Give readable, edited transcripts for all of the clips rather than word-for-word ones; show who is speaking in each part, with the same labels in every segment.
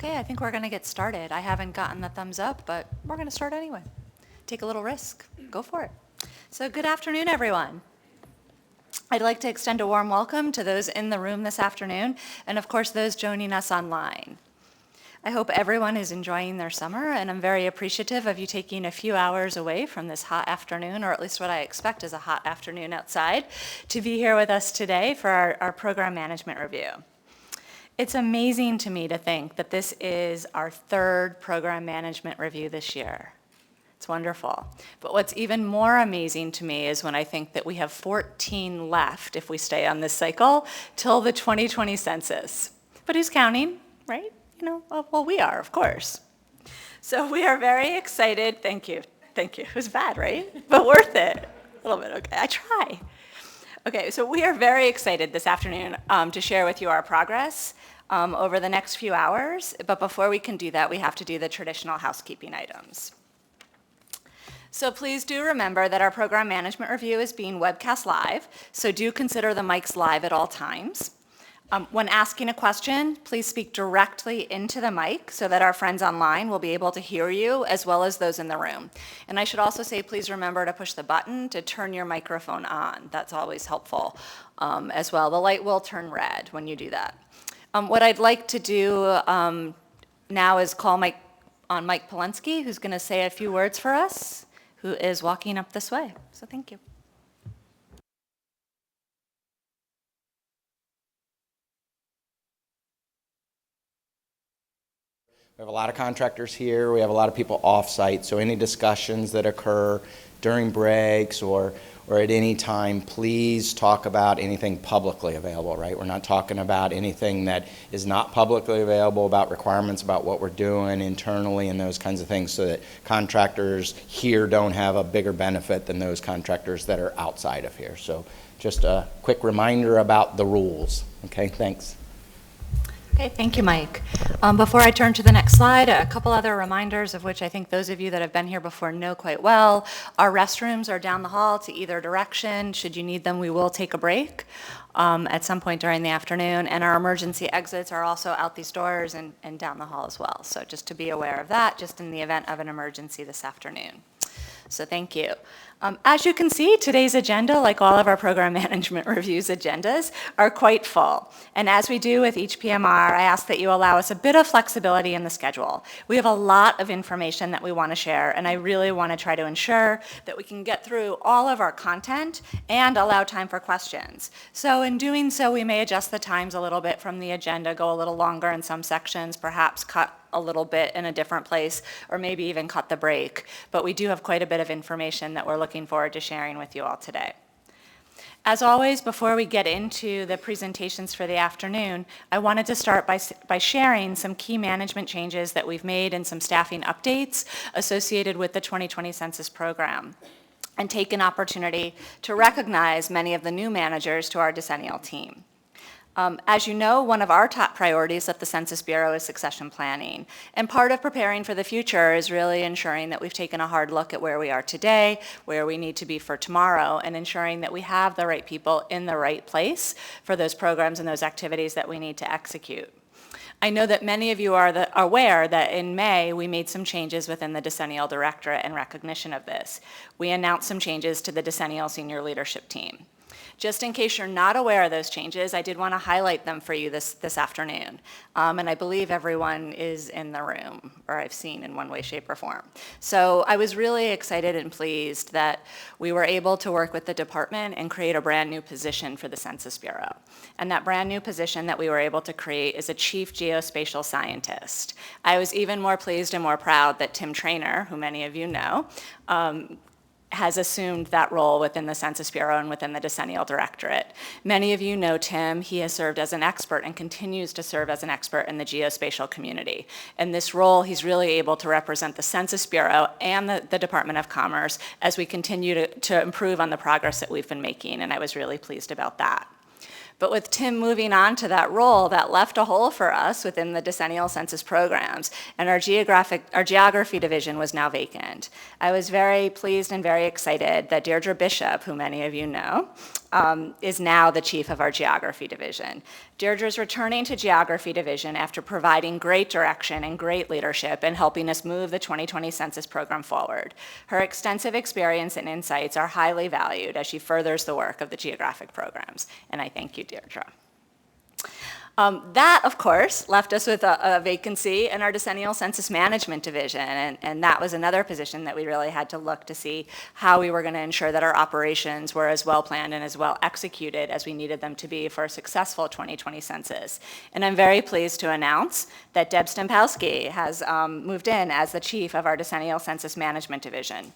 Speaker 1: Okay, I think we're going to get started. I haven't gotten the thumbs up, but we're going to start anyway. Take a little risk. Go for it. So good afternoon, everyone. I'd like to extend a warm welcome to those in the room this afternoon, and of course, those joining us online. I hope everyone is enjoying their summer, and I'm very appreciative of you taking a few hours away from this hot afternoon, or at least what I expect is a hot afternoon outside, to be here with us today for our program management review. It's amazing to me to think that this is our third program management review this year. It's wonderful. But what's even more amazing to me is when I think that we have 14 left, if we stay on this cycle, till the 2020 census. But who's counting, right? Well, we are, of course. So we are very excited. Thank you. It was bad, right? But worth it. A little bit, okay. I try. Okay, so we are very excited this afternoon to share with you our progress over the next few hours. But before we can do that, we have to do the traditional housekeeping items. So please do remember that our program management review is being webcast live, so do consider the mics live at all times. When asking a question, please speak directly into the mic so that our friends online will be able to hear you as well as those in the room. And I should also say, please remember to push the button to turn your microphone on. That's always helpful as well. The light will turn red when you do that. What I'd like to do now is call Mike Polensky, who's going to say a few words for us, who is walking up this way. So thank you.
Speaker 2: We have a lot of contractors here. We have a lot of people off-site, so any discussions that occur during breaks or at any time, please talk about anything publicly available, right? We're not talking about anything that is not publicly available, about requirements about what we're doing internally and those kinds of things, so that contractors here don't have a bigger benefit than those contractors that are outside of here. So just a quick reminder about the rules. Okay, thanks.
Speaker 1: Okay, thank you, Mike. Before I turn to the next slide, a couple other reminders of which I think those of you that have been here before know quite well. Our restrooms are down the hall to either direction. Should you need them, we will take a break at some point during the afternoon. And our emergency exits are also out these doors and down the hall as well. So just to be aware of that, just in the event of an emergency this afternoon. So thank you. As you can see, today's agenda, like all of our program management reviews agendas, are quite full. And as we do with each PMR, I ask that you allow us a bit of flexibility in the schedule. We have a lot of information that we want to share, and I really want to try to ensure that we can get through all of our content and allow time for questions. So in doing so, we may adjust the times a little bit from the agenda, go a little longer in some sections, perhaps cut a little bit in a different place, or maybe even cut the break. But we do have quite a bit of information that we're looking forward to sharing with you all today. As always, before we get into the presentations for the afternoon, I wanted to start by sharing some key management changes that we've made and some staffing updates associated with the 2020 census program, and take an opportunity to recognize many of the new managers to our decennial team. As you know, one of our top priorities at the Census Bureau is succession planning. And part of preparing for the future is really ensuring that we've taken a hard look at where we are today, where we need to be for tomorrow, and ensuring that we have the right people in the right place for those programs and those activities that we need to execute. I know that many of you are aware that in May, we made some changes within the Decennial Directorate in recognition of this. We announced some changes to the Decennial Senior Leadership Team. Just in case you're not aware of those changes, I did want to highlight them for you this afternoon. And I believe everyone is in the room, or I've seen in one way, shape, or form. So I was really excited and pleased that we were able to work with the department and create a brand new position for the Census Bureau. And that brand new position that we were able to create is a Chief Geospatial Scientist. I was even more pleased and more proud that Tim Traynor, who many of you know, has assumed that role within the Census Bureau and within the Decennial Directorate. Many of you know Tim. He has served as an expert and continues to serve as an expert in the geospatial community. In this role, he's really able to represent the Census Bureau and the Department of Commerce as we continue to improve on the progress that we've been making, and I was really pleased about that. But with Tim moving on to that role, that left a hole for us within the decennial census programs, and our geography division was now vacant. I was very pleased and very excited that Deirdre Bishop, who many of you know, is now the chief of our geography division. Deirdre's returning to geography division after providing great direction and great leadership in helping us move the 2020 census program forward. Her extensive experience and insights are highly valued as she furthers the work of the geographic programs, and I thank you, Deirdre. That, of course, left us with a vacancy in our decennial census management division, and that was another position that we really had to look to see how we were going to ensure that our operations were as well planned and as well executed as we needed them to be for a successful 2020 census. And I'm very pleased to announce that Deb Stempowski has moved in as the chief of our decennial census management division.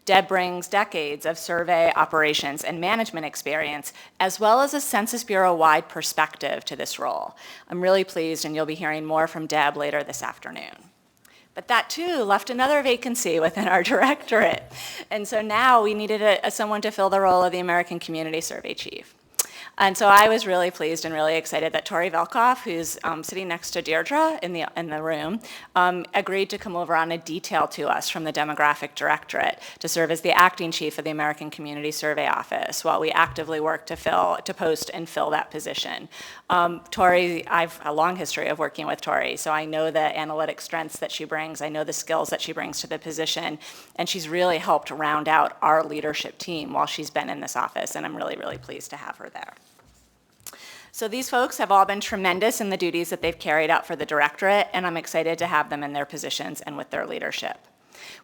Speaker 1: Deb brings decades of survey operations and management experience, as well as a Census Bureau-wide perspective to this role. I'm really pleased, and you'll be hearing more from Deb later this afternoon. But that, too, left another vacancy within our directorate. And so now we needed someone to fill the role of the American Community Survey Chief. And so I was really pleased and really excited that Tori Velkoff, who's sitting next to Deirdre in the room, agreed to come over on a detail to us from the Demographic Directorate to serve as the acting chief of the American Community Survey Office while we actively work to post and fill that position. Tori, I've a long history of working with Tori, so I know the analytic strengths that she brings, I know the skills that she brings to the position, and she's really helped round out our leadership team while she's been in this office, and I'm really, really pleased to have her there. So these folks have all been tremendous in the duties that they've carried out for the directorate, and I'm excited to have them in their positions and with their leadership.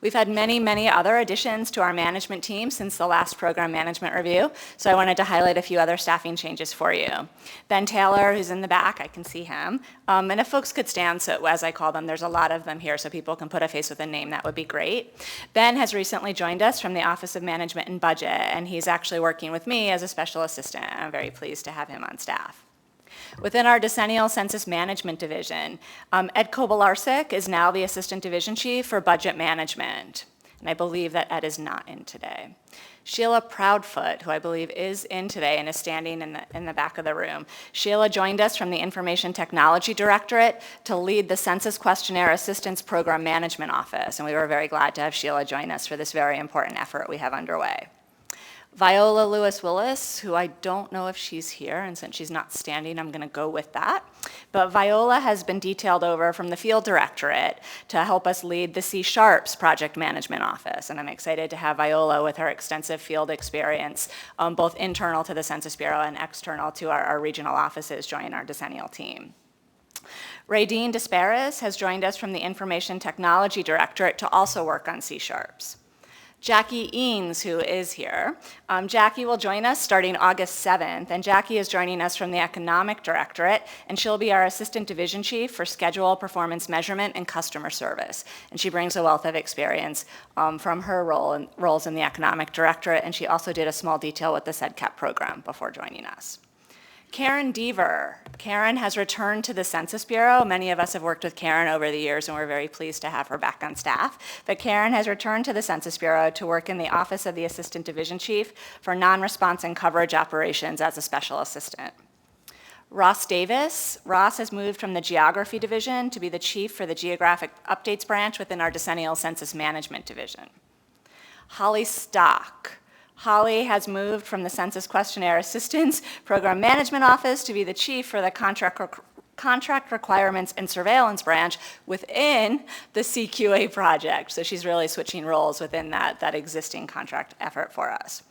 Speaker 1: We've had many, many other additions to our management team since the last program management review, so I wanted to highlight a few other staffing changes for you. Ben Taylor, who's in the back, I can see him, and if folks could stand, so as I call them, there's a lot of them here, so people can put a face with a name, that would be great. Ben has recently joined us from the Office of Management and Budget, and he's actually working with me as a special assistant, and I'm very pleased to have him on staff. Within our decennial census management division, Ed Kobylarczyk is now the assistant division chief for budget management, and I believe that Ed is not in today. Sheila Proudfoot, who I believe is in today and is standing in the back of the room. Sheila joined us from the Information Technology Directorate to lead the Census Questionnaire Assistance Program Management Office, and we were very glad to have Sheila join us for this very important effort we have underway. Viola Lewis-Willis, who I don't know if she's here, and since she's not standing, I'm going to go with that. But Viola has been detailed over from the Field Directorate to help us lead the C-Sharps Project Management Office, and I'm excited to have Viola with her extensive field experience, both internal to the Census Bureau and external to our regional offices, join our decennial team. Raydeen Desparis has joined us from the Information Technology Directorate to also work on C-Sharps. Jackie Eanes, who is here. Jackie will join us starting August 7th, and Jackie is joining us from the Economic Directorate, and she'll be our Assistant Division Chief for Schedule, Performance Measurement, and Customer Service. And she brings a wealth of experience from her roles in the Economic Directorate, and she also did a small detail with the CEDCAP program before joining us. Karen Deaver. Karen has returned to the Census Bureau. Many of us have worked with Karen over the years, and we're very pleased to have her back on staff. But Karen has returned to the Census Bureau to work in the Office of the Assistant Division Chief for non-response and coverage operations as a special assistant. Ross Davis. Ross has moved from the Geography Division to be the chief for the Geographic Updates branch within our Decennial Census Management Division. Holly Stock. Holly has moved from the Census Questionnaire Assistance Program Management Office to be the chief for the Contract Requirements and Surveillance branch within the CQA project. So she's really switching roles within that existing contract effort for us.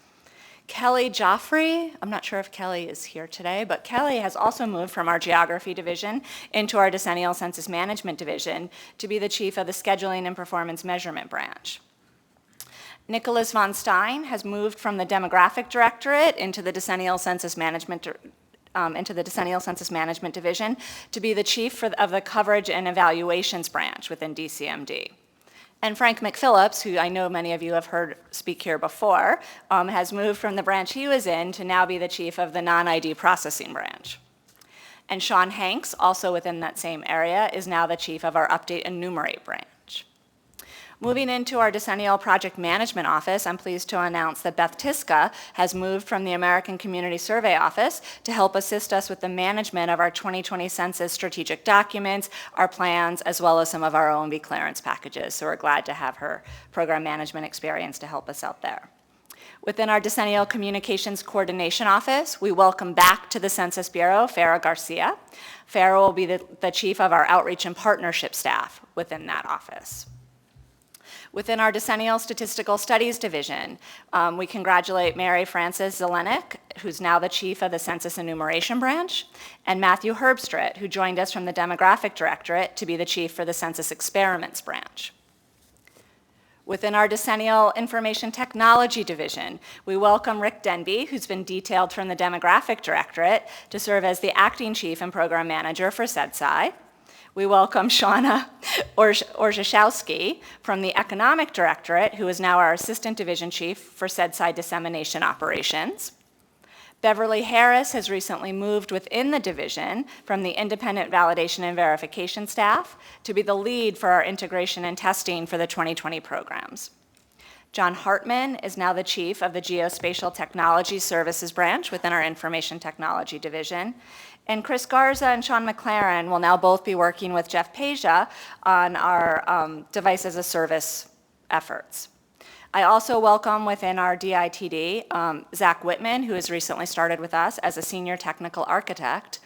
Speaker 1: Kelly Joffrey, I'm not sure if Kelly is here today, but Kelly has also moved from our Geography Division into our Decennial Census Management Division to be the chief of the Scheduling and Performance Measurement branch. Nicholas von Stein has moved from the Demographic Directorate into the Decennial Census Management Division to be the chief of the Coverage and Evaluations branch within DCMD. And Frank McPhillips, who I know many of you have heard speak here before, has moved from the branch he was in to now be the chief of the Non-ID Processing branch. And Sean Hanks, also within that same area, is now the chief of our Update and Enumerate branch. Moving into our Decennial Project Management Office, I'm pleased to announce that Beth Tiska has moved from the American Community Survey Office to help assist us with the management of our 2020 Census strategic documents, our plans, as well as some of our OMB clearance packages. So we're glad to have her program management experience to help us out there. Within our Decennial Communications Coordination Office, we welcome back to the Census Bureau Farah Garcia. Farah will be the chief of our outreach and partnership staff within that office. Within our Decennial Statistical Studies Division, we congratulate Mary Frances Zelenik, who's now the chief of the Census Enumeration Branch, and Matthew Herbstritt, who joined us from the Demographic Directorate to be the chief for the Census Experiments Branch. Within our Decennial Information Technology Division, we welcome Rick Denby, who's been detailed from the Demographic Directorate to serve as the acting chief and program manager for CEDSI. We welcome Shauna Orzeszowski from the Economic Directorate, who is now our assistant division chief for CEDSI dissemination operations. Beverly Harris has recently moved within the division from the independent validation and verification staff to be the lead for our integration and testing for the 2020 programs. John Hartman is now the chief of the Geospatial Technology Services branch within our Information Technology division. And Chris Garza and Sean McLaren will now both be working with Jeff Peja on our Device as a Service efforts. I also welcome within our DITD, Zach Whitman, who has recently started with us as a senior technical architect.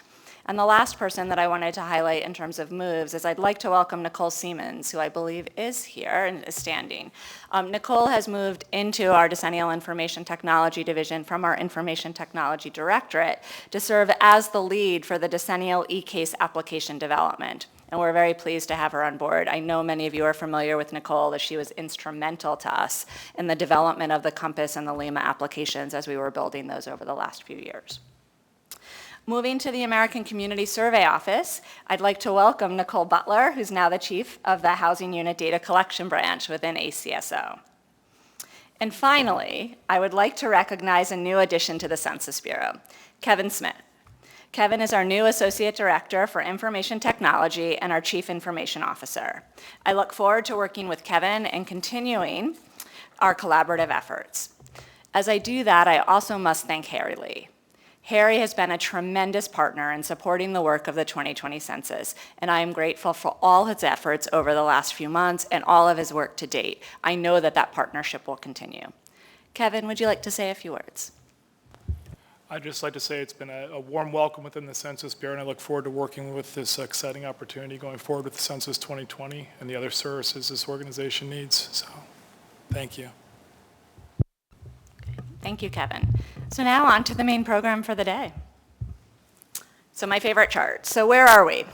Speaker 1: And the last person that I wanted to highlight in terms of moves is I'd like to welcome Nicole Siemens, who I believe is here and is standing. Nicole has moved into our Decennial Information Technology Division from our Information Technology Directorate to serve as the lead for the Decennial eCase application development. And we're very pleased to have her on board. I know many of you are familiar with Nicole, as she was instrumental to us in the development of the Compass and the Lima applications as we were building those over the last few years. Moving to the American Community Survey Office, I'd like to welcome Nicole Butler, who's now the chief of the Housing Unit Data Collection Branch within ACSO. And finally, I would like to recognize a new addition to the Census Bureau, Kevin Smith. Kevin is our new Associate Director for Information Technology and our Chief Information Officer. I look forward to working with Kevin and continuing our collaborative efforts. As I do that, I also must thank Harry Lee. Harry has been a tremendous partner in supporting the work of the 2020 census, and I am grateful for all his efforts over the last few months and all of his work to date. I know that that partnership will continue. Kevin, would you like to say a few words?
Speaker 3: I'd just like to say it's been a warm welcome within the Census Bureau, and I look forward to working with this exciting opportunity going forward with the Census 2020 and the other services this organization needs. So, thank you.
Speaker 1: Thank you, Kevin. So now on to the main program for the day. So my favorite chart. So where are we?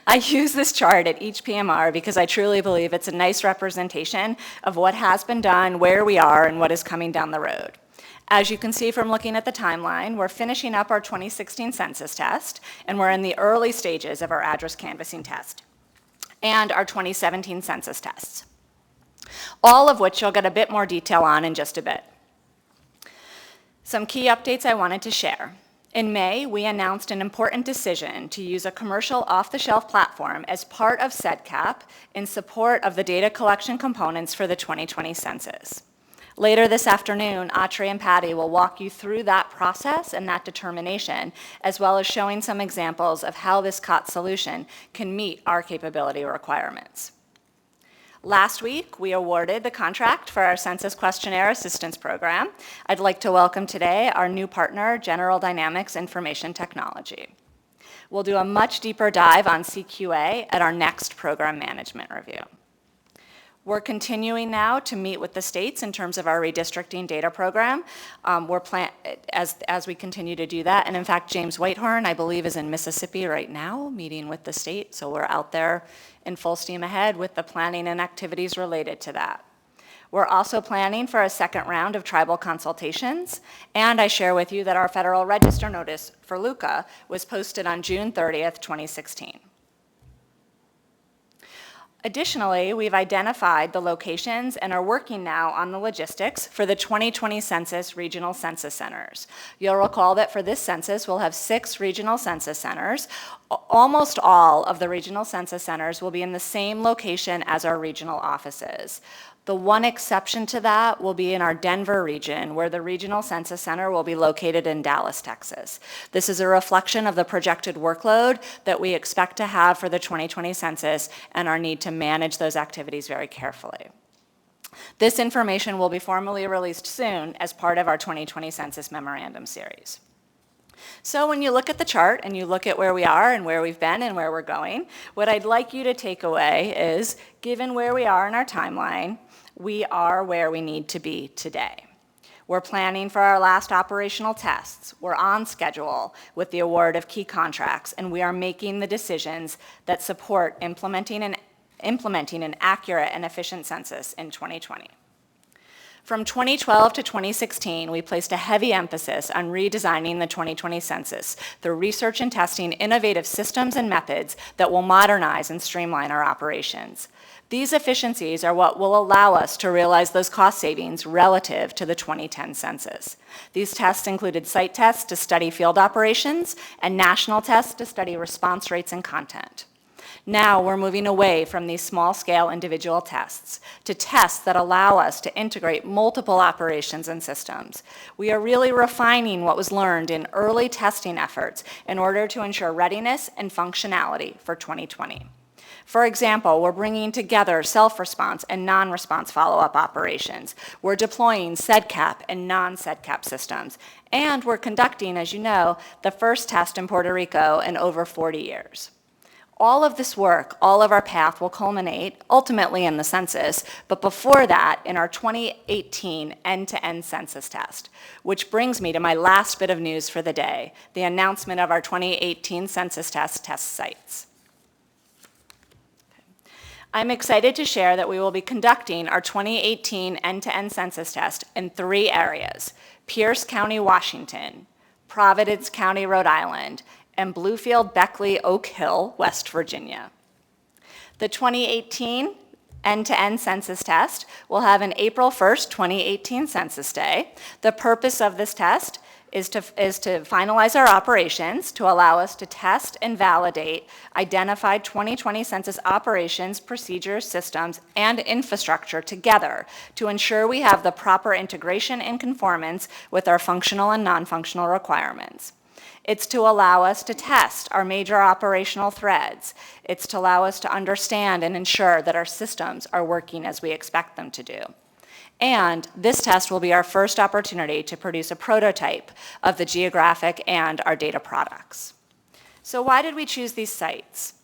Speaker 1: I use this chart at each PMR because I truly believe it's a nice representation of what has been done, where we are, and what is coming down the road. As you can see from looking at the timeline, we're finishing up our 2016 census test, and we're in the early stages of our address canvassing test and our 2017 census tests, all of which you'll get a bit more detail on in just a bit. Some key updates I wanted to share. In May, we announced an important decision to use a commercial off-the-shelf platform as part of CEDCAP in support of the data collection components for the 2020 census. Later this afternoon, Autrey and Patty will walk you through that process and that determination, as well as showing some examples of how this COT solution can meet our capability requirements. Last week, we awarded the contract for our Census Questionnaire Assistance Program. I'd like to welcome today our new partner, General Dynamics Information Technology. We'll do a much deeper dive on CQA at our next program management review. We're continuing now to meet with the states in terms of our redistricting data program. As we continue to do that, and in fact, James Whitehorn, I believe, is in Mississippi right now, meeting with the state, so we're out there in full steam ahead with the planning and activities related to that. We're also planning for a second round of tribal consultations, and I share with you that our Federal Register notice for LUCA was posted on June 30th, 2016. Additionally, we've identified the locations and are working now on the logistics for the 2020 census regional census centers. You'll recall that for this census, we'll have 6 regional census centers. Almost all of the regional census centers will be in the same location as our regional offices. The one exception to that will be in our Denver region, where the regional census center will be located in Dallas, Texas. This is a reflection of the projected workload that we expect to have for the 2020 census and our need to manage those activities very carefully. This information will be formally released soon as part of our 2020 Census Memorandum Series. So when you look at the chart and you look at where we are and where we've been and where we're going, what I'd like you to take away is, given where we are in our timeline, we are where we need to be today. We're planning for our last operational tests. We're on schedule with the award of key contracts, and we are making the decisions that support implementing an accurate and efficient census in 2020. From 2012 to 2016, we placed a heavy emphasis on redesigning the 2020 census through research and testing innovative systems and methods that will modernize and streamline our operations. These efficiencies are what will allow us to realize those cost savings relative to the 2010 census. These tests included site tests to study field operations and national tests to study response rates and content. Now we're moving away from these small-scale individual tests to tests that allow us to integrate multiple operations and systems. We are really refining what was learned in early testing efforts in order to ensure readiness and functionality for 2020. For example, we're bringing together self-response and non-response follow-up operations. We're deploying SEDCAP and non-SEDCAP systems. And we're conducting, as you know, the first test in Puerto Rico in over 40 years. All of this work, all of our path will culminate ultimately in the census, but before that, in our 2018 end-to-end census test, which brings me to my last bit of news for the day, the announcement of our 2018 census test sites. I'm excited to share that we will be conducting our 2018 end-to-end census test in 3 areas: Pierce County, Washington, Providence County, Rhode Island, and Bluefield, Beckley, Oak Hill, West Virginia. The 2018 end-to-end census test will have an April 1st, 2018 Census Day. The purpose of this test is to finalize our operations to allow us to test and validate identified 2020 census operations, procedures, systems, and infrastructure together to ensure we have the proper integration and conformance with our functional and non-functional requirements. It's to allow us to test our major operational threads. It's to allow us to understand and ensure that our systems are working as we expect them to do. And this test will be our first opportunity to produce a prototype of the geographic and our data products. So why did we choose these sites?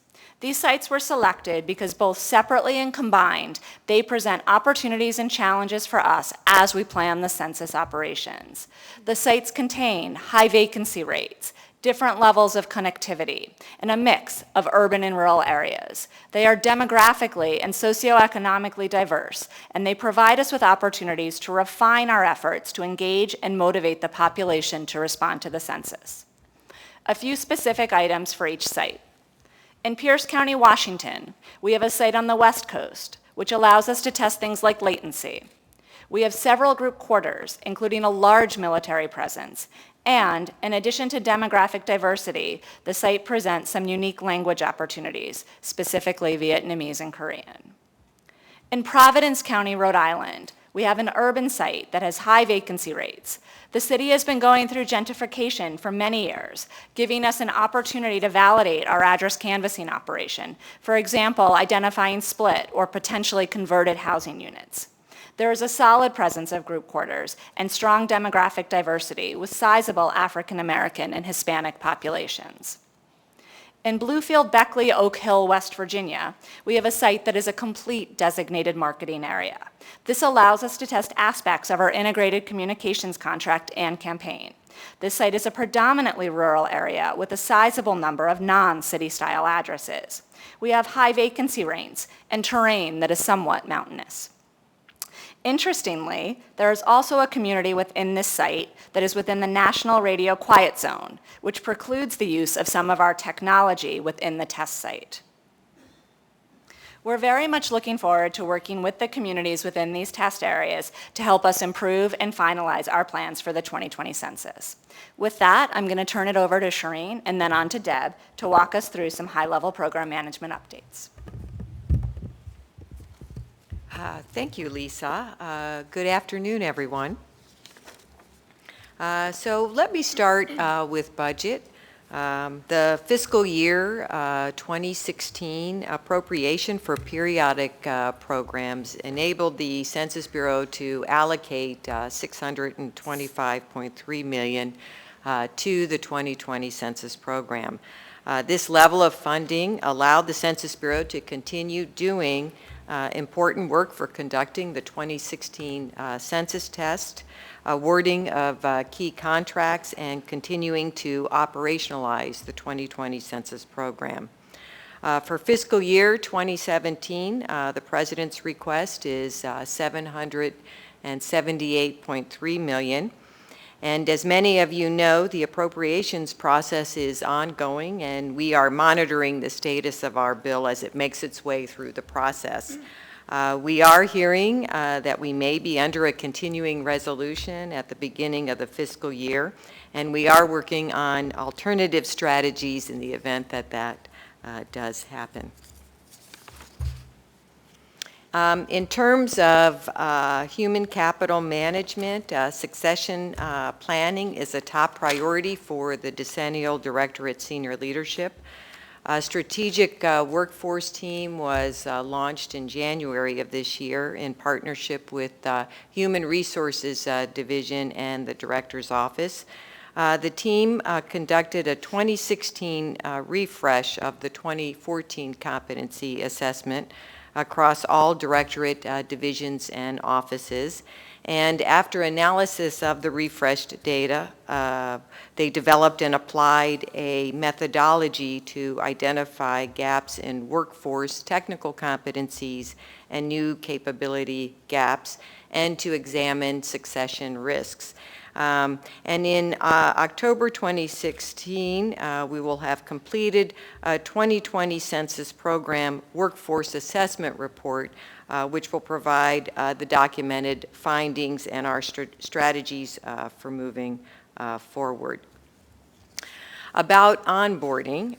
Speaker 1: These sites were selected because both separately and combined, they present opportunities and challenges for us as we plan the census operations. The sites contain high vacancy rates, different levels of connectivity, and a mix of urban and rural areas. They are demographically and socioeconomically diverse, and they provide us with opportunities to refine our efforts to engage and motivate the population to respond to the census. A few specific items for each site. In Pierce County, Washington, we have a site on the West Coast, which allows us to test things like latency. We have several group quarters, including a large military presence, and in addition to demographic diversity, the site presents some unique language opportunities, specifically Vietnamese and Korean. In Providence County, Rhode Island, we have an urban site that has high vacancy rates. The city has been going through gentrification for many years, giving us an opportunity to validate our address canvassing operation, for example, identifying split or potentially converted housing units. There is a solid presence of group quarters and strong demographic diversity with sizable African American and Hispanic populations. In Bluefield, Beckley, Oak Hill, West Virginia, we have a site that is a complete designated marketing area. This allows us to test aspects of our integrated communications contract and campaign. This site is a predominantly rural area with a sizable number of non-city style addresses. We have high vacancy rates and terrain that is somewhat mountainous. Interestingly, there is also a community within this site that is within the National Radio Quiet Zone, which precludes the use of some of our technology within the test site. We're very much looking forward to working with the communities within these test areas to help us improve and finalize our plans for the 2020 census. With that, I'm going to turn it over to Shireen and then on to Deb to walk us through some high-level program management updates.
Speaker 4: Thank you, Lisa. Good afternoon, everyone. So let me start with budget. The fiscal year 2016 appropriation for periodic programs enabled the Census Bureau to allocate $625.3 million to the 2020 census program. This level of funding allowed the Census Bureau to continue doing important work for conducting the 2016 census test, awarding of key contracts, and continuing to operationalize the 2020 census program. For fiscal year 2017, the President's request is $778.3 million. And as many of you know, the appropriations process is ongoing, and we are monitoring the status of our bill as it makes its way through the process. We are hearing that we may be under a continuing resolution at the beginning of the fiscal year, and we are working on alternative strategies in the event that that does happen. In terms of human capital management, succession planning is a top priority for the Decennial Directorate Senior Leadership. A strategic workforce team was launched in January of this year in partnership with Human Resources Division and the Director's Office. The team conducted a 2016 refresh of the 2014 competency assessment across all directorate divisions and offices. And after analysis of the refreshed data, they developed and applied a methodology to identify gaps in workforce technical competencies and new capability gaps, and to examine succession risks. And in October 2016, we will have completed a 2020 Census Program Workforce Assessment Report, which will provide the documented findings and our strategies for moving forward. About onboarding,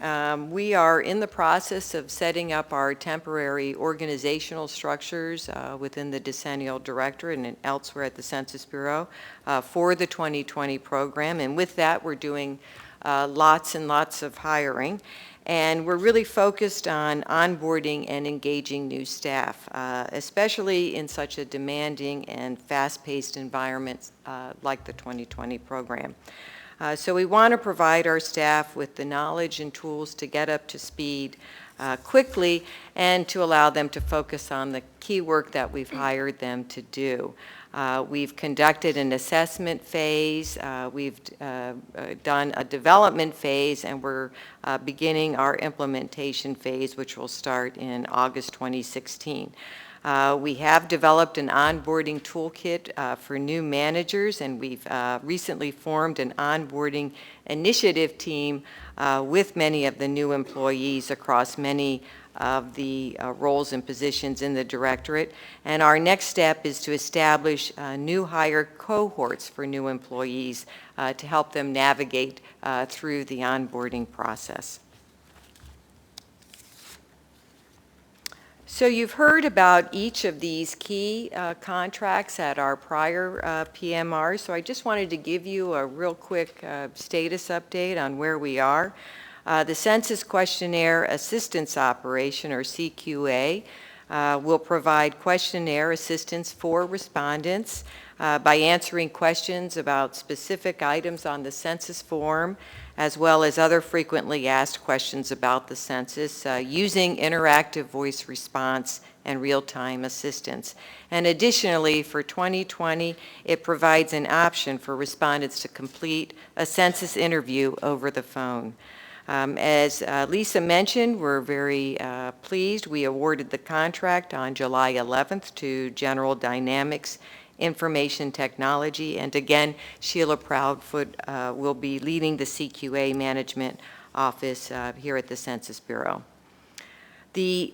Speaker 4: we are in the process of setting up our temporary organizational structures within the Decennial Directorate and elsewhere at the Census Bureau for the 2020 program. And with that, we're doing lots and lots of hiring. And we're really focused on onboarding and engaging new staff, especially in such a demanding and fast-paced environment like the 2020 program. So we want to provide our staff with the knowledge and tools to get up to speed quickly, and to allow them to focus on the key work that we've hired them to do. We've conducted an assessment phase, we've done a development phase, and we're beginning our implementation phase, which will start in August 2016. We have developed an onboarding toolkit for new managers, and we've recently formed an onboarding initiative team with many of the new employees across many of the roles and positions in the directorate. And our next step is to establish new hire cohorts for new employees to help them navigate through the onboarding process. So you've heard about each of these key contracts at our prior PMR, so I just wanted to give you a real quick status update on where we are. The Census Questionnaire Assistance Operation, or CQA, will provide questionnaire assistance for respondents by answering questions about specific items on the census form, as well as other frequently asked questions about the census using interactive voice response and real-time assistance. And additionally, for 2020, it provides an option for respondents to complete a census interview over the phone. As Lisa mentioned, we're very pleased. We awarded the contract on July 11th to General Dynamics Information Technology, and again, Sheila Proudfoot will be leading the CQA Management Office here at the Census Bureau. The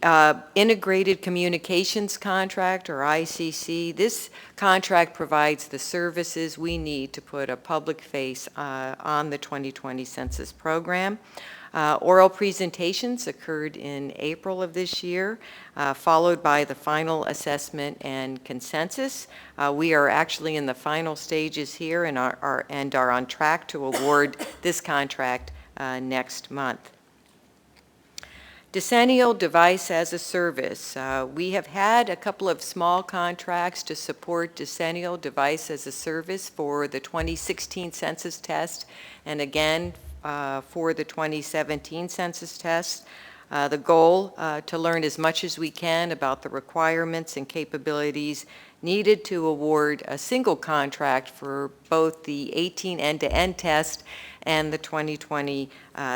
Speaker 4: Integrated Communications Contract, or ICC, this contract provides the services we need to put a public face on the 2020 census program. Oral presentations occurred in April of this year, followed by the final assessment and consensus. We are actually in the final stages here and are on track to award this contract next month. Decennial Device as a Service. We have had a couple of small contracts to support Decennial Device as a Service for the 2016 census test and again for the 2017 census test. The goal to learn as much as we can about the requirements and capabilities needed to award a single contract for both the 18 end-to-end test and the 2020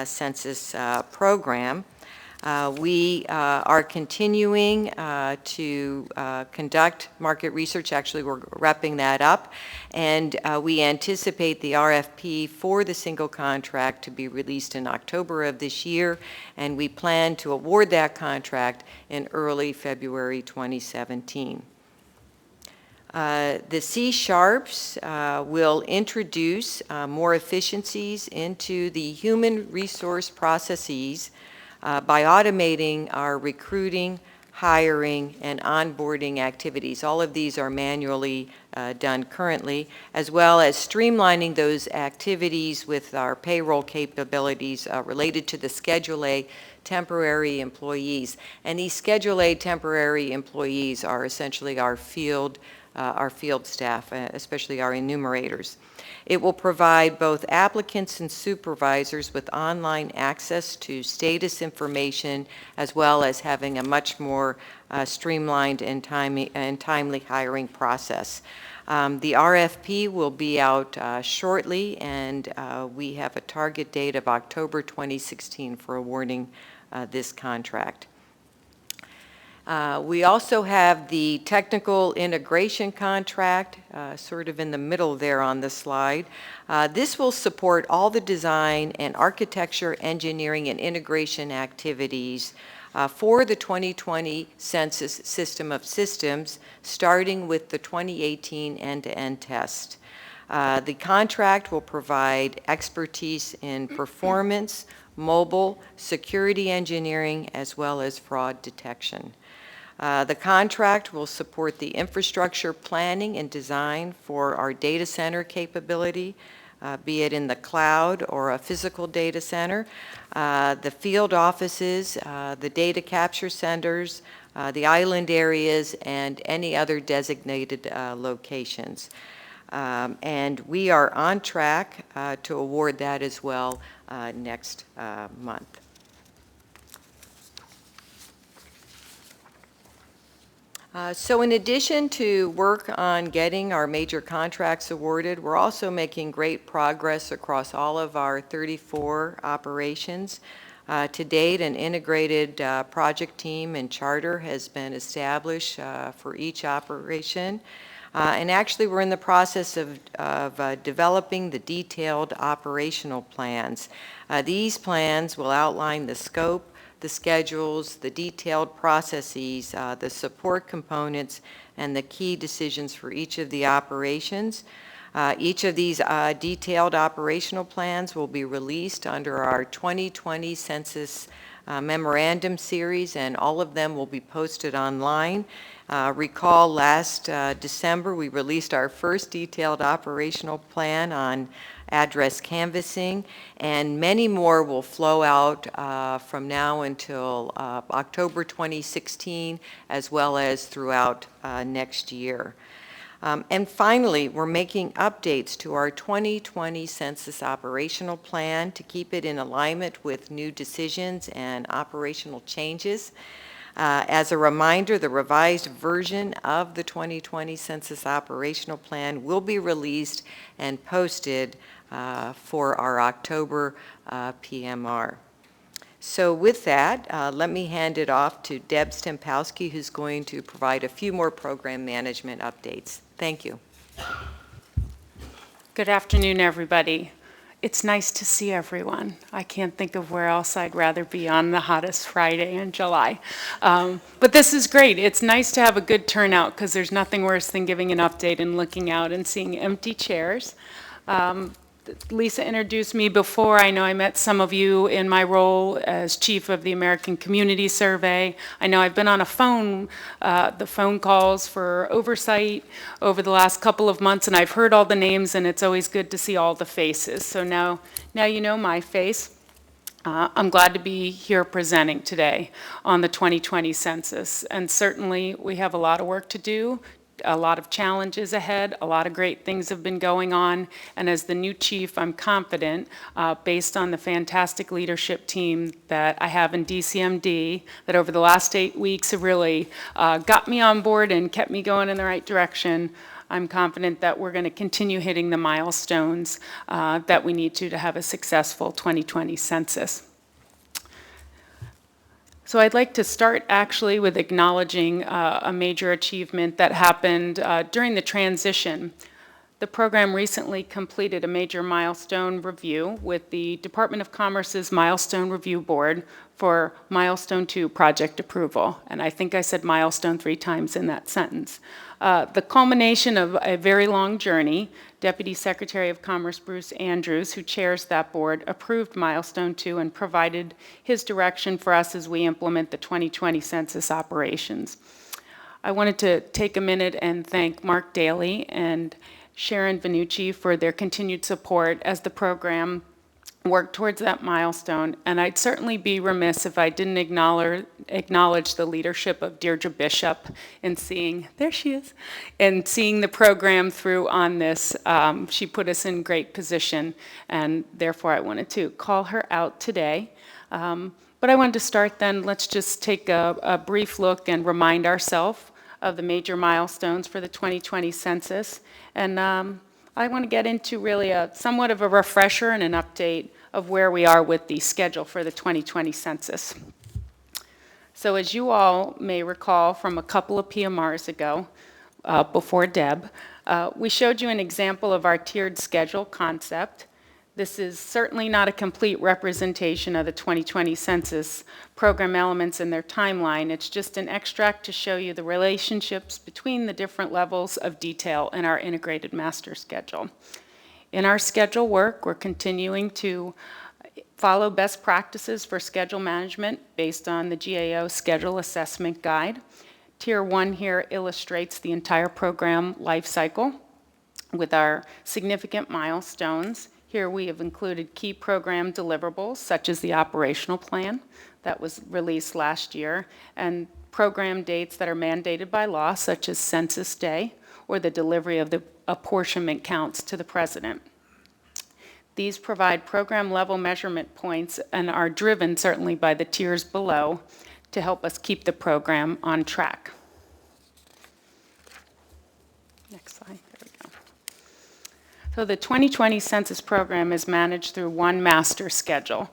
Speaker 4: census program. We are continuing to conduct market research. Actually, we're wrapping that up, and we anticipate the RFP for the single contract to be released in October of this year, and we plan to award that contract in early February 2017. The C-sharps will introduce more efficiencies into the human resource processes by automating our recruiting, hiring, and onboarding activities. All of these are manually done currently, as well as streamlining those activities with our payroll capabilities related to the Schedule A temporary employees. And these Schedule A temporary employees are essentially our field staff, especially our enumerators. It will provide both applicants and supervisors with online access to status information, as well as having a much more streamlined and timely hiring process. The RFP will be out shortly, and we have a target date of October 2016 for awarding this contract. We also have the technical integration contract, sort of in the middle there on the slide. This will support all the design and architecture, engineering, and integration activities for the 2020 Census System of Systems, starting with the 2018 end-to-end test. The contract will provide expertise in performance, mobile, security engineering, as well as fraud detection. The contract will support the infrastructure planning and design for our data center capability, be it in the cloud or a physical data center, the field offices, the data capture centers, the island areas, and any other designated locations. And we are on track to award that as well next month. So in addition to work on getting our major contracts awarded, we're also making great progress across all of our 34 operations. To date, an integrated project team and charter has been established for each operation. And actually, we're in the process of developing the detailed operational plans. These plans will outline the scope, the schedules, the detailed processes, the support components, and the key decisions for each of the operations. Each of these detailed operational plans will be released under our 2020 Census Memorandum Series, and all of them will be posted online. Recall last December, we released our first detailed operational plan on address canvassing, and many more will flow out from now until October 2016, as well as throughout next year. And finally, we're making updates to our 2020 Census Operational Plan to keep it in alignment with new decisions and operational changes. As a reminder, the revised version of the 2020 Census Operational Plan will be released and posted for our October PMR. So with that, let me hand it off to Deb Stempowski, who's going to provide a few more program management updates. Thank you.
Speaker 5: Good afternoon, everybody. It's nice to see everyone. I can't think of where else I'd rather be on the hottest Friday in July. But this is great. It's nice to have a good turnout because there's nothing worse than giving an update and looking out and seeing empty chairs. Lisa introduced me before. I know I met some of you in my role as chief of the American Community Survey. I know I've been on the phone calls for oversight over the last couple of months, and I've heard all the names, and it's always good to see all the faces. So now you know my face. I'm glad to be here presenting today on the 2020 census. And certainly, we have a lot of work to do, a lot of challenges ahead, a lot of great things have been going on. And as the new chief, I'm confident, based on the fantastic leadership team that I have in DCMD, that over the last 8 weeks have really got me on board and kept me going in the right direction. I'm confident that we're going to continue hitting the milestones that we need to have a successful 2020 census. So I'd like to start actually with acknowledging a major achievement that happened during the transition. The program recently completed a major milestone review with the Department of Commerce's Milestone Review Board for Milestone 2 project approval. And I think I said milestone 3 times in that sentence. The culmination of a very long journey, Deputy Secretary of Commerce Bruce Andrews, who chairs that board, approved Milestone 2 and provided his direction for us as we implement the 2020 census operations. I wanted to take a minute and thank Mark Daly and Sharon Vanucci for their continued support as the program worked towards that milestone. And I'd certainly be remiss if I didn't acknowledge the leadership of Deirdre Bishop in seeing, there she is, and seeing the program through on this. She put us in great position, and therefore I wanted to call her out today. But I wanted to start then, let's just take a brief look and remind ourselves of the major milestones for the 2020 census. And I want to get into really somewhat of a refresher and an update of where we are with the schedule for the 2020 census. So as you all may recall from a couple of PMRs ago, before Deb, we showed you an example of our tiered schedule concept. This is certainly not a complete representation of the 2020 census program elements and their timeline. It's just an extract to show you the relationships between the different levels of detail in our integrated master schedule. In our schedule work, we're continuing to follow best practices for schedule management based on the GAO Schedule Assessment Guide. Tier 1 here illustrates the entire program life cycle with our significant milestones. Here we have included key program deliverables, such as the operational plan that was released last year, and program dates that are mandated by law, such as Census Day, or the delivery of the apportionment counts to the president. These provide program-level measurement points and are driven certainly by the tiers below to help us keep the program on track. Next slide. So the 2020 census program is managed through one master schedule,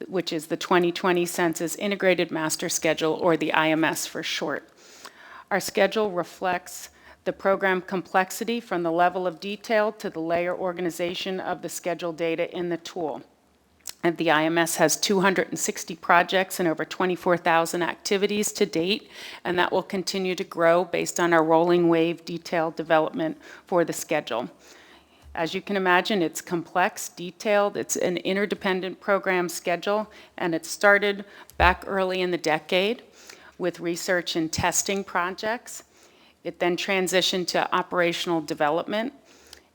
Speaker 5: which is the 2020 Census Integrated Master Schedule, or the IMS for short. Our schedule reflects the program complexity from the level of detail to the layer organization of the schedule data in the tool. And the IMS has 260 projects and over 24,000 activities to date, and that will continue to grow based on our rolling wave detailed development for the schedule. As you can imagine, it's complex, detailed, it's an interdependent program schedule, and it started back early in the decade with research and testing projects. It then transitioned to operational development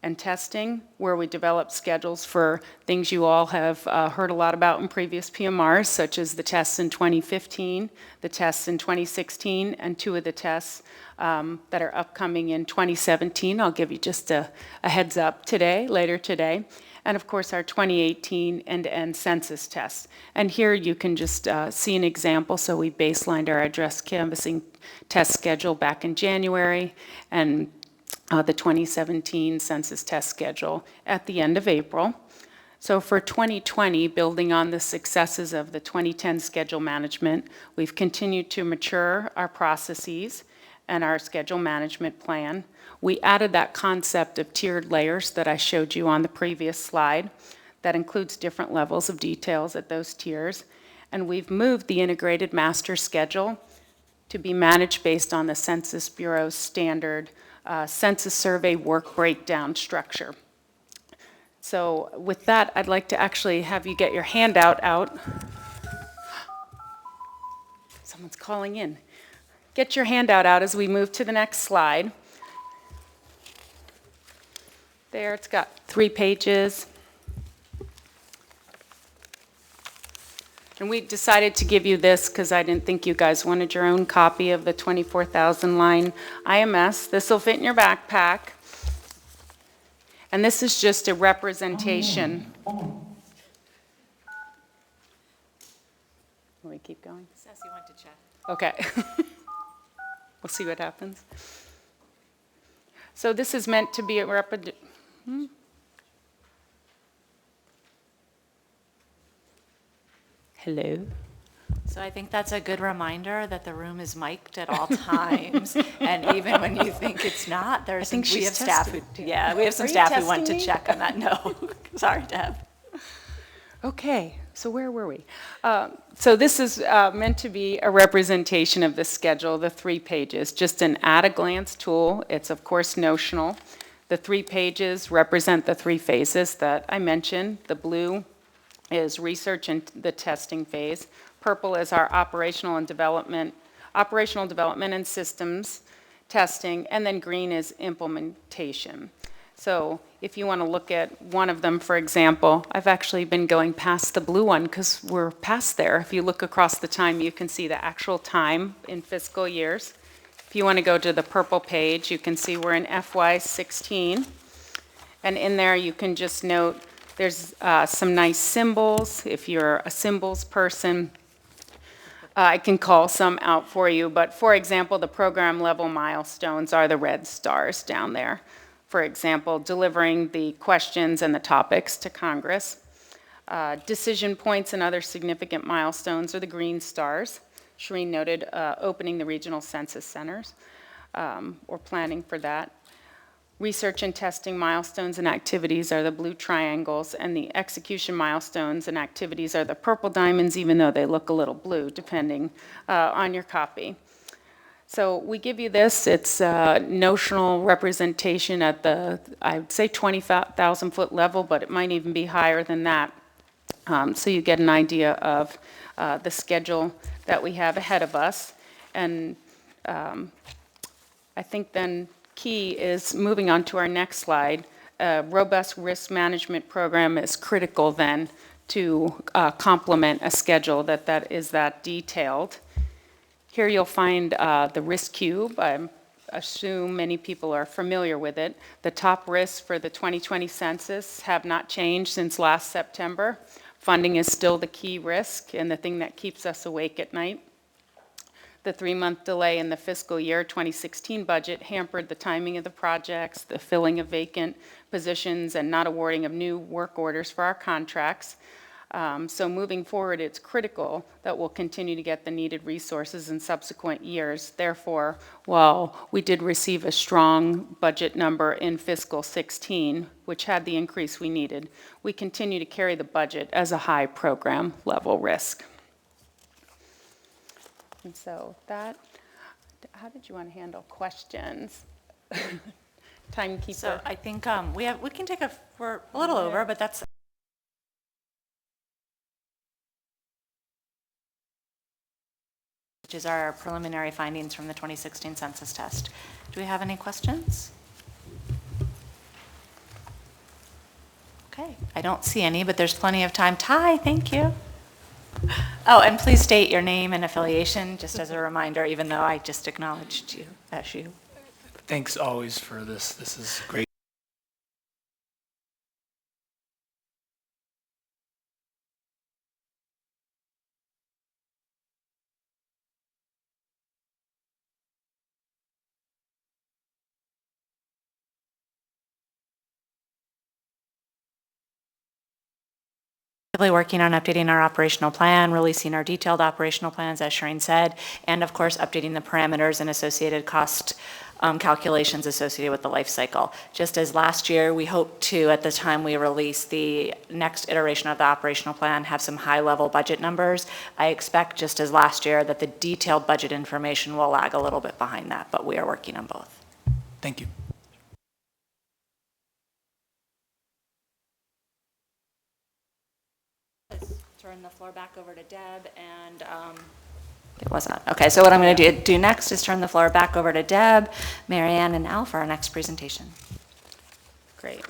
Speaker 5: and testing, where we developed schedules for things you all have heard a lot about in previous PMRs, such as the tests in 2015, the tests in 2016, and 2 of the tests that are upcoming in 2017. I'll give you just a heads up today, later today. And of course, our 2018 end-to-end census tests. And here you can just see an example. So we baselined our address canvassing test schedule back in January, and the 2017 census test schedule at the end of April. So for 2020, building on the successes of the 2010 schedule management, we've continued to mature our processes and our schedule management plan. We added that concept of tiered layers that I showed you on the previous slide. That includes different levels of details at those tiers. And we've moved the integrated master schedule to be managed based on the Census Bureau's standard census survey work breakdown structure. So with that, I'd like to actually have you get your handout out. Someone's calling in. Get your handout out as we move to the next slide. There, it's got 3 pages. And we decided to give you this because I didn't think you guys wanted your own copy of the 24,000 line IMS. This will fit in your backpack. And this is just a representation. Can we keep going?
Speaker 1: Sassy went to check.
Speaker 5: Okay. We'll see what happens. So this is meant to be a Hello?
Speaker 1: So I think that's a good reminder that the room is mic'd at all times. And even when you think it's not, there's some,
Speaker 5: think
Speaker 1: we
Speaker 5: she's
Speaker 1: have staff who,
Speaker 5: testing.
Speaker 1: yeah, we have some
Speaker 5: Are you
Speaker 1: staff who went to
Speaker 5: testing me?
Speaker 1: check on that. No, sorry, Deb.
Speaker 5: Okay, so where were we? So this is meant to be a representation of the schedule, the 3 pages, just an at-a-glance tool. It's, of course, notional. The 3 pages represent the 3 phases that I mentioned. The blue is research and the testing phase. Purple is our operational development and systems testing, and then green is implementation. So if you want to look at one of them, for example, I've actually been going past the blue one because we're past there. If you look across the time, you can see the actual time in fiscal years. If you want to go to the purple page, you can see we're in FY16. And in there, you can just note there's some nice symbols. If you're a symbols person, I can call some out for you. But for example, the program level milestones are the red stars down there. For example, delivering the questions and the topics to Congress. Decision points and other significant milestones are the green stars. Shireen noted opening the regional census centers or planning for that. Research and testing milestones and activities are the blue triangles, and the execution milestones and activities are the purple diamonds, even though they look a little blue, depending on your copy. So we give you this. It's notional representation at the, I'd say 20,000 foot level, but it might even be higher than that. So you get an idea of the schedule that we have ahead of us. And I think then key is moving on to our next slide. A robust risk management program is critical then to complement a schedule that is that detailed. Here you'll find the risk cube. I assume many people are familiar with it. The top risks for the 2020 census have not changed since last September. Funding is still the key risk and the thing that keeps us awake at night. The 3-month delay in the fiscal year 2016 budget hampered the timing of the projects, the filling of vacant positions, and not awarding of new work orders for our contracts. So moving forward, it's critical that we'll continue to get the needed resources in subsequent years. Therefore, while we did receive a strong budget number in fiscal 16, which had the increase we needed, we continue to carry the budget as a high program level risk. And so that, how did you want to handle questions? Timekeeper.
Speaker 1: So I think we can take we're a little over, but that's which is our preliminary findings from the 2016 census test. Do we have any questions? Okay, I don't see any, but there's plenty of time. Ty, thank you. Oh, and please state your name and affiliation, just as a reminder, even though I just acknowledged you as you.
Speaker 6: Thanks always for this. This is great.
Speaker 1: Working on updating our operational plan, releasing our detailed operational plans, as Shireen said, and of course, updating the parameters and associated cost calculations associated with the life cycle. Just as last year, we hope to, at the time we release the next iteration of the operational plan, have some high-level budget numbers. I expect, just as last year, that the detailed budget information will lag a little bit behind that, but we are working on both.
Speaker 6: Thank you.
Speaker 1: Turn the floor back over to Deb and it was not. Okay, so what I'm going to do next is turn the floor back over to Deb, Marianne, and Al for our next presentation.
Speaker 5: Great.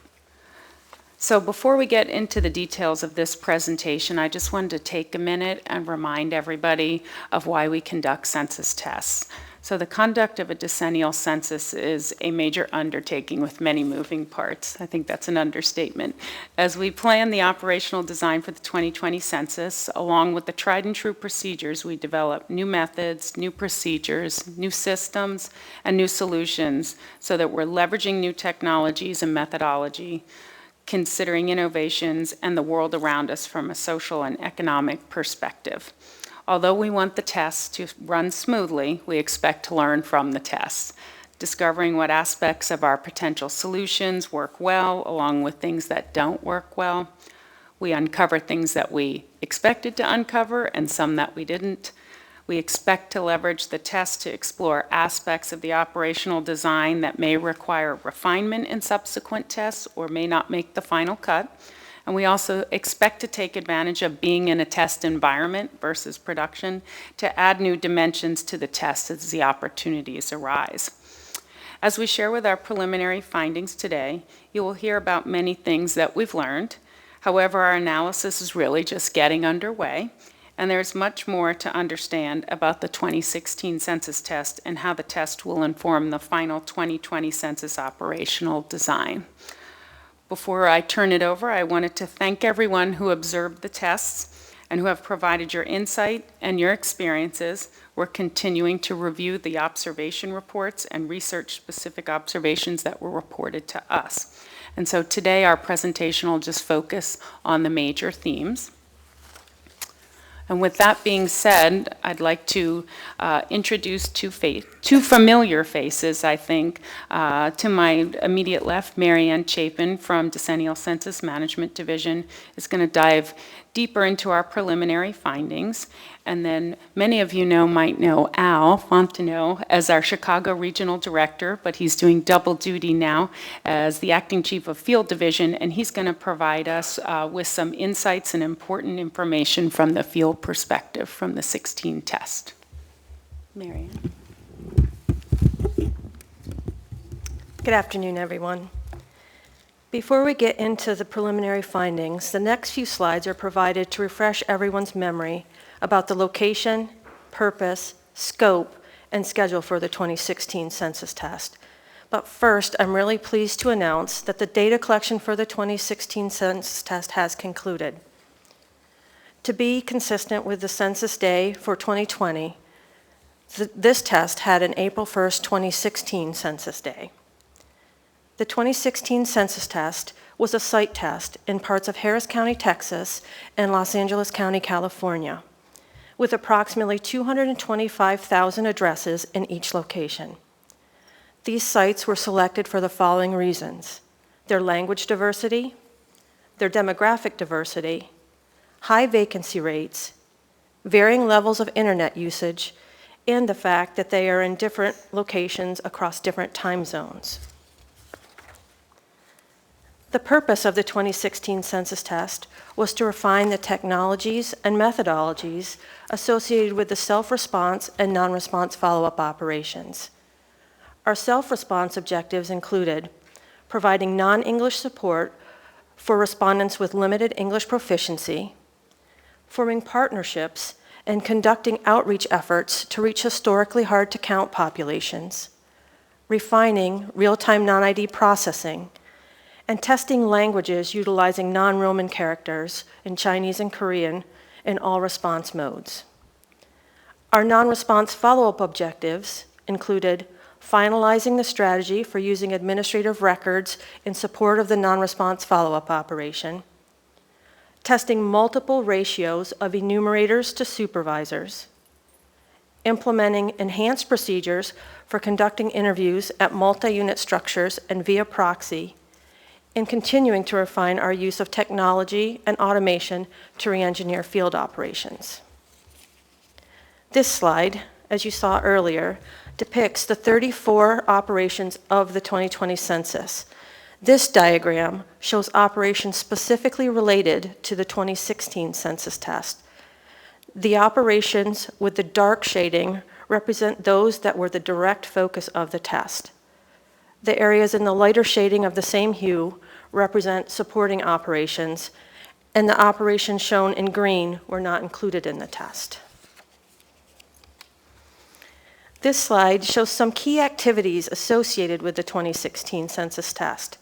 Speaker 5: So before we get into the details of this presentation, I just wanted to take a minute and remind everybody of why we conduct census tests. So the conduct of a decennial census is a major undertaking with many moving parts. I think that's an understatement. As we plan the operational design for the 2020 census, along with the tried and true procedures, we develop new methods, new procedures, new systems, and new solutions so that we're leveraging new technologies and methodology, considering innovations and the world around us from a social and economic perspective. Although we want the tests to run smoothly, we expect to learn from the tests, discovering what aspects of our potential solutions work well, along with things that don't work well. We uncover things that we expected to uncover and some that we didn't. We expect to leverage the test to explore aspects of the operational design that may require refinement in subsequent tests or may not make the final cut. And we also expect to take advantage of being in a test environment versus production to add new dimensions to the test as the opportunities arise. As we share with our preliminary findings today, you will hear about many things that we've learned. However, our analysis is really just getting underway, and there's much more to understand about the 2016 census test and how the test will inform the final 2020 census operational design. Before I turn it over, I wanted to thank everyone who observed the tests and who have provided your insight and your experiences. We're continuing to review the observation reports and research-specific observations that were reported to us. And so today our presentation will just focus on the major themes. And with that being said, I'd like to introduce two familiar faces, I think. To my immediate left, Mary Ann Chapin from Decennial Census Management Division is going to dive deeper into our preliminary findings. And then many of you might know Al Fontenot as our Chicago Regional Director, but he's doing double duty now as the Acting Chief of Field Division, and he's going to provide us with some insights and important information from the field perspective from the 16 test. Mary Ann.
Speaker 7: Good afternoon, everyone. Before we get into the preliminary findings, the next few slides are provided to refresh everyone's memory about the location, purpose, scope, and schedule for the 2016 census test. But first, I'm really pleased to announce that the data collection for the 2016 census test has concluded. To be consistent with the census day for 2020, this test had an April 1st, 2016 census day. The 2016 census test was a site test in parts of Harris County, Texas, and Los Angeles County, California, with approximately 225,000 addresses in each location. These sites were selected for the following reasons: their language diversity, their demographic diversity, high vacancy rates, varying levels of internet usage, and the fact that they are in different locations across different time zones. The purpose of the 2016 census test was to refine the technologies and methodologies associated with the self-response and non-response follow-up operations. Our self-response objectives included providing non-English support for respondents with limited English proficiency, forming partnerships and conducting outreach efforts to reach historically hard-to-count populations, refining real-time non-ID processing, and testing languages utilizing non-Roman characters in Chinese and Korean in all response modes. Our non-response follow-up objectives included finalizing the strategy for using administrative records in support of the non-response follow-up operation, testing multiple ratios of enumerators to supervisors, implementing enhanced procedures for conducting interviews at multi-unit structures and via proxy, and continuing to refine our use of technology and automation to re-engineer field operations. This slide, as you saw earlier, depicts the 34 operations of the 2020 census. This diagram shows operations specifically related to the 2016 census test. The operations with the dark shading represent those that were the direct focus of the test. The areas in the lighter shading of the same hue represent supporting operations, and the operations shown in green were not included in the test. This slide shows some key activities associated with the 2016 census test.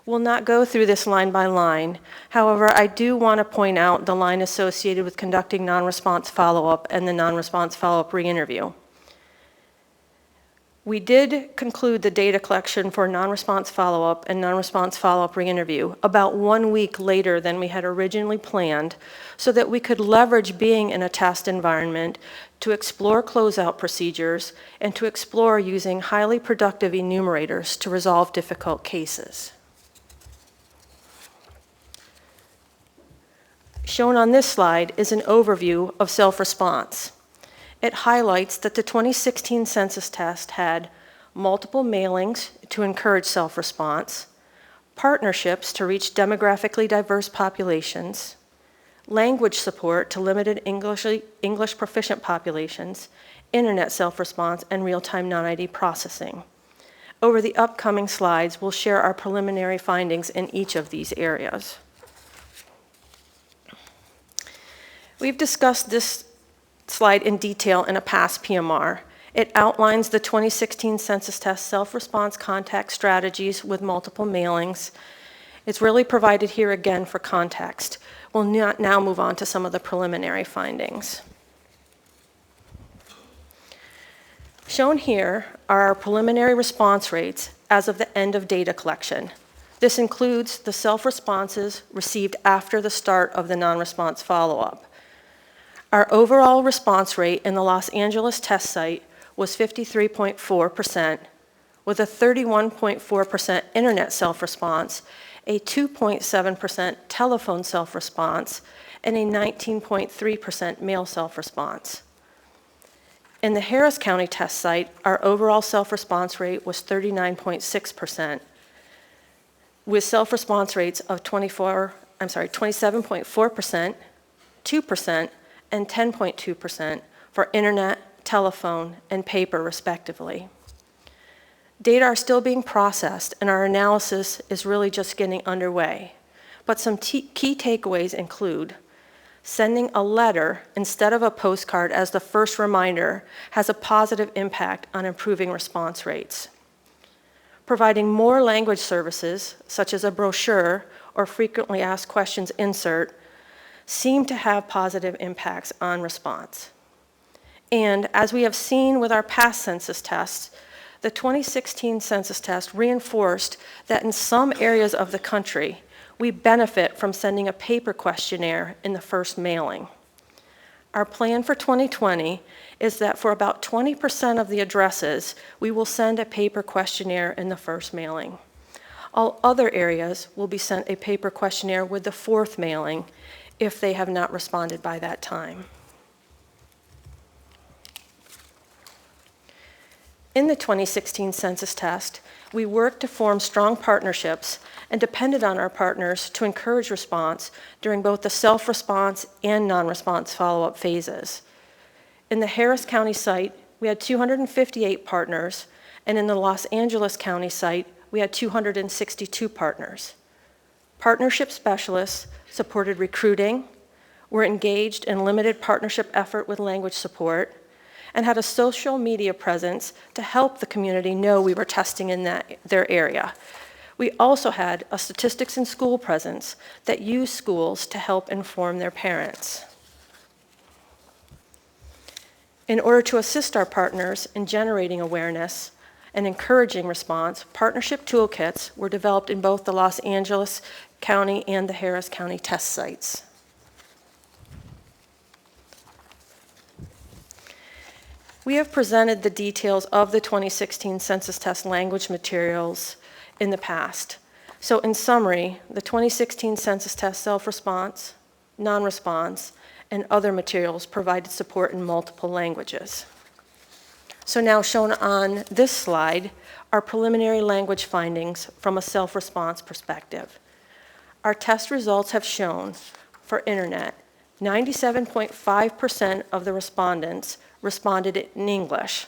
Speaker 7: We'll not go through this line by line. However, I do want to point out the line associated with conducting non-response follow-up and the non-response follow-up re-interview. We did conclude the data collection for non-response follow-up and non-response follow-up re-interview about 1 week later than we had originally planned, so that we could leverage being in a test environment to explore closeout procedures and to explore using highly productive enumerators to resolve difficult cases. Shown on this slide is an overview of self-response. It highlights that the 2016 census test had multiple mailings to encourage self-response, partnerships to reach demographically diverse populations, language support to limited English proficient populations, internet self-response, and real-time non-ID processing. Over the upcoming slides, we'll share our preliminary findings in each of these areas. We've discussed this slide in detail in a past PMR. It outlines the 2016 census test self-response contact strategies with multiple mailings. It's really provided here again for context. We'll now move on to some of the preliminary findings. Shown here are our preliminary response rates as of the end of data collection. This includes the self-responses received after the start of the non-response follow-up. Our overall response rate in the Los Angeles test site was 53.4%, with a 31.4% internet self-response, a 2.7% telephone self-response, and a 19.3% mail self-response. In the Harris County test site, our overall self-response rate was 39.6%, with self-response rates of 27.4%, 2%, and 10.2% for internet, telephone, and paper, respectively. Data are still being processed, and our analysis is really just getting underway. But some key takeaways include sending a letter instead of a postcard as the first reminder has a positive impact on improving response rates. Providing more language services, such as a brochure or frequently asked questions insert, seem to have positive impacts on response. And as we have seen with our past census tests, the 2016 census test reinforced that in some areas of the country, we benefit from sending a paper questionnaire in the first mailing. Our plan for 2020 is that for about 20% of the addresses, we will send a paper questionnaire in the first mailing. All other areas will be sent a paper questionnaire with the fourth mailing if they have not responded by that time. In the 2016 census test, we worked to form strong partnerships and depended on our partners to encourage response during both the self-response and non-response follow-up phases. In the Harris County site, we had 258 partners, and in the Los Angeles County site, we had 262 partners. Partnership specialists supported recruiting, were engaged in limited partnership effort with language support, and had a social media presence to help the community know we were testing in their area. We also had a statistics in school presence that used schools to help inform their parents. In order to assist our partners in generating awareness and encouraging response, partnership toolkits were developed in both the Los Angeles County and the Harris County test sites. We have presented the details of the 2016 census test language materials in the past. So in summary, the 2016 census test self-response, non-response, and other materials provided support in multiple languages. So now shown on this slide are preliminary language findings from a self-response perspective. Our test results have shown, for internet, 97.5% of the respondents responded in English,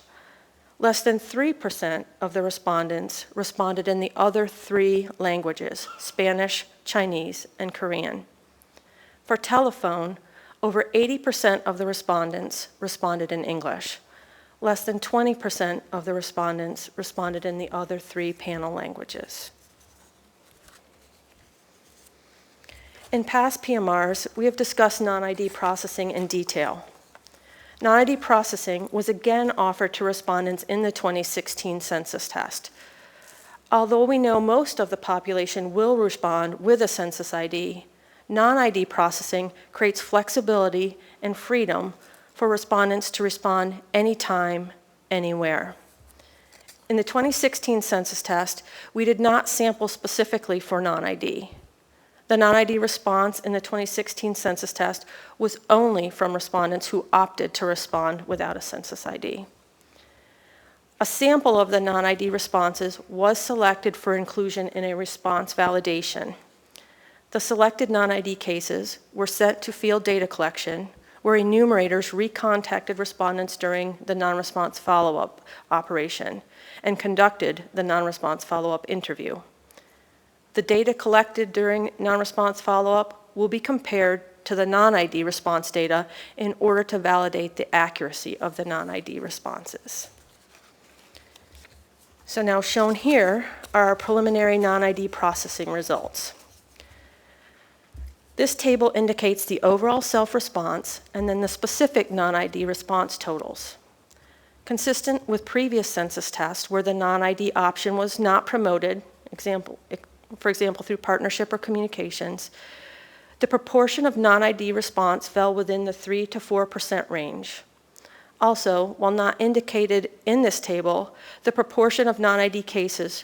Speaker 7: Less than 3% of the respondents responded in the other 3 languages, Spanish, Chinese, and Korean. For telephone, over 80% of the respondents responded in English. Less than 20% of the respondents responded in the other 3 panel languages. In past PMRs, we have discussed non-ID processing in detail. Non-ID processing was again offered to respondents in the 2016 census test. Although we know most of the population will respond with a census ID, non-ID processing creates flexibility and freedom for respondents to respond anytime, anywhere. In the 2016 census test, we did not sample specifically for non-ID. The non-ID response in the 2016 census test was only from respondents who opted to respond without a census ID. A sample of the non-ID responses was selected for inclusion in a response validation. The selected non-ID cases were sent to field data collection, where enumerators recontacted respondents during the non-response follow-up operation and conducted the non-response follow-up interview. The data collected during non-response follow-up will be compared to the non-ID response data in order to validate the accuracy of the non-ID responses. So now shown here are our preliminary non-ID processing results. This table indicates the overall self-response and then the specific non-ID response totals. Consistent with previous census tests where the non-ID option was not promoted, for example, through partnership or communications, the proportion of non-ID response fell within the 3 to 4% range. Also, while not indicated in this table, the proportion of non-ID cases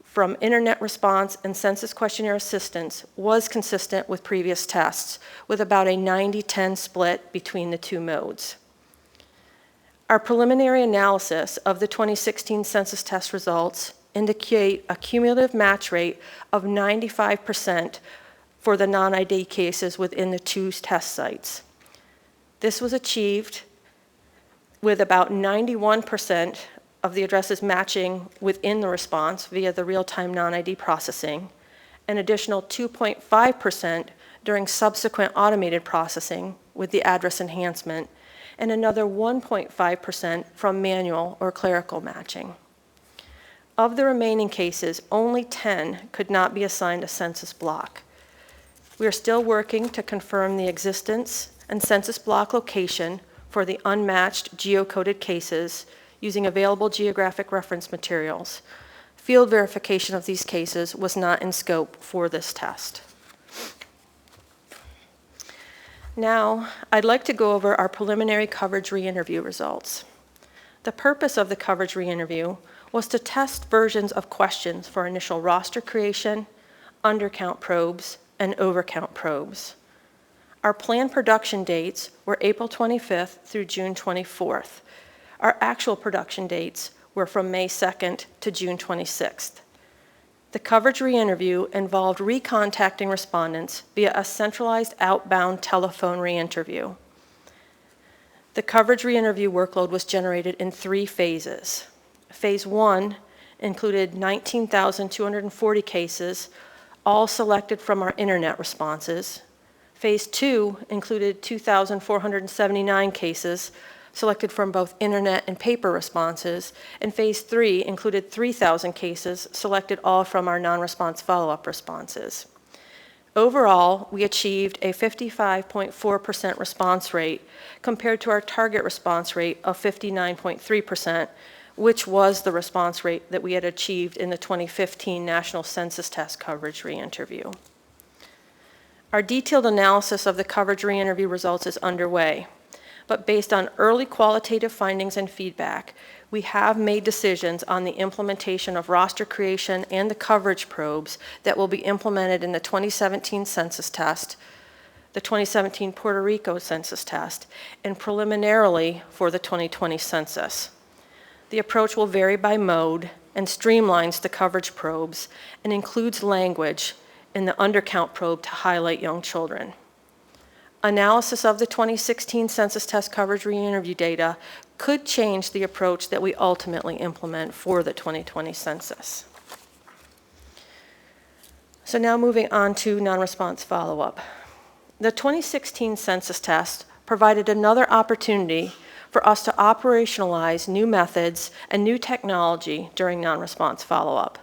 Speaker 7: from internet response and census questionnaire assistance was consistent with previous tests, with about a 90-10 split between the 2 modes. Our preliminary analysis of the 2016 census test results indicate a cumulative match rate of 95% for the non-ID cases within the 2 test sites. This was achieved with about 91% of the addresses matching within the response via the real-time non-ID processing, an additional 2.5% during subsequent automated processing with the address enhancement, and another 1.5% from manual or clerical matching. Of the remaining cases, only 10 could not be assigned a census block. We are still working to confirm the existence and census block location for the unmatched geocoded cases using available geographic reference materials. Field verification of these cases was not in scope for this test. Now, I'd like to go over our preliminary coverage re-interview results. The purpose of the coverage re-interview was to test versions of questions for initial roster creation, undercount probes, and overcount probes. Our planned production dates were April 25th through June 24th. Our actual production dates were from May 2nd to June 26th. The coverage re-interview involved recontacting respondents via a centralized outbound telephone re-interview. The coverage re-interview workload was generated in 3 phases. Phase 1 included 19,240 cases, all selected from our internet responses. Phase 2 included 2,479 cases, selected from both internet and paper responses, and Phase 3 included 3,000 cases, selected all from our non-response follow-up responses. Overall, we achieved a 55.4% response rate compared to our target response rate of 59.3%, which was the response rate that we had achieved in the 2015 National Census Test coverage re-interview. Our detailed analysis of the coverage re-interview results is underway, but based on early qualitative findings and feedback, we have made decisions on the implementation of roster creation and the coverage probes that will be implemented in the 2017 census test, the 2017 Puerto Rico census test, and preliminarily for the 2020 census. The approach will vary by mode and streamlines the coverage probes and includes language in the undercount probe to highlight young children. Analysis of the 2016 census test coverage re-interview data could change the approach that we ultimately implement for the 2020 census. So now moving on to non-response follow-up. The 2016 census test provided another opportunity for us to operationalize new methods and new technology during non-response follow-up.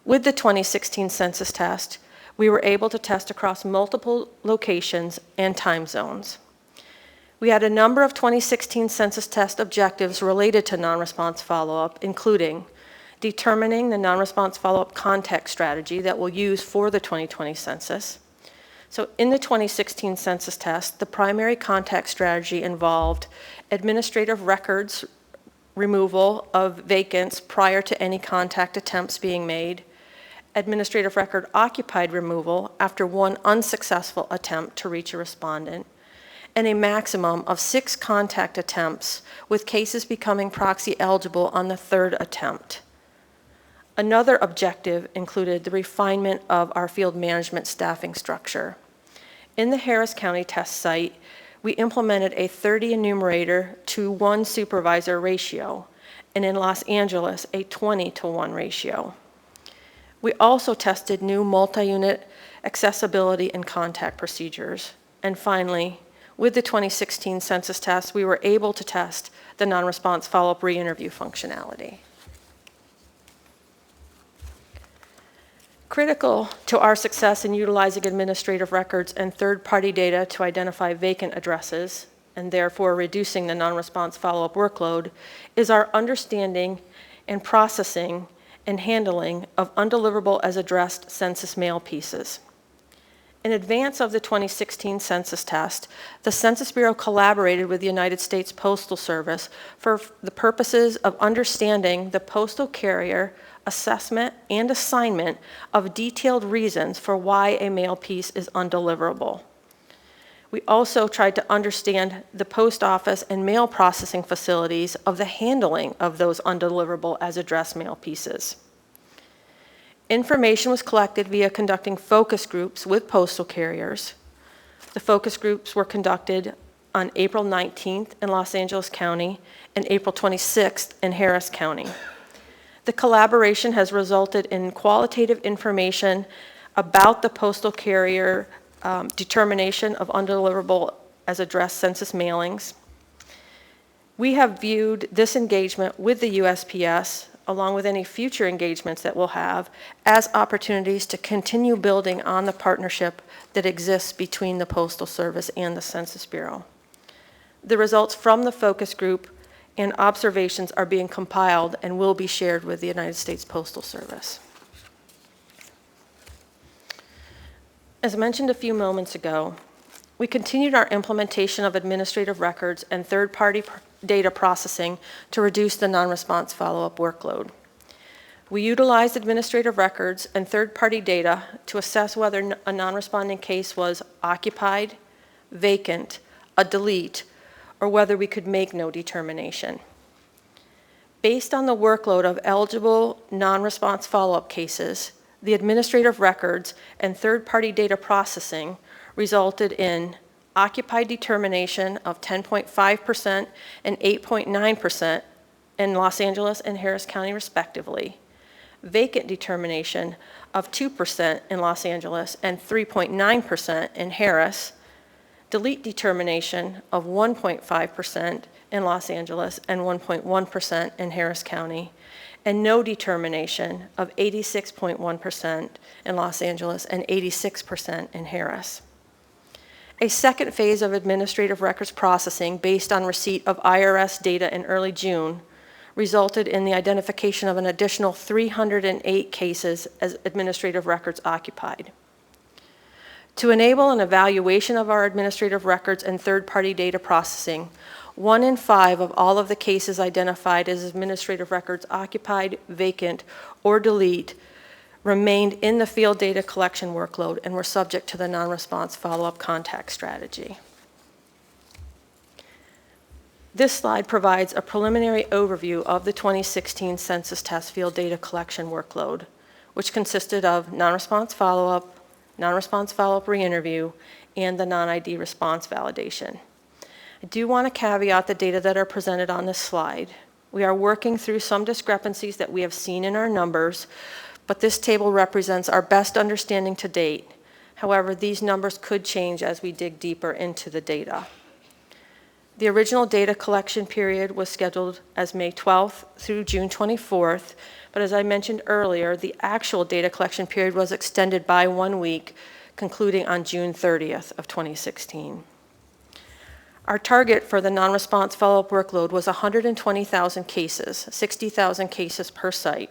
Speaker 7: With the 2016 census test, we were able to test across multiple locations and time zones. We had a number of 2016 census test objectives related to non-response follow-up, including determining the non-response follow-up contact strategy that we'll use for the 2020 census. So in the 2016 census test, the primary contact strategy involved administrative records removal of vacants prior to any contact attempts being made, administrative record occupied removal after one unsuccessful attempt to reach a respondent, and a maximum of 6 contact attempts, with cases becoming proxy eligible on the 3rd attempt. Another objective included the refinement of our field management staffing structure. In the Harris County test site, we implemented a 30 enumerator to 1 supervisor ratio, and in Los Angeles, a 20-to-1 ratio. We also tested new multi-unit accessibility and contact procedures. And finally, with the 2016 census test, we were able to test the non-response follow-up re-interview functionality. Critical to our success in utilizing administrative records and third-party data to identify vacant addresses, and therefore reducing the non-response follow-up workload, is our understanding and processing and handling of undeliverable as addressed census mail pieces. In advance of the 2016 census test, the Census Bureau collaborated with the United States Postal Service for the purposes of understanding the postal carrier assessment and assignment of detailed reasons for why a mail piece is undeliverable. We also tried to understand the post office and mail processing facilities of the handling of those undeliverable as addressed mail pieces. Information was collected via conducting focus groups with postal carriers. The focus groups were conducted on April 19th in Los Angeles County and April 26th in Harris County. The collaboration has resulted in qualitative information about the postal carrier determination of undeliverable as addressed census mailings. We have viewed this engagement with the USPS, along with any future engagements that we'll have, as opportunities to continue building on the partnership that exists between the Postal Service and the Census Bureau. The results from the focus group and observations are being compiled and will be shared with the United States Postal Service. As mentioned a few moments ago, we continued our implementation of administrative records and third-party data processing to reduce the non-response follow-up workload. We utilized administrative records and third-party data to assess whether a non-responding case was occupied, vacant, a delete, or whether we could make no determination. Based on the workload of eligible non-response follow-up cases, the administrative records and third-party data processing resulted in occupied determination of 10.5% and 8.9% in Los Angeles and Harris County respectively, vacant determination of 2% in Los Angeles and 3.9% in Harris, delete determination of 1.5% in Los Angeles and 1.1% in Harris County, and no determination of 86.1% in Los Angeles and 86% in Harris. A second phase of administrative records processing based on receipt of IRS data in early June resulted in the identification of an additional 308 cases as administrative records occupied. To enable an evaluation of our administrative records and third-party data processing, 1 in 5 of all of the cases identified as administrative records occupied, vacant, or delete remained in the field data collection workload and were subject to the non-response follow-up contact strategy. This slide provides a preliminary overview of the 2016 census test field data collection workload, which consisted of non-response follow-up re-interview, and the non-ID response validation. I do want to caveat the data that are presented on this slide. We are working through some discrepancies that we have seen in our numbers, but this table represents our best understanding to date. However, these numbers could change as we dig deeper into the data. The original data collection period was scheduled as May 12th through June 24th, but as I mentioned earlier, the actual data collection period was extended by 1 week, concluding on June 30th of 2016. Our target for the non-response follow-up workload was 120,000 cases, 60,000 cases per site.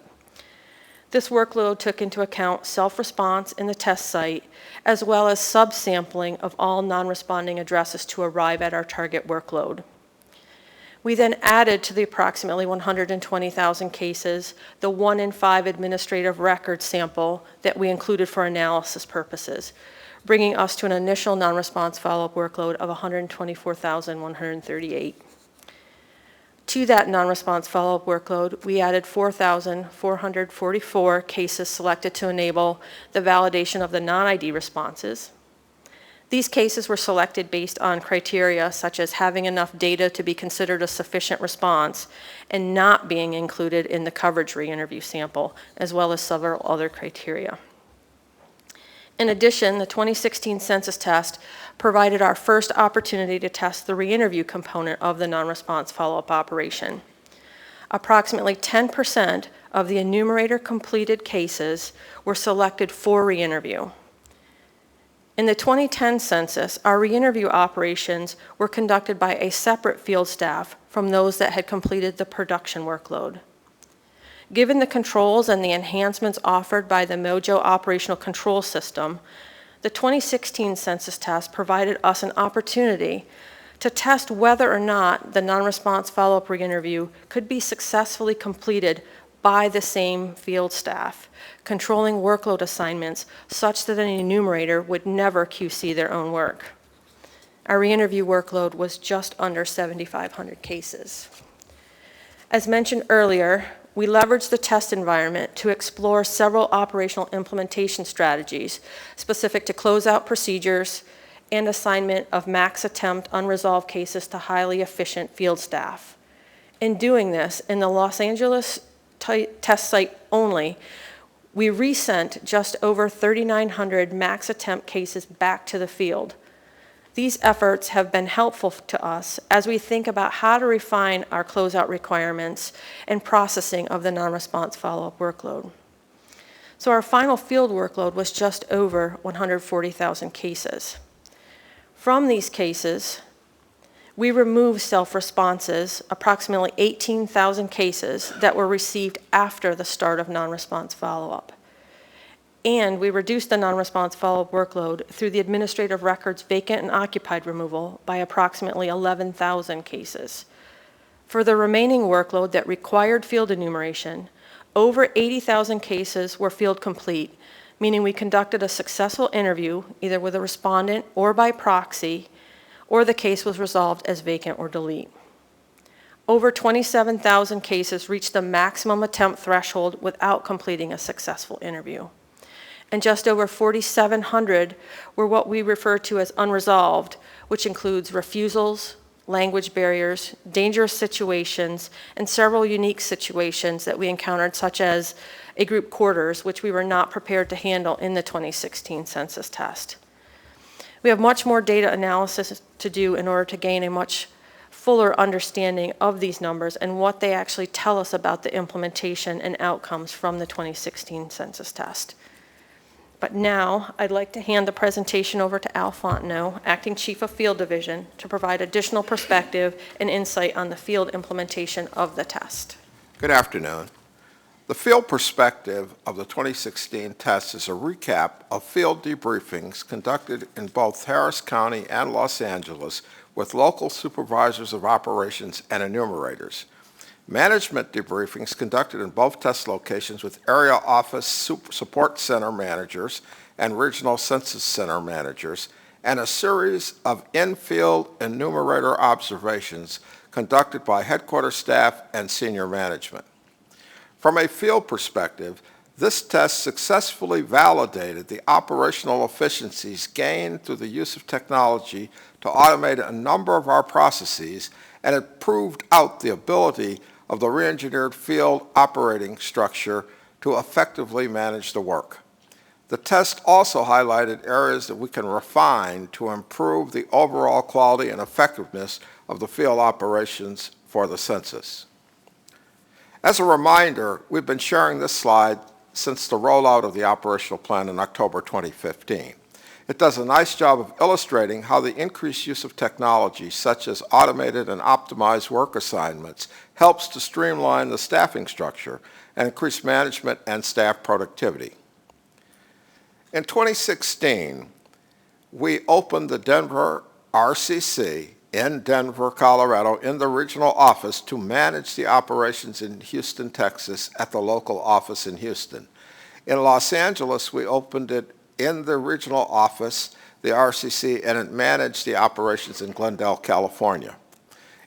Speaker 7: This workload took into account self-response in the test site, as well as subsampling of all non-responding addresses to arrive at our target workload. We then added to the approximately 120,000 cases the 1 in 5 administrative record sample that we included for analysis purposes, bringing us to an initial non-response follow-up workload of 124,138. To that non-response follow-up workload, we added 4,444 cases selected to enable the validation of the non-ID responses. These cases were selected based on criteria such as having enough data to be considered a sufficient response and not being included in the coverage re-interview sample, as well as several other criteria. In addition, the 2016 census test provided our first opportunity to test the re-interview component of the non-response follow-up operation. Approximately 10% of the enumerator-completed cases were selected for re-interview. In the 2010 census, our re-interview operations were conducted by a separate field staff from those that had completed the production workload. Given the controls and the enhancements offered by the Mojo operational control system, the 2016 census test provided us an opportunity to test whether or not the non-response follow-up re-interview could be successfully completed by the same field staff, controlling workload assignments such that an enumerator would never QC their own work. Our re-interview workload was just under 7,500 cases. As mentioned earlier, we leveraged the test environment to explore several operational implementation strategies specific to closeout procedures and assignment of max attempt unresolved cases to highly efficient field staff. In doing this, in the Los Angeles test site only, we resent just over 3,900 max attempt cases back to the field. These efforts have been helpful to us as we think about how to refine our closeout requirements and processing of the non-response follow-up workload. So our final field workload was just over 140,000 cases. From these cases, we removed self-responses, approximately 18,000 cases that were received after the start of non-response follow-up. And we reduced the non-response follow-up workload through the administrative records vacant and occupied removal by approximately 11,000 cases. For the remaining workload that required field enumeration, over 80,000 cases were field complete, meaning we conducted a successful interview either with a respondent or by proxy, or the case was resolved as vacant or delete. Over 27,000 cases reached the maximum attempt threshold without completing a successful interview. And just over 4,700 were what we refer to as unresolved, which includes refusals, language barriers, dangerous situations, and several unique situations that we encountered, such as a group quarters, which we were not prepared to handle in the 2016 census test. We have much more data analysis to do in order to gain a much fuller understanding of these numbers and what they actually tell us about the implementation and outcomes from the 2016 census test. But now, I'd like to hand the presentation over to Al Fontenot, Acting Chief of Field Division, to provide additional perspective and insight on the field implementation of the test.
Speaker 8: Good afternoon. The field perspective of the 2016 test is a recap of field debriefings conducted in both Harris County and Los Angeles with local supervisors of operations and enumerators. Management debriefings conducted in both test locations with area office support center managers and regional census center managers, and a series of in-field enumerator observations conducted by headquarters staff and senior management. From a field perspective, This test successfully validated the operational efficiencies gained through the use of technology to automate a number of our processes, and it proved out the ability of the re-engineered field operating structure to effectively manage the work. The test also highlighted areas that we can refine to improve the overall quality and effectiveness of the field operations for the census. As a reminder, we've been sharing this slide since the rollout of the operational plan in October 2015. It does a nice job of illustrating how the increased use of technology, such as automated and optimized work assignments, helps to streamline the staffing structure and increase management and staff productivity. In 2016, we opened the Denver RCC in Denver, Colorado, in the regional office to manage the operations in Houston, Texas, at the local office in Houston. In Los Angeles, we opened it in the regional office, the RCC, and it managed the operations in Glendale, California.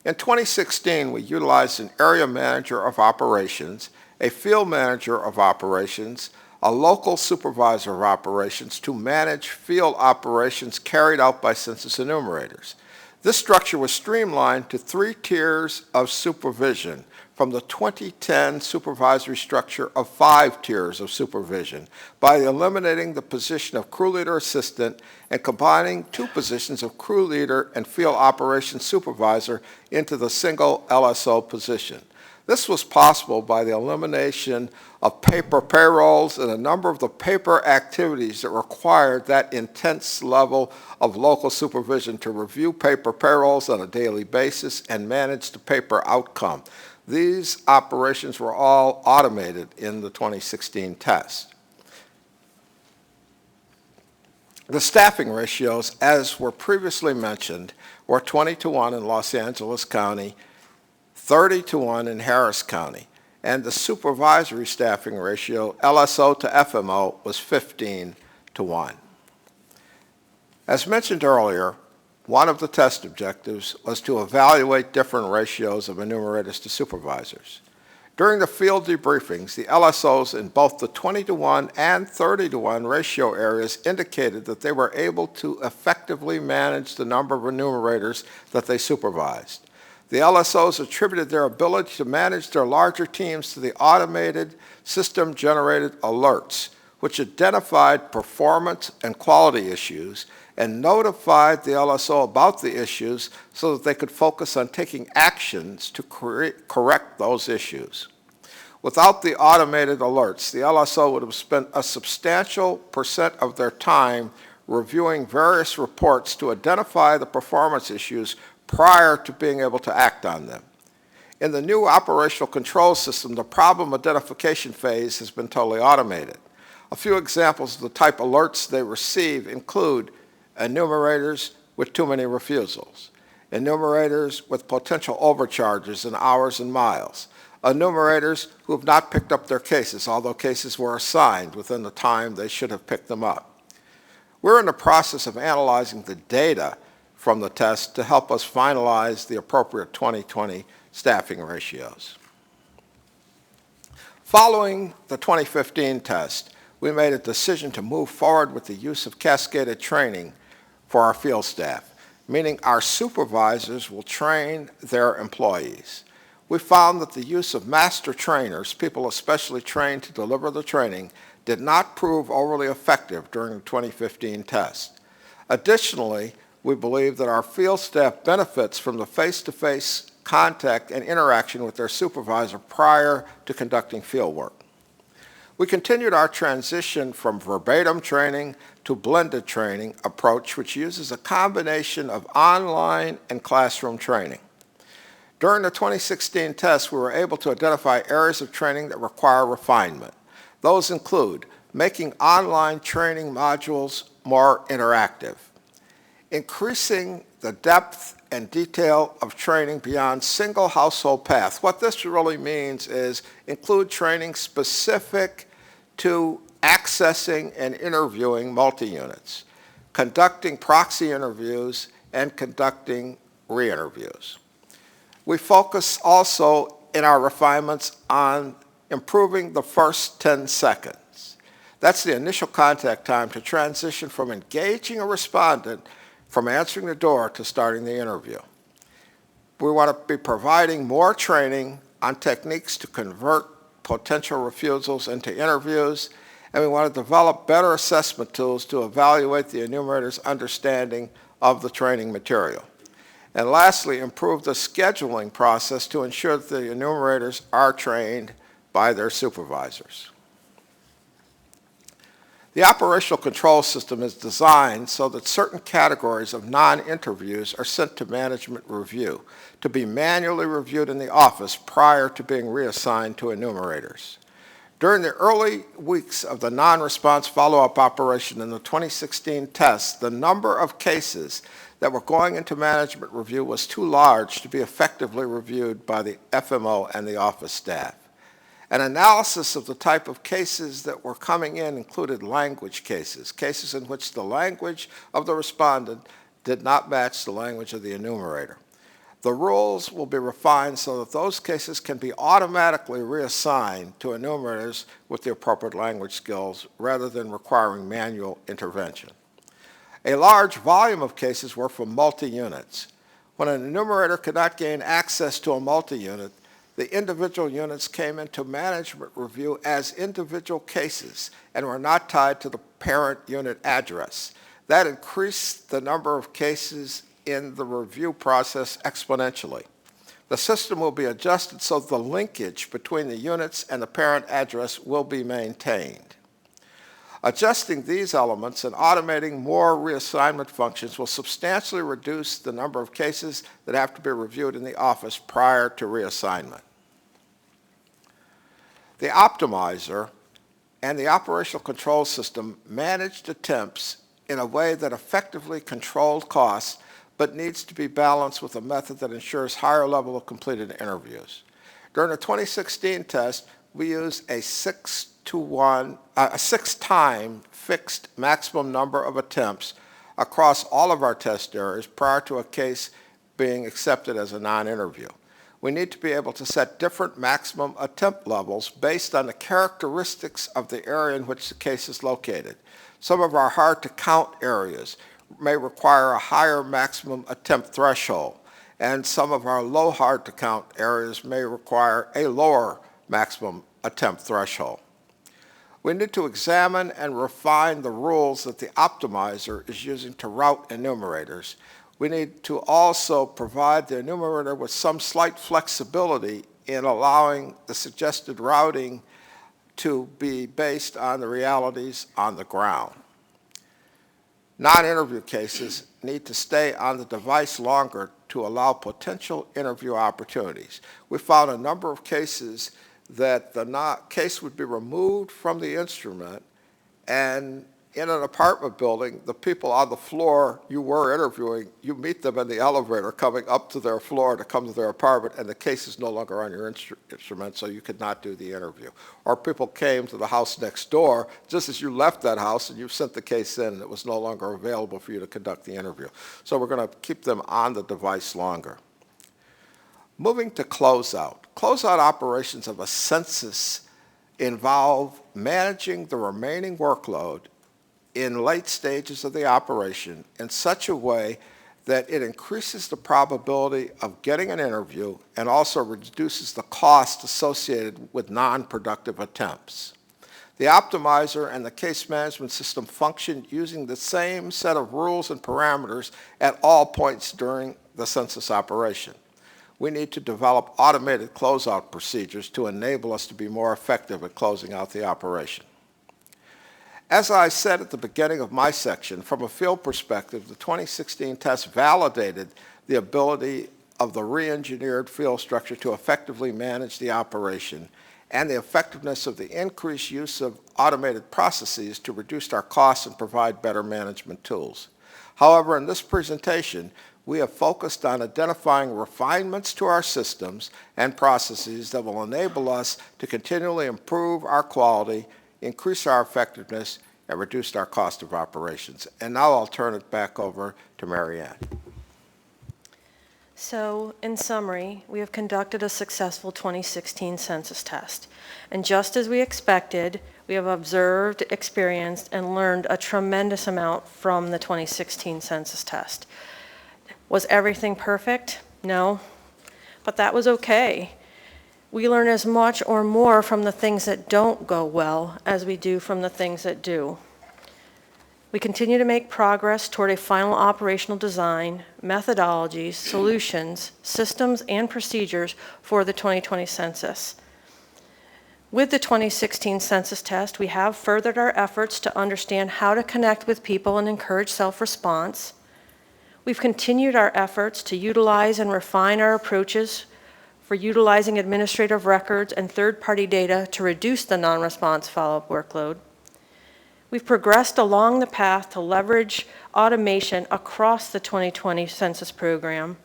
Speaker 8: In 2016, we utilized an area manager of operations, a field manager of operations, a local supervisor of operations to manage field operations carried out by census enumerators. This structure was streamlined to 3 tiers of supervision from the 2010 supervisory structure of 5 tiers of supervision by eliminating the position of crew leader assistant and combining 2 positions of crew leader and field operations supervisor into the single LSO position. This was possible by the elimination of paper payrolls and a number of the paper activities that required that intense level of local supervision to review paper payrolls on a daily basis and manage the paper outcome. These operations were all automated in the 2016 test. The staffing ratios, as were previously mentioned, were 20-1 in Los Angeles County, 30-1 in Harris County, and the supervisory staffing ratio, LSO to FMO, was 15-1. As mentioned earlier, one of the test objectives was to evaluate different ratios of enumerators to supervisors. During the field debriefings, the LSOs in both the 20-1 and 30-1 ratio areas indicated that they were able to effectively manage the number of enumerators that they supervised. The LSOs attributed their ability to manage their larger teams to the automated system-generated alerts, which identified performance and quality issues and notified the LSO about the issues so that they could focus on taking actions to correct those issues. Without the automated alerts, the LSO would have spent a substantial percent of their time reviewing various reports to identify the performance issues prior to being able to act on them. In the new operational control system, the problem identification phase has been totally automated. A few examples of the type alerts they receive include enumerators with too many refusals, enumerators with potential overcharges in hours and miles, enumerators who have not picked up their cases, although cases were assigned within the time they should have picked them up. We're in the process of analyzing the data from the test to help us finalize the appropriate 2020 staffing ratios. Following the 2015 test, we made a decision to move forward with the use of cascaded training for our field staff, meaning our supervisors will train their employees. We found that the use of master trainers, people especially trained to deliver the training, did not prove overly effective during the 2015 test. Additionally, we believe that our field staff benefits from the face-to-face contact and interaction with their supervisor prior to conducting field work. We continued our transition from verbatim training to blended training approach, which uses a combination of online and classroom training. During the 2016 test, we were able to identify areas of training that require refinement. Those include making online training modules more interactive, increasing the depth and detail of training beyond single household path. What this really means is include training specific to accessing and interviewing multi-units, conducting proxy interviews, and conducting re-interviews. We focus also in our refinements on improving the first 10 seconds. That's the initial contact time to transition from engaging a respondent from answering the door to starting the interview. We want to be providing more training on techniques to convert potential refusals into interviews, and we want to develop better assessment tools to evaluate the enumerator's understanding of the training material. And lastly, improve the scheduling process to ensure that the enumerators are trained by their supervisors. The operational control system is designed so that certain categories of non-interviews are sent to management review to be manually reviewed in the office prior to being reassigned to enumerators. During the early weeks of the non-response follow-up operation in the 2016 test, the number of cases that were going into management review was too large to be effectively reviewed by the FMO and the office staff. An analysis of the type of cases that were coming in included language cases, cases in which the language of the respondent did not match the language of the enumerator. The rules will be refined so that those cases can be automatically reassigned to enumerators with the appropriate language skills rather than requiring manual intervention. A large volume of cases were from multi-units. When an enumerator could not gain access to a multi-unit, the individual units came into management review as individual cases and were not tied to the parent unit address. That increased the number of cases in the review process exponentially. The system will be adjusted so the linkage between the units and the parent address will be maintained. Adjusting these elements and automating more reassignment functions will substantially reduce the number of cases that have to be reviewed in the office prior to reassignment. The optimizer and the operational control system managed attempts in a way that effectively controlled costs but needs to be balanced with a method that ensures higher level of completed interviews. During the 2016 test, we used a 6-time fixed maximum number of attempts across all of our test areas prior to a case being accepted as a non-interview. We need to be able to set different maximum attempt levels based on the characteristics of the area in which the case is located. Some of our hard-to-count areas may require a higher maximum attempt threshold, and some of our low hard-to-count areas may require a lower maximum attempt threshold. We need to examine and refine the rules that the optimizer is using to route enumerators. We need to also provide the enumerator with some slight flexibility in allowing the suggested routing to be based on the realities on the ground. Non-interview cases need to stay on the device longer to allow potential interview opportunities. We found a number of cases that the case would be removed from the instrument, and in an apartment building, the people on the floor you were interviewing, you meet them in the elevator coming up to their floor to come to their apartment, and the case is no longer on your instrument, so you could not do the interview. Or people came to the house next door just as you left that house and you sent the case in, and it was no longer available for you to conduct the interview. So we're going to keep them on the device longer. Moving to closeout. Closeout operations of a census involve managing the remaining workload in late stages of the operation in such a way that it increases the probability of getting an interview and also reduces the cost associated with non-productive attempts. The optimizer and the case management system function using the same set of rules and parameters at all points during the census operation. We need to develop automated closeout procedures to enable us to be more effective at closing out the operation. As I said at the beginning of my section, from a field perspective, the 2016 test validated the ability of the re-engineered field structure to effectively manage the operation and the effectiveness of the increased use of automated processes to reduce our costs and provide better management tools. However, in this presentation, we have focused on identifying refinements to our systems and processes that will enable us to continually improve our quality, increase our effectiveness, and reduce our cost of operations. And now I'll turn it back over to Mary Ann.
Speaker 7: So, in summary, we have conducted a successful 2016 census test. And just as we expected, we We have observed, experienced, and learned a tremendous amount from the 2016 census test. Was everything perfect? No, but that was okay. We learn as much or more from the things that don't go well as we do from the things that do. We continue to make progress toward a final operational design, methodologies, solutions, systems, and procedures for the 2020 census. With the 2016 census test, we have furthered our efforts to understand how to connect with people and encourage self-response. We've continued our efforts to utilize and refine our approaches for utilizing administrative records and third-party data to reduce the non-response follow-up workload. We've progressed along the path to leverage automation across the 2020 census program,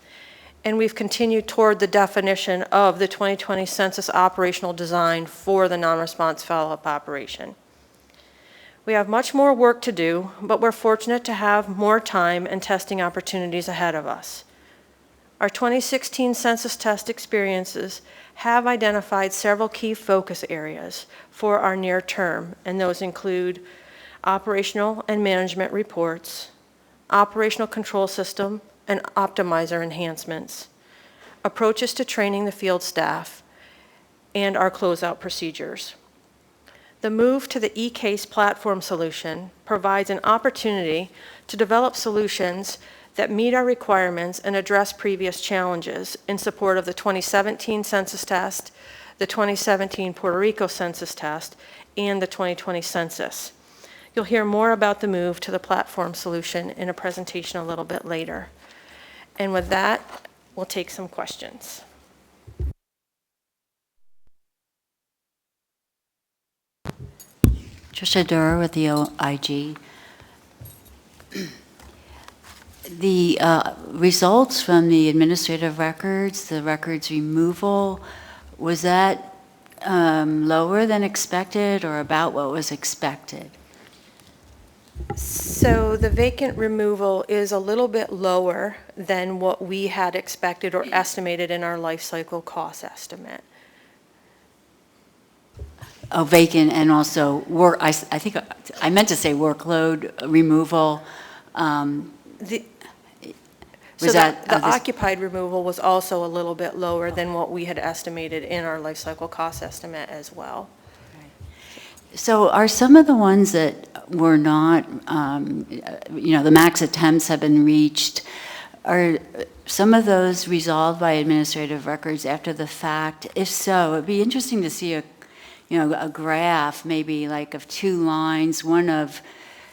Speaker 7: and we've continued toward the definition of the 2020 census operational design for the non-response follow-up operation. We have much more work to do, but we're fortunate to have more time and testing opportunities ahead of us. Our 2016 census test experiences have identified several key focus areas for our near term, and those include operational and management reports, operational control system and optimizer enhancements, approaches to training the field staff, and our closeout procedures. The move to the eCase platform solution provides an opportunity to develop solutions that meet our requirements and address previous challenges in support of the 2017 census test, the 2017 Puerto Rico census test, and the 2020 census. You'll hear more about the move to the platform solution in a presentation a little bit later. And with that, we'll take some questions.
Speaker 9: Trisha Durr with the OIG. The results from the administrative records, the records removal, was that lower than expected or about what was expected?
Speaker 7: So the vacant removal is a little bit lower than what we had expected or estimated in our life cycle cost estimate.
Speaker 9: Oh, vacant and also work, I think, I meant to say workload removal.
Speaker 7: The
Speaker 9: Was that
Speaker 7: the occupied removal was also a little bit lower than what we had estimated in our life cycle cost estimate as well.
Speaker 9: So are some of the ones that were not, the max attempts have been reached, are some of those resolved by administrative records after the fact? If so, it'd be interesting to see a graph maybe like of 2 lines, one of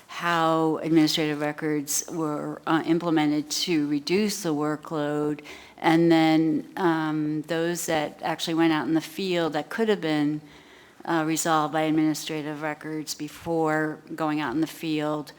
Speaker 9: how administrative records were implemented to reduce the workload, and then those that actually went out in the field that could have been resolved by administrative records before going out in the field,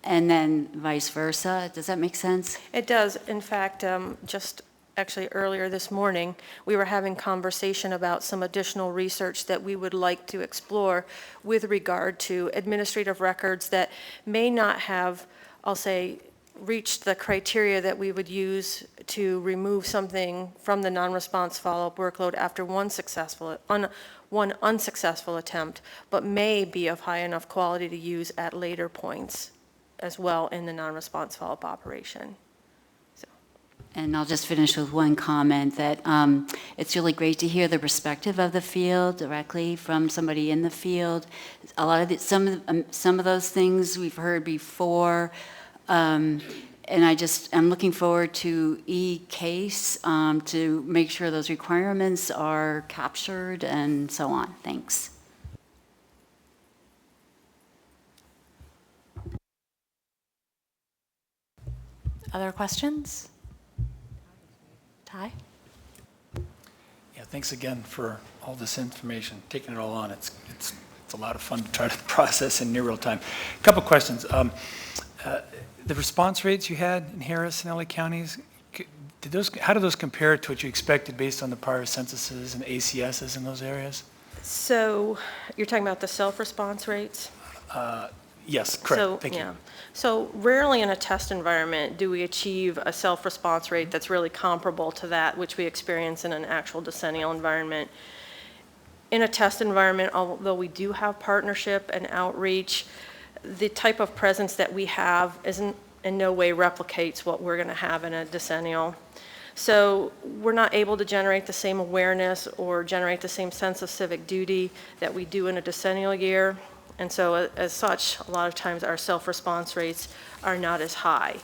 Speaker 9: and then vice versa. Does that make sense?
Speaker 7: It does. In fact, just actually earlier this morning, we were having conversation about some additional research that we would like to explore with regard to administrative records that may not have, I'll say, reached the criteria that we would use to remove something from the non-response follow-up workload after one unsuccessful attempt, but may be of high enough quality to use at later points as well in the non-response follow-up operation.
Speaker 9: And I'll just finish with one comment that it's really great to hear the perspective of the field directly from somebody in the field. A lot of some of those things we've heard before, and I'm looking forward to e-case to make sure those requirements are captured and so on. Thanks.
Speaker 1: Other questions? Ty?
Speaker 6: Yeah, thanks again for all this information, taking it all on. It's a lot of fun to try to process in near real time. A couple questions. The response rates you had in Harris and LA counties, how do those compare to what you expected based on the prior censuses and ACSs in those areas?
Speaker 7: So you're talking about the self-response rates?
Speaker 6: Yes, correct.
Speaker 7: So,
Speaker 6: Thank you.
Speaker 7: yeah. So rarely in a test environment do we achieve a self-response rate that's really comparable to that which we experience in an actual decennial environment. in a test environment, although we do have partnership and outreach, the type of presence that we have isn't in no way replicates what we're going to have in a decennial. So we're not able to generate the same awareness or generate the same sense of civic duty that we do in a decennial year. And so as such, a lot of times our self-response rates are not as high.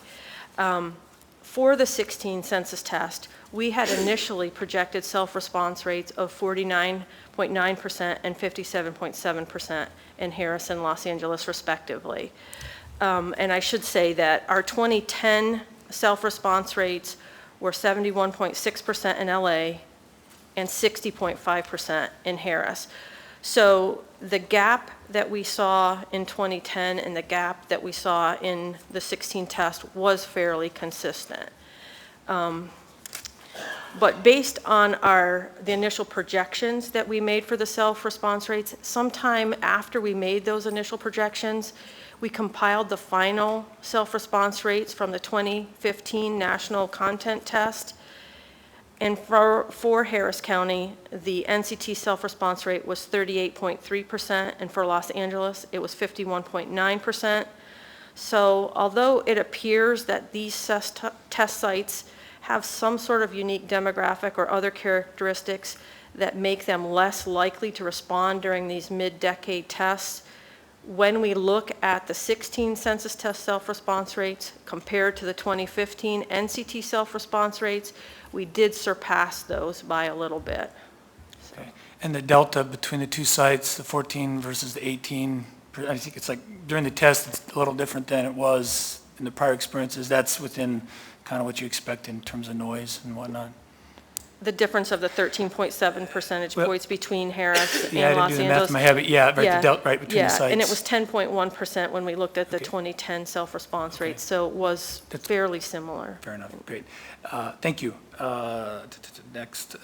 Speaker 7: For the 16 census test, we had initially projected self-response rates of 49.9% and 57.7% in Harris and Los Angeles respectively. And I should say that our 2010 self-response rates were 71.6% in LA and 60.5% in Harris. So the gap that we saw in 2010 and the gap that we saw in the 16 test was fairly consistent. But based on the initial projections that we made for the self-response rates, sometime after we made those initial projections, we compiled the final self-response rates from the 2015 National Content Test. And for Harris County, the NCT self-response rate was 38.3%, and for Los Angeles, it was 51.9%. So although it appears that these test sites have some sort of unique demographic or other characteristics that make them less likely to respond during these mid-decade tests, when we look at the 16 census test self-response rates compared to the 2015 NCT self-response rates, we did surpass those by a little bit. So.
Speaker 6: Okay. And the delta between the two sites, the 14 versus the 18, I think it's like during the test, it's a little different than it was in the prior experiences. That's within kind of what you expect in terms of noise and whatnot.
Speaker 7: The difference of the 13.7 percentage points between Harris and
Speaker 6: Yeah, I
Speaker 7: Los
Speaker 6: didn't do the math
Speaker 7: Angeles.
Speaker 6: in my head, but yeah, right, the delta right between the sites.
Speaker 7: Yeah, and it was 10.1% when we looked at the
Speaker 6: Okay.
Speaker 7: 2010 self-response
Speaker 6: Okay.
Speaker 7: rates, so it was
Speaker 6: That's
Speaker 7: fairly similar.
Speaker 6: Fair enough, great. Thank you. Next,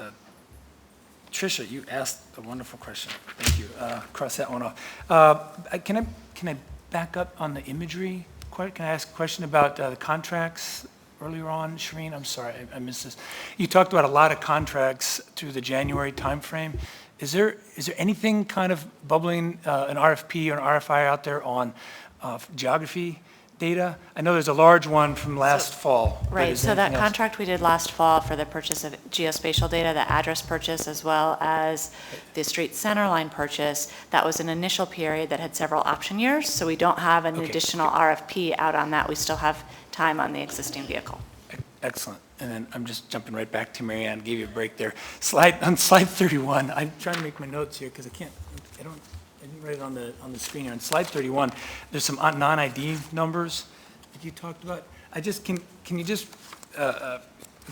Speaker 6: Tricia, you asked a wonderful question. Thank you. Cross that one off. Can I back up on the imagery? Can I ask a question about the contracts earlier on? Shireen, I'm sorry, I missed this. You talked about a lot of contracts through the January timeframe. Is there anything kind of bubbling, an RFP or an RFI out there on geography data? I know there's a large one from last fall. but
Speaker 1: Right,
Speaker 6: is
Speaker 1: so
Speaker 6: there
Speaker 1: that
Speaker 6: anything else?
Speaker 1: contract we did last fall for the purchase of geospatial data, the address purchase, as well as the street centerline purchase, that was an initial period that had several option years, so we don't have an
Speaker 6: Okay.
Speaker 1: additional RFP out on that. We still have time on the existing vehicle.
Speaker 6: Excellent. And then I'm just jumping right back to Marianne, gave you a break there. On slide 31, I'm trying to make my notes here because I didn't write it on the screen here. On slide 31, there's some non-ID numbers that you talked about. Can you just, there's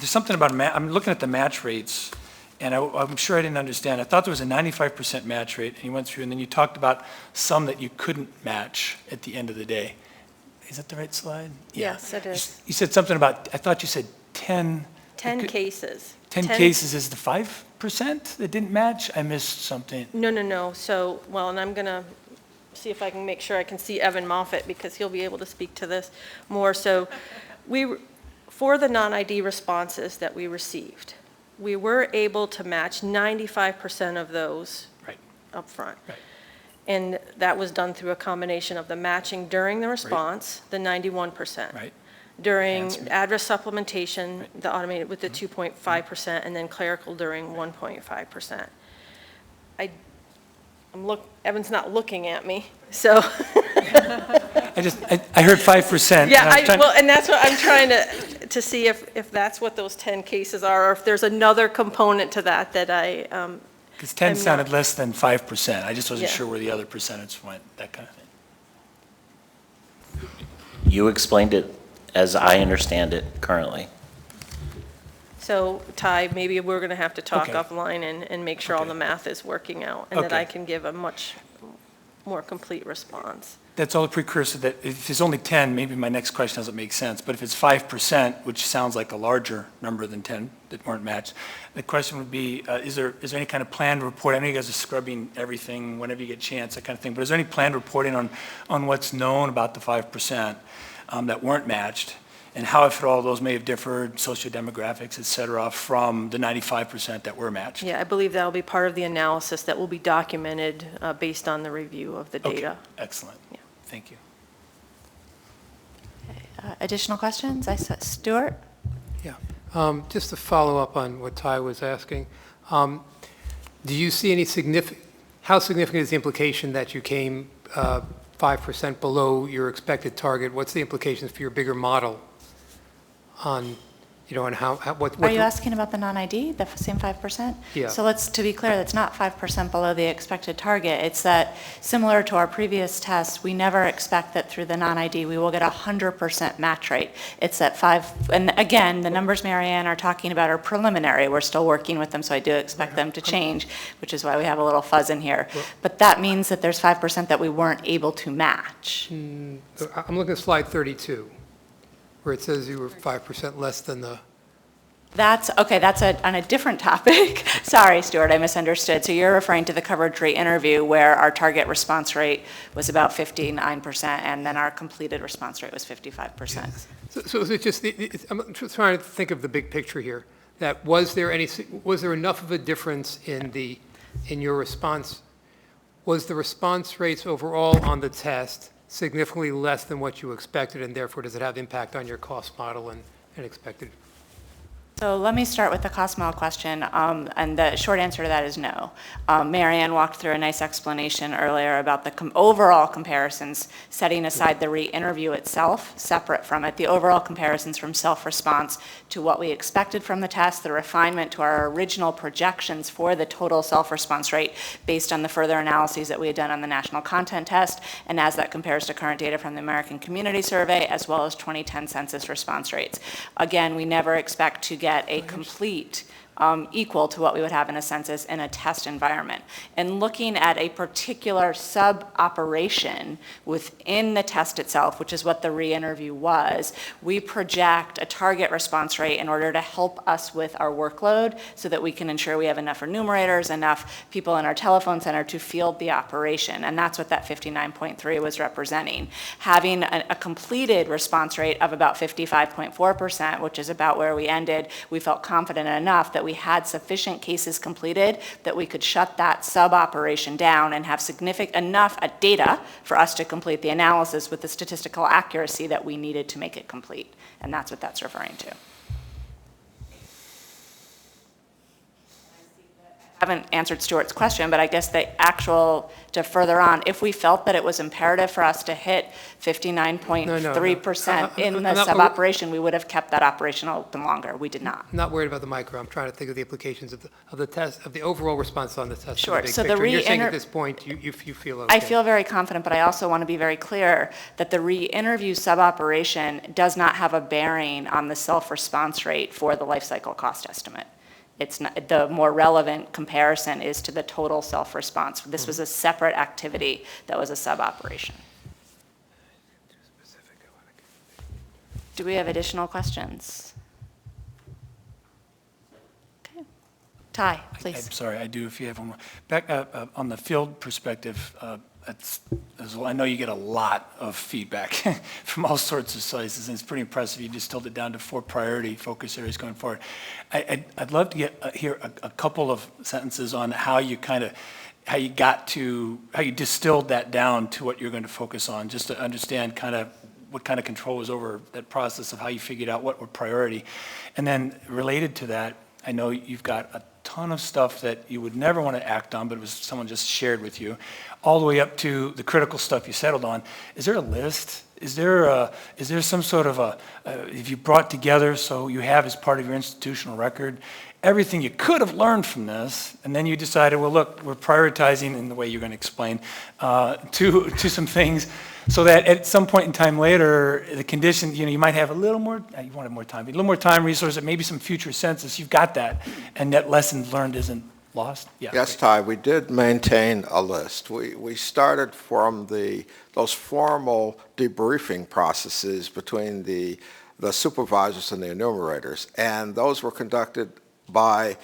Speaker 6: something about, I'm looking at the match rates, and I'm sure I didn't understand. I thought there was a 95% match rate, and you went through, and then you talked about some that you couldn't match at the end of the day. Is that the right slide? Yeah.
Speaker 7: Yes, it is.
Speaker 6: You said something about, I thought you said 10.
Speaker 7: 10 cases.
Speaker 6: 10 cases is the 5% that didn't match? I missed something.
Speaker 7: No. So, well, and I'm going to see if I can make sure I can see Evan Moffett because he'll be able to speak to this more. So for the non-ID responses that we received, we were able to match 95% of those up front.
Speaker 6: Right.
Speaker 7: And that was done through a combination of the matching during the response, the 91%.
Speaker 6: Right.
Speaker 7: During
Speaker 6: Answer.
Speaker 7: address supplementation, the automated with the 2.5%, and then clerical during 1.5%. Evan's not looking at me, so.
Speaker 6: I heard 5%.
Speaker 7: Yeah,
Speaker 6: and
Speaker 7: and that's what I'm trying to see if that's what those 10 cases are, or if there's another component to that I,
Speaker 6: Because 10
Speaker 7: I'm
Speaker 6: sounded
Speaker 7: not-
Speaker 6: less than 5%. I just wasn't
Speaker 7: Yeah.
Speaker 6: sure where the other percentage went, that kind of thing.
Speaker 10: You explained it as I understand it currently.
Speaker 7: So Ty, maybe we're going to have to talk
Speaker 6: Okay.
Speaker 7: offline and make sure all
Speaker 6: Okay.
Speaker 7: the math is working out, and that
Speaker 6: Okay.
Speaker 7: I can give a much more complete response.
Speaker 6: That's all a precursor that if there's only 10, maybe my next question doesn't make sense. But if it's 5%, which sounds like a larger number than 10 that weren't matched, the question would be, is there any kind of planned report? I know you guys are scrubbing everything whenever you get a chance, that kind of thing. But is there any planned reporting on what's known about the 5% that weren't matched? and how, if at all, those may have differed, sociodemographics, et cetera, from the 95% that were matched?
Speaker 7: Yeah, I believe that will be part of the analysis that will be documented based on the review of the
Speaker 6: Okay,
Speaker 7: data.
Speaker 6: excellent.
Speaker 7: Yeah.
Speaker 6: Thank you.
Speaker 1: Additional questions? Stuart?
Speaker 11: Yeah, just to follow up on what Ty was asking, do you see any how significant is the implication that you came 5% below your expected target? What's the implications for your bigger model on, on what?
Speaker 1: Are you asking about the non-ID, the same 5%?
Speaker 11: Yeah.
Speaker 1: So to be clear, that's not 5% below the expected target. It's that, similar to our previous tests, we never expect that through the non-ID we will get 100% match rate. It's at 5, and again, the numbers Marianne are talking about are preliminary. We're still working with them, so I do expect them to change, which is why we have a little fuzz in here. But that means that there's 5% that we weren't able to match.
Speaker 11: I'm looking at slide 32, where it says you were 5% less than the.
Speaker 1: That's on a different topic. Sorry, Stuart, I misunderstood. So you're referring to the coverage rate interview where our target response rate was about 59%, and then our completed response rate was 55%.
Speaker 11: So is it just, I'm just trying to think of the big picture here, that was there enough of a difference in your response? Was the response rates overall on the test significantly less than what you expected, and therefore does it have impact on your cost model and expected?
Speaker 1: So let me start with the cost model question, and the short answer to that is no. Marianne walked through a nice explanation earlier about the overall comparisons, setting aside the re-interview itself, separate from it, the overall comparisons from self-response to what we expected from the test, the refinement to our original projections for the total self-response rate based on the further analyses that we had done on the national content test, and as that compares to current data from the American Community Survey, as well as 2010 census response rates. Again, we never expect to get a complete equal to what we would have in a census in a test environment. And looking at a particular sub-operation within the test itself, which is what the re-interview was, we project a target response rate in order to help us with our workload so that we can ensure we have enough enumerators, enough people in our telephone center to field the operation. And that's what that 59.3 was representing. Having a completed response rate of about 55.4%, which is about where we ended, we felt confident enough that we had sufficient cases completed that we could shut that sub-operation down and have significant enough data for us to complete the analysis with the statistical accuracy that we needed to make it complete. And that's what that's referring to. I haven't answered Stuart's question, but I guess to further on, if we felt that it was imperative for us to hit 59.3% in the sub-operation, we would have kept that operation open longer. We did not.
Speaker 11: I'm not worried about the micro. I'm trying to think of the implications of the test, of the overall response on the test.
Speaker 1: Sure.
Speaker 11: So you're saying at this point you feel okay.
Speaker 1: I feel very confident, but I also want to be very clear that the re-interview sub-operation does not have a bearing on the self-response rate for the life cycle cost estimate. It's not, the more relevant comparison is to the total self-response. This was a separate activity that was a sub-operation. Do we have additional questions? Okay. Ty, please.
Speaker 6: I'm sorry, I do if you have one more. Back on the field perspective, I know you get a lot of feedback from all sorts of places, and it's pretty impressive. You distilled it down to 4 priority focus areas going forward. I'd love to hear a couple of sentences on how you distilled that down to what you're going to focus on, just to understand what kind of control was over that process of how you figured out what were priority. And then related to that, I know you've got a ton of stuff that you would never want to act on, but it was someone just shared with you, all the way up to the critical stuff you settled on. Is there a list? Is there some sort of if you brought together so you have as part of your institutional record everything you could have learned from this, and then you decided, well, look, we're prioritizing in the way you're going to explain to some things, so that at some point in time later, the condition, you might have a little more, you wanted more time, a little more time, resources, maybe some future census, you've got that, and that lessons learned isn't lost? Yeah,
Speaker 8: yes,
Speaker 6: great.
Speaker 8: Ty, we did maintain a list. We started from those formal debriefing processes between the supervisors and the enumerators, and those were conducted by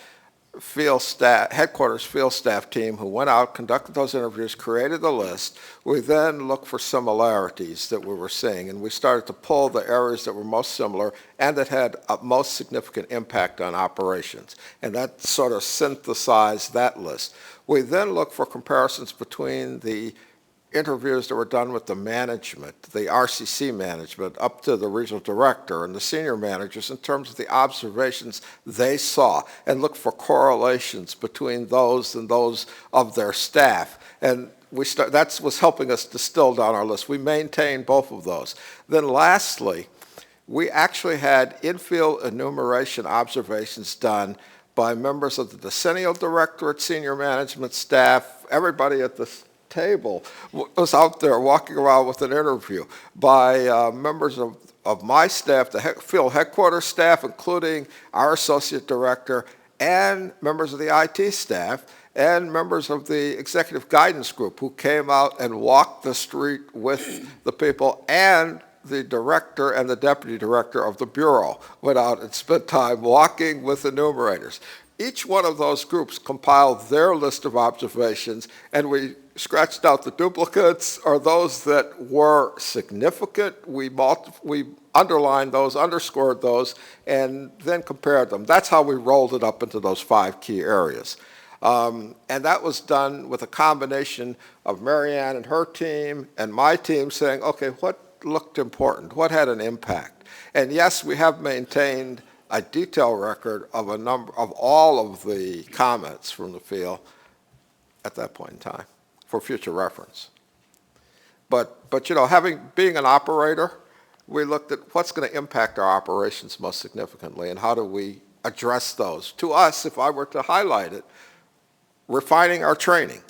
Speaker 8: field staff, headquarters field staff team who went out, conducted those interviews, created the list. We then looked for similarities that we were seeing, and we started to pull the areas that were most similar and that had a most significant impact on operations. And that sort of synthesized that list. We then looked for comparisons between the interviews that were done with the management, the RCC management, up to the regional director and the senior managers in terms of the observations they saw, and look for correlations between those and those of their staff. And that was helping us distill down our list. We maintained both of those. Then lastly, we actually had in-field enumeration observations done by members of the decennial directorate, senior management staff, everybody at the table was out there walking around with an interview by members of my staff, the field headquarters staff, including our associate director, and members of the IT staff, and members of the executive guidance group who came out and walked the street with the people, and the director and the deputy director of the bureau went out and spent time walking with enumerators. Each one of those groups compiled their list of observations, and we scratched out the duplicates or those that were significant. We underlined those, underscored those, and then compared them. That's how we rolled it up into those 5 key areas. And that was done with a combination of Marianne and her team and my team saying, okay, what looked important? What had an impact? And yes, we have maintained a detailed record of a number of all of the comments from the field at that point in time for future reference. But you know, being an operator, we looked at what's going to impact our operations most significantly and how do we address those. To us, if I were to highlight it, refining our training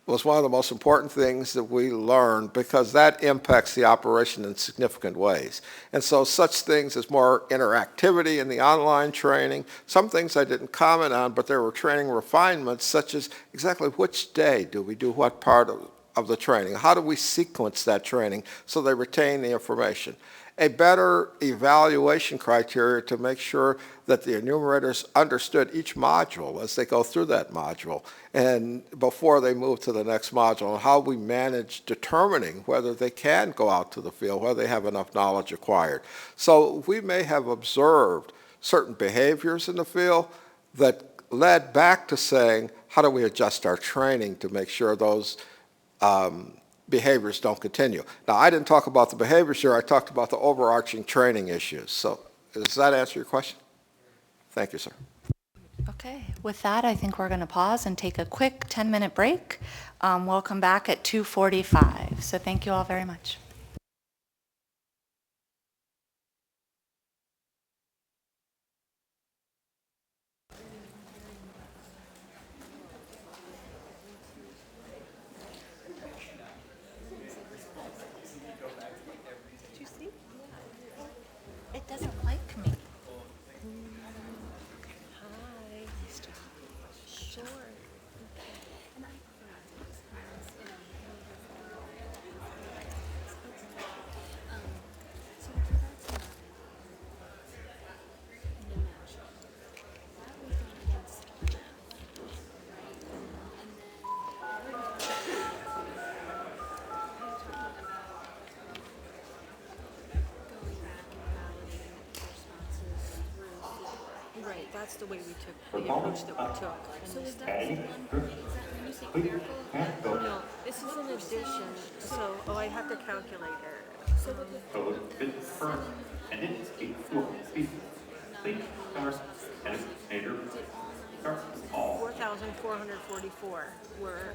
Speaker 8: was one of the most important things that we learned because that impacts the operation in significant ways. And so such things as more interactivity in the online training, some things I didn't comment on, but there were training refinements such as exactly which day do we do what part of the training? How do we sequence that training so they retain the information? A better evaluation criteria to make sure that the enumerators understood each module as they go through that module and before they move to the next module, and how we manage determining whether they can go out to the field, whether they have enough knowledge acquired. So we may have observed certain behaviors in the field that led back to saying, how do we adjust our training to make sure those behaviors don't continue? Now, I didn't talk about the behaviors here. I talked about the overarching training issues. So does that answer your question? Thank you, sir.
Speaker 1: Okay, with that, I think we're going to pause and take a quick 10-minute break. We'll come back at 2:45. So thank you all very much. It doesn't like me.
Speaker 7: Right, that's the way we took, the approach that we took. So is that when you say clerical? No, this is an addition, so, I have to calculate it. So $4,444 were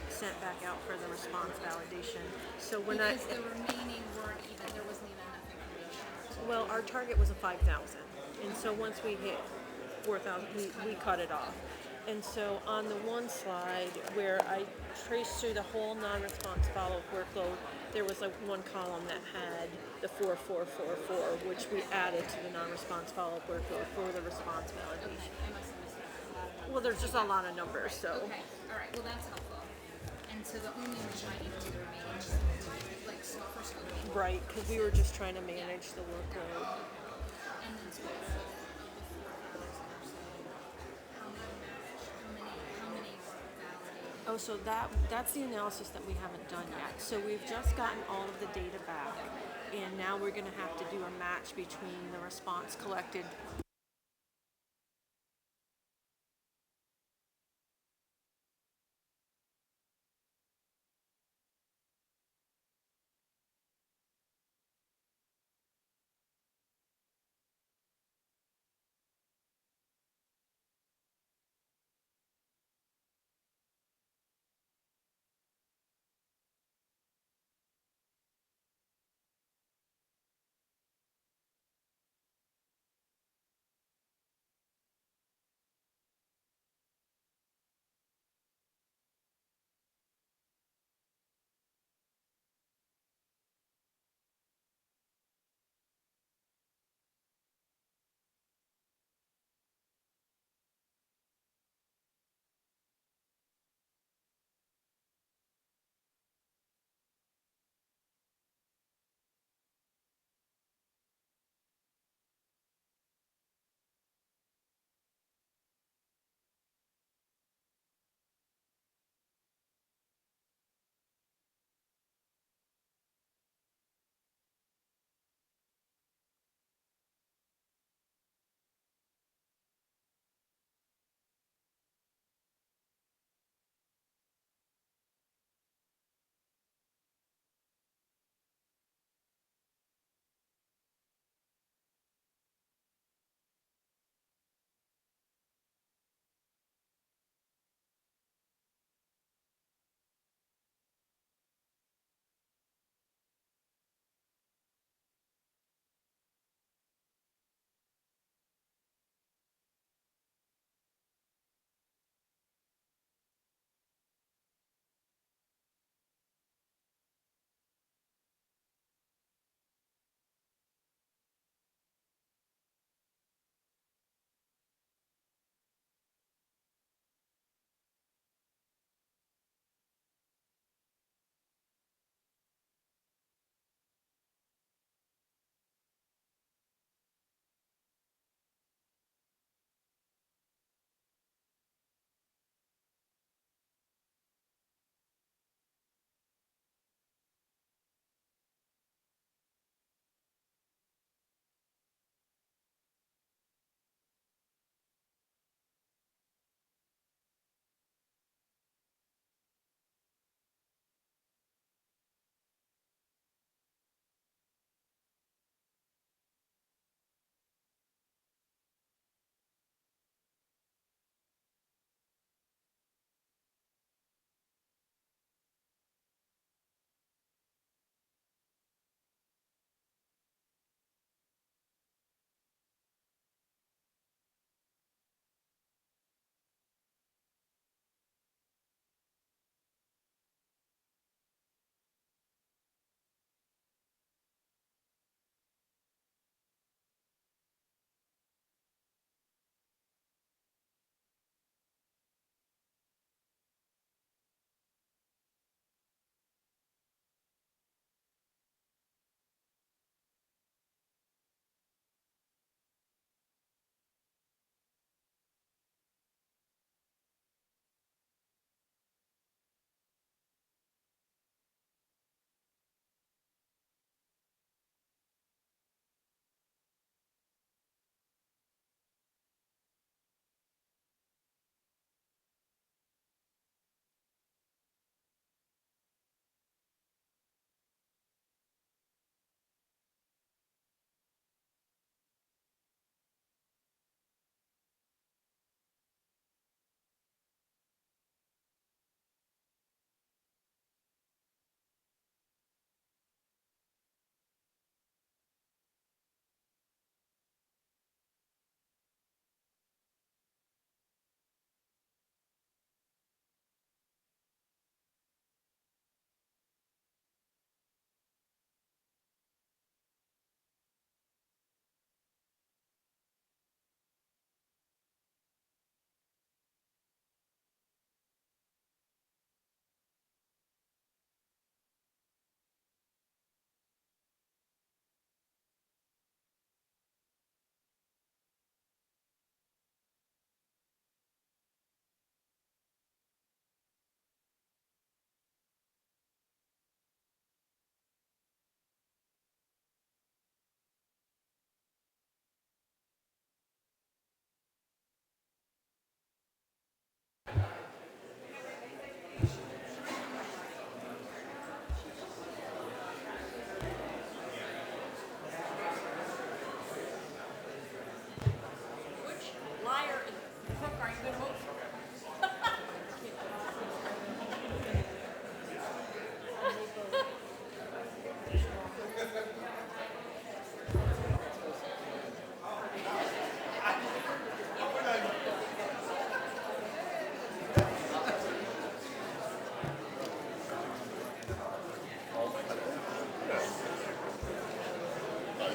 Speaker 7: sent back out for the response validation. So when
Speaker 12: because the remaining weren't even, there wasn't even enough information.
Speaker 7: well, our target was a 5,000, and so once we hit 4,000, we cut it off. And so on the one slide where I traced through the whole non-response follow-up workload, there was like one column that had the 4444, which we added to the non-response follow-up workload for the response validation.
Speaker 12: I must have missed that.
Speaker 7: Well, there's just a lot of numbers, so.
Speaker 12: Okay, all right, well, that's helpful. And so the only refining to the remaining, like, for scoping.
Speaker 7: Right, because we were just trying to manage the workload.
Speaker 12: And then so
Speaker 7: Oh, so that's the analysis that we haven't done yet. So we've just gotten all of the data back, and now we're going to have to do a match between the response collected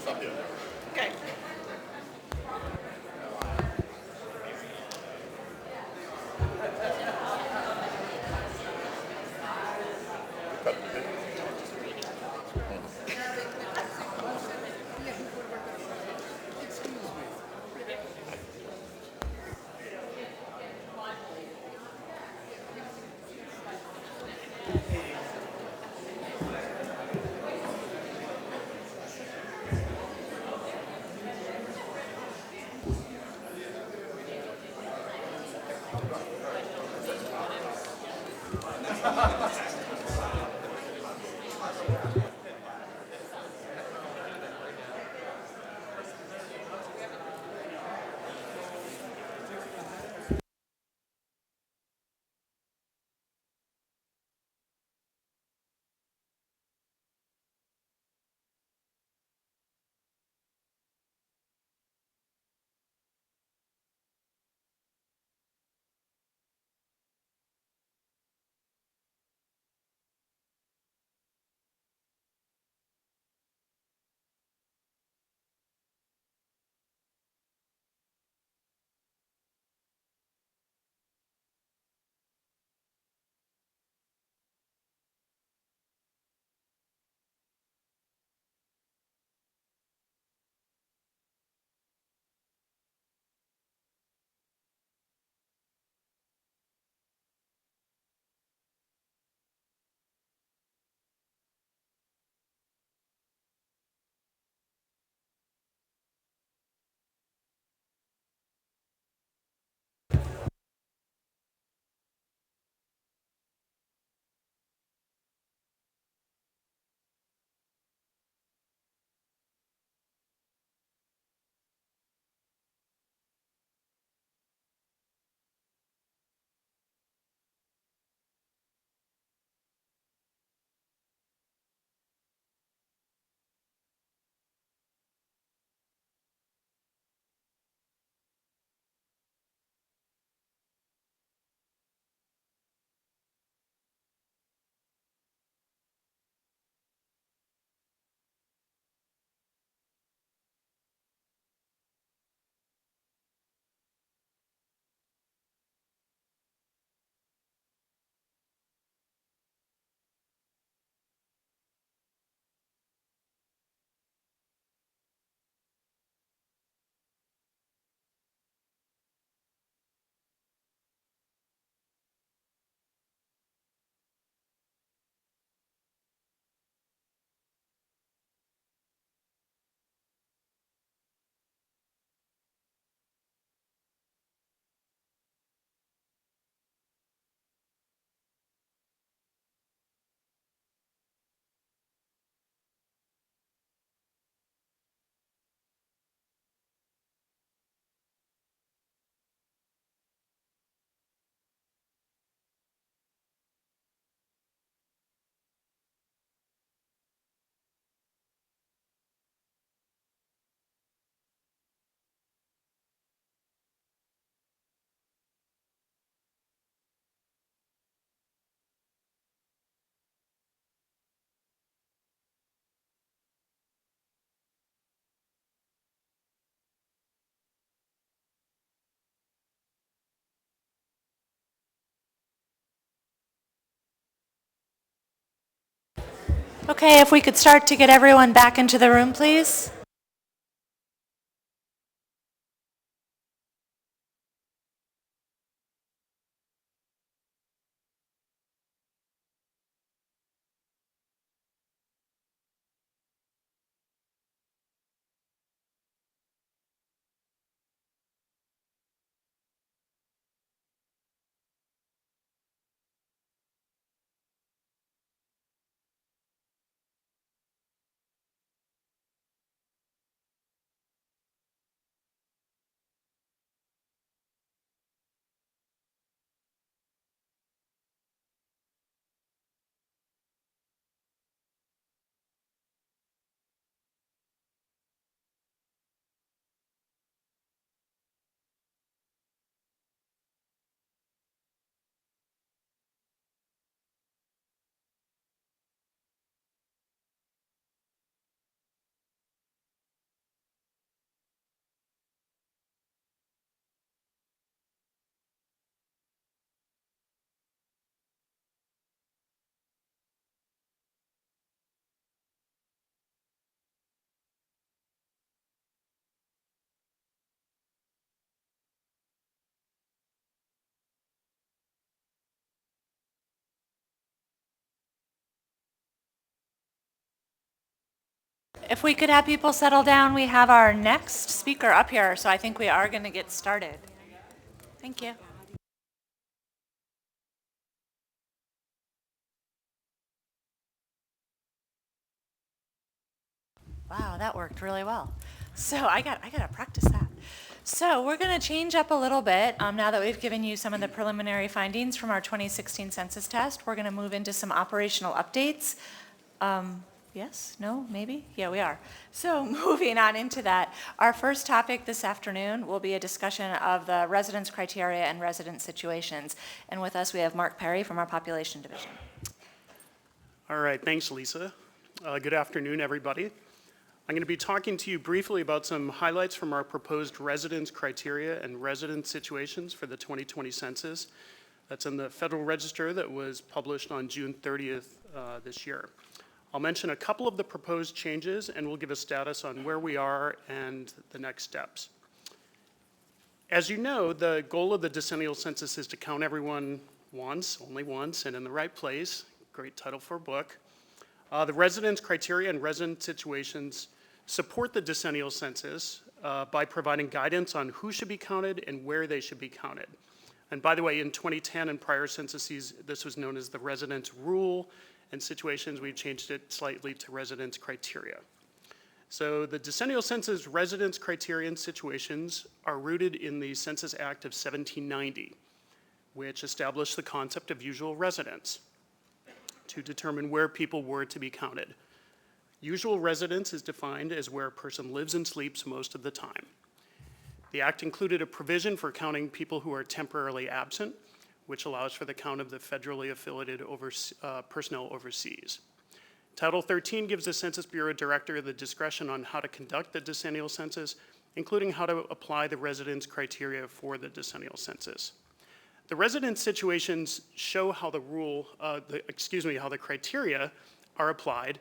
Speaker 4: Okay.
Speaker 1: Okay, if we could start to get everyone back into the room, please. if we could have people settle down, we have our next speaker up here, so I think we are going to get started. Thank you. Wow, that worked really well. So I got to practice that. So we're going to change up a little bit now that we've given you some of the preliminary findings from our 2016 census test. We're going to move into some operational updates. Yes? No? Maybe? Yeah, we are. So moving on into that, our first topic this afternoon will be a discussion of the residence criteria and resident situations. And with us, we have Mark Perry from our Population Division.
Speaker 13: All right, thanks, Lisa. Good afternoon, everybody. I'm going to be talking to you briefly about some highlights from our proposed residence criteria and resident situations for the 2020 census. That's in the Federal Register that was published on June 30th this year. I'll mention a couple of the proposed changes and we'll give a status on where we are and the next steps. As you know, the goal of the decennial census is to count everyone once, only once, and in the right place. Great title for a book. The residence criteria and resident situations support the decennial census by providing guidance on who should be counted and where they should be counted. And by the way, in 2010 and prior censuses, this was known as the residence rule, and situations, we've changed it slightly to residence criteria. So the decennial census residence criteria and situations are rooted in the Census Act of 1790, which established the concept of usual residence to determine where people were to be counted. Usual residence is defined as where a person lives and sleeps most of the time. The Act included a provision for counting people who are temporarily absent, which allows for the count of the federally affiliated personnel overseas. Title 13 gives the Census Bureau Director the discretion on how to conduct the decennial census, including how to apply the residence criteria for the decennial census. The residence situations show how how the criteria are applied,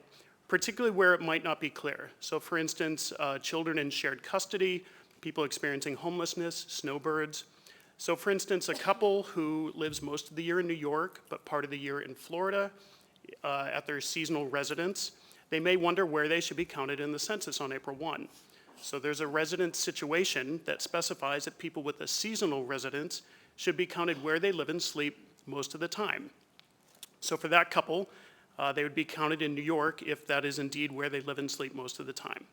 Speaker 13: particularly where it might not be clear. So for instance, children in shared custody, people experiencing homelessness, snowbirds. So for instance, a couple who lives most of the year in New York, but part of the year in Florida at their seasonal residence, they may wonder where they should be counted in the census on April 1. So there's a residence situation that specifies that people with a seasonal residence should be counted where they live and sleep most of the time. So for that couple, they would be counted in New York if that is indeed where they live and sleep most of the time.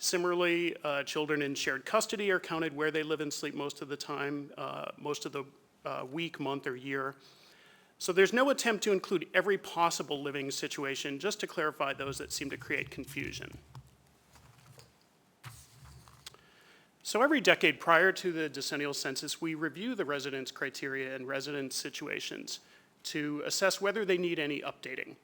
Speaker 13: Similarly, children in shared custody are counted where they live and sleep most of the time, most of the week, month, or year. So there's no attempt to include every possible living situation, just to clarify those that seem to create confusion. So every decade prior to the decennial census, we review the residence criteria and residence situations to assess whether they need any updating.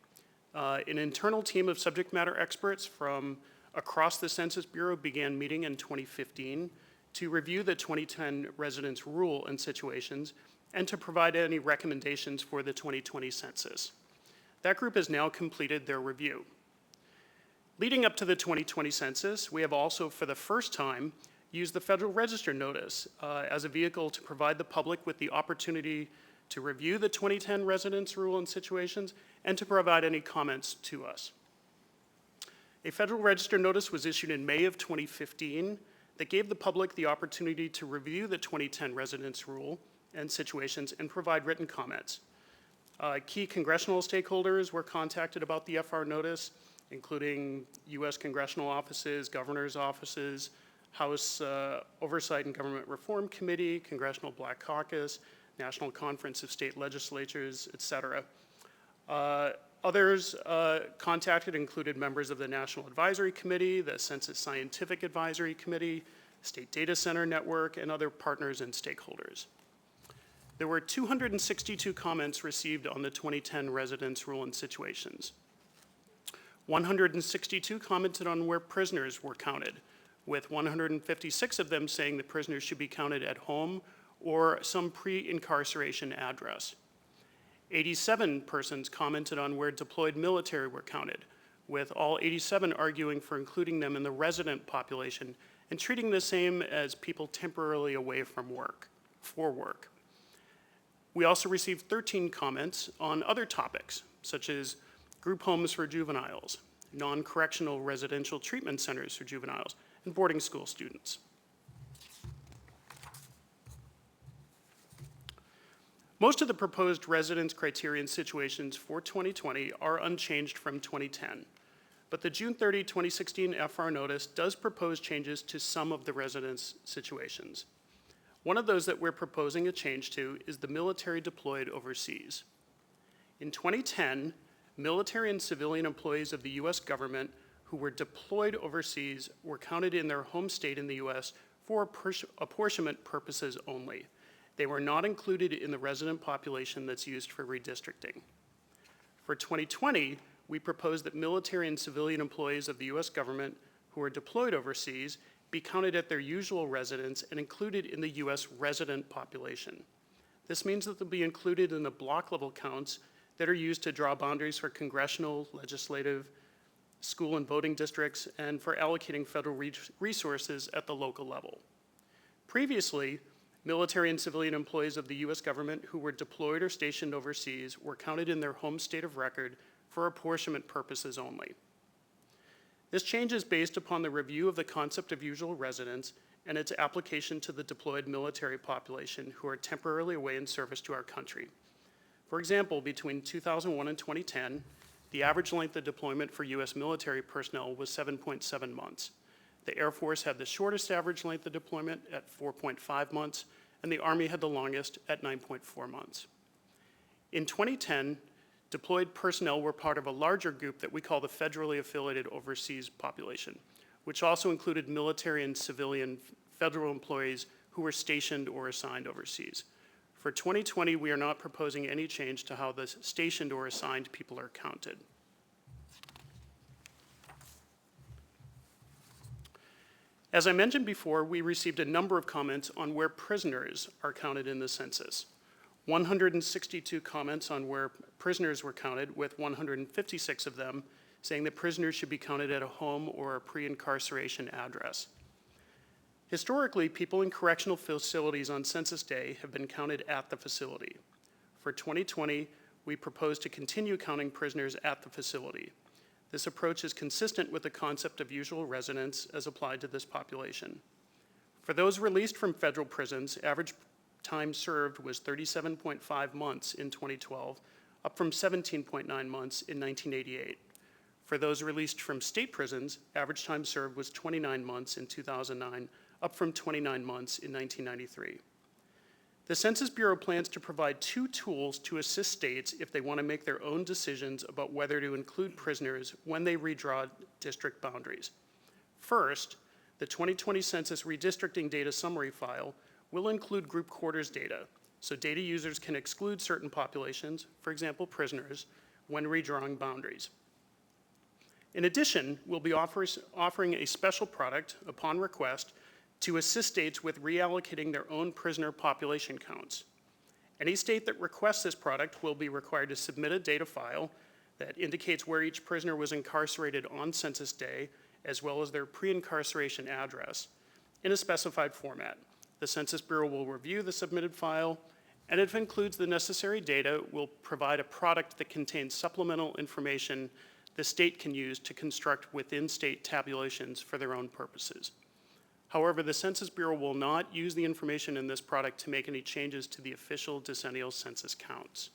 Speaker 13: An internal team of subject matter experts from across the Census Bureau began meeting in 2015 to review the 2010 residence rule and situations and to provide any recommendations for the 2020 census. That group has now completed their review. Leading up to the 2020 census, we have also, for the first time, used the Federal Register notice as a vehicle to provide the public with the opportunity to review the 2010 residence rule and situations and to provide any comments to us. A Federal Register notice was issued in May of 2015 that gave the public the opportunity to review the 2010 residence rule and situations and provide written comments. Key congressional stakeholders were contacted about the FR notice, including U.S. congressional offices, governor's offices, House Oversight and Government Reform Committee, Congressional Black Caucus, National Conference of State Legislatures, et cetera. Others contacted included members of the National Advisory Committee, the Census Scientific Advisory Committee, State Data Center Network, and other partners and stakeholders. There were 262 comments received on the 2010 residence rule and situations. 162 commented on where prisoners were counted, with 156 of them saying the prisoners should be counted at home or some pre-incarceration address. 87 persons commented on where deployed military were counted, with all 87 arguing for including them in the resident population and treating the same as people temporarily away from work, for work. We also received 13 comments on other topics, such as group homes for juveniles, non-correctional residential treatment centers for juveniles, and boarding school students. Most of the proposed residence criterion situations for 2020 are unchanged from 2010, but the June 30, 2016 FR notice does propose changes to some of the residence situations. One of those that we're proposing a change to is the military deployed overseas. In 2010, military and civilian employees of the U.S. government who were deployed overseas were counted in their home state in the U.S. for apportionment purposes only. They were not included in the resident population that's used for redistricting. For 2020, we propose that military and civilian employees of the U.S. government who are deployed overseas be counted at their usual residence and included in the U.S. resident population. This means that they'll be included in the block level counts that are used to draw boundaries for congressional, legislative, school and voting districts, and for allocating federal resources at the local level. Previously, military and civilian employees of the U.S. government who were deployed or stationed overseas were counted in their home state of record for apportionment purposes only. This change is based upon the review of the concept of usual residence and its application to the deployed military population who are temporarily away in service to our country. For example, between 2001 and 2010, the average length of deployment for U.S. military personnel was 7.7 months. The Air Force had the shortest average length of deployment at 4.5 months, and the Army had the longest at 9.4 months. In 2010, deployed personnel were part of a larger group that we call the federally affiliated overseas population, which also included military and civilian federal employees who were stationed or assigned overseas. For 2020, we are not proposing any change to how the stationed or assigned people are counted. As I mentioned before, we received a number of comments on where prisoners are counted in the census. 162 comments on where prisoners were counted, with 156 of them saying that prisoners should be counted at a home or a pre-incarceration address. Historically, people in correctional facilities on Census Day have been counted at the facility. For 2020, we propose to continue counting prisoners at the facility. This approach is consistent with the concept of usual residence as applied to this population. For those released from federal prisons, average time served was 37.5 months in 2012, up from 17.9 months in 1988. For those released from state prisons, average time served was 29 months in 2009, up from 29 months in 1993. The Census Bureau plans to provide two tools to assist states if they want to make their own decisions about whether to include prisoners when they redraw district boundaries. First, the 2020 Census Redistricting Data Summary file will include group quarters data, so data users can exclude certain populations, for example prisoners, when redrawing boundaries. In addition, we'll be offering a special product upon request to assist states with reallocating their own prisoner population counts. Any state that requests this product will be required to submit a data file that indicates where each prisoner was incarcerated on Census Day, as well as their pre-incarceration address, in a specified format. The Census Bureau will review the submitted file, and if it includes the necessary data, will provide a product that contains supplemental information the state can use to construct within-state tabulations for their own purposes. However, the Census Bureau will not use the information in this product to make any changes to the official decennial census counts.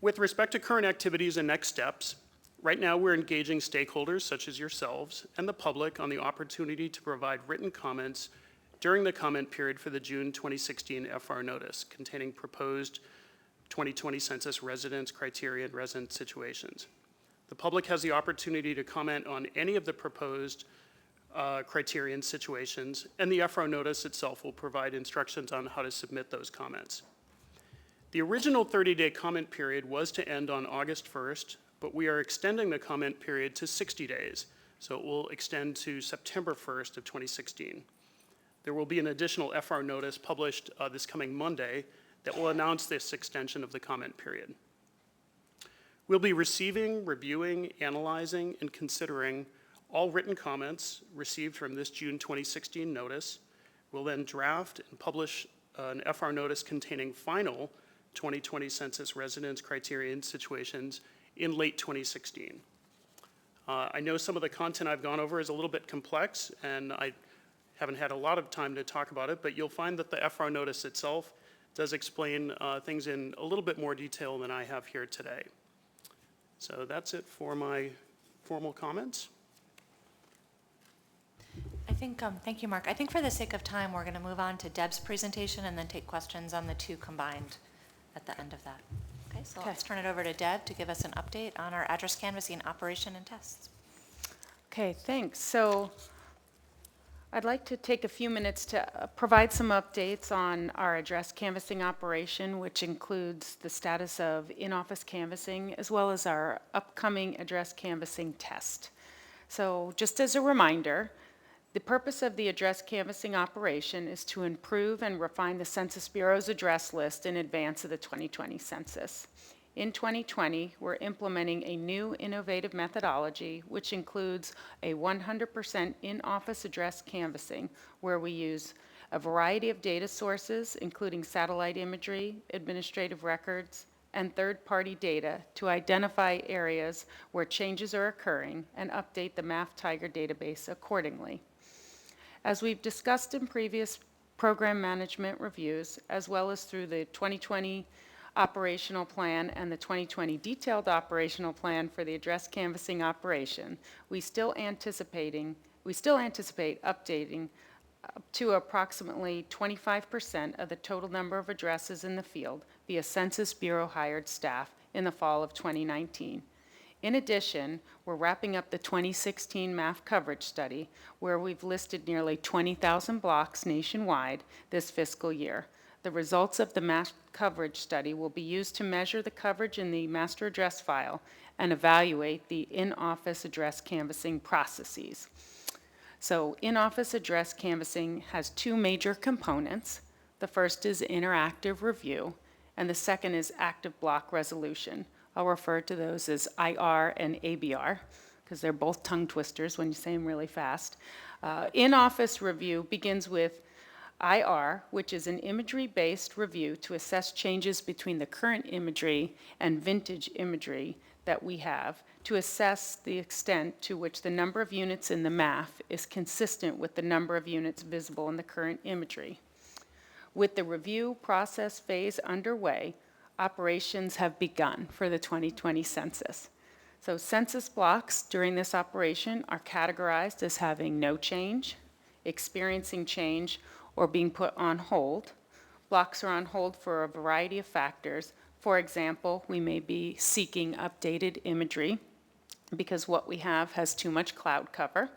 Speaker 13: With respect to current activities and next steps, right now we're engaging stakeholders such as yourselves and the public on the opportunity to provide written comments during the comment period for the June 2016 FR notice containing proposed 2020 census residence criteria and resident situations. The public has the opportunity to comment on any of the proposed criterion situations, and the FR notice itself will provide instructions on how to submit those comments. The original 30-day comment period was to end on August 1st, but we are extending the comment period to 60 days, so it will extend to September 1st of 2016. There will be an additional FR notice published this coming Monday that will announce this extension of the comment period. We'll be receiving, reviewing, analyzing, and considering all written comments received from this June 2016 notice. We'll then draft and publish an FR notice containing final 2020 census residence criteria and situations in late 2016. I know some of the content I've gone over is a little bit complex, and I haven't had a lot of time to talk about it, but you'll find that the FR notice itself does explain things in a little bit more detail than I have here today. So that's it for my formal comments.
Speaker 1: I think, thank you, Mark. I think for the sake of time, we're going to move on to Deb's presentation and then take questions on the two combined at the end of that. Okay, so let's turn it over to Deb to give us an update on our address canvassing operation and tests.
Speaker 5: Okay, thanks. So I'd like to take a few minutes to provide some updates on our address canvassing operation, which includes the status of in-office canvassing, as well as our upcoming address canvassing test. So just as a reminder, the purpose of the address canvassing operation is to improve and refine the Census Bureau's address list in advance of the 2020 census. In 2020, we're implementing a new innovative methodology, which includes a 100% in-office address canvassing, where we use a variety of data sources, including satellite imagery, administrative records, and third-party data to identify areas where changes are occurring and update the MAF Tiger database accordingly. As we've discussed in previous program management reviews, as well as through the 2020 operational plan and the 2020 detailed operational plan for the address canvassing operation, we still anticipate updating up to approximately 25% of the total number of addresses in the field via Census Bureau hired staff in the fall of 2019. In addition, we're wrapping up the 2016 MAF coverage study, where we've listed nearly 20,000 blocks nationwide this fiscal year. The results of the MAF coverage study will be used to measure the coverage in the master address file and evaluate the in-office address canvassing processes. So in-office address canvassing has two major components. The first is interactive review, and the second is active block resolution. I'll refer to those as IR and ABR, because they're both tongue twisters when you say them really fast. In-office review begins with IR, which is an imagery-based review to assess changes between the current imagery and vintage imagery that we have, to assess the extent to which the number of units in the MAF is consistent with the number of units visible in the current imagery. With the review process phase underway, operations have begun for the 2020 census. So census blocks during this operation are categorized as having no change, experiencing change, or being put on hold. Blocks are on hold for a variety of factors. For example, we may be seeking updated imagery because what we have has too much cloud cover.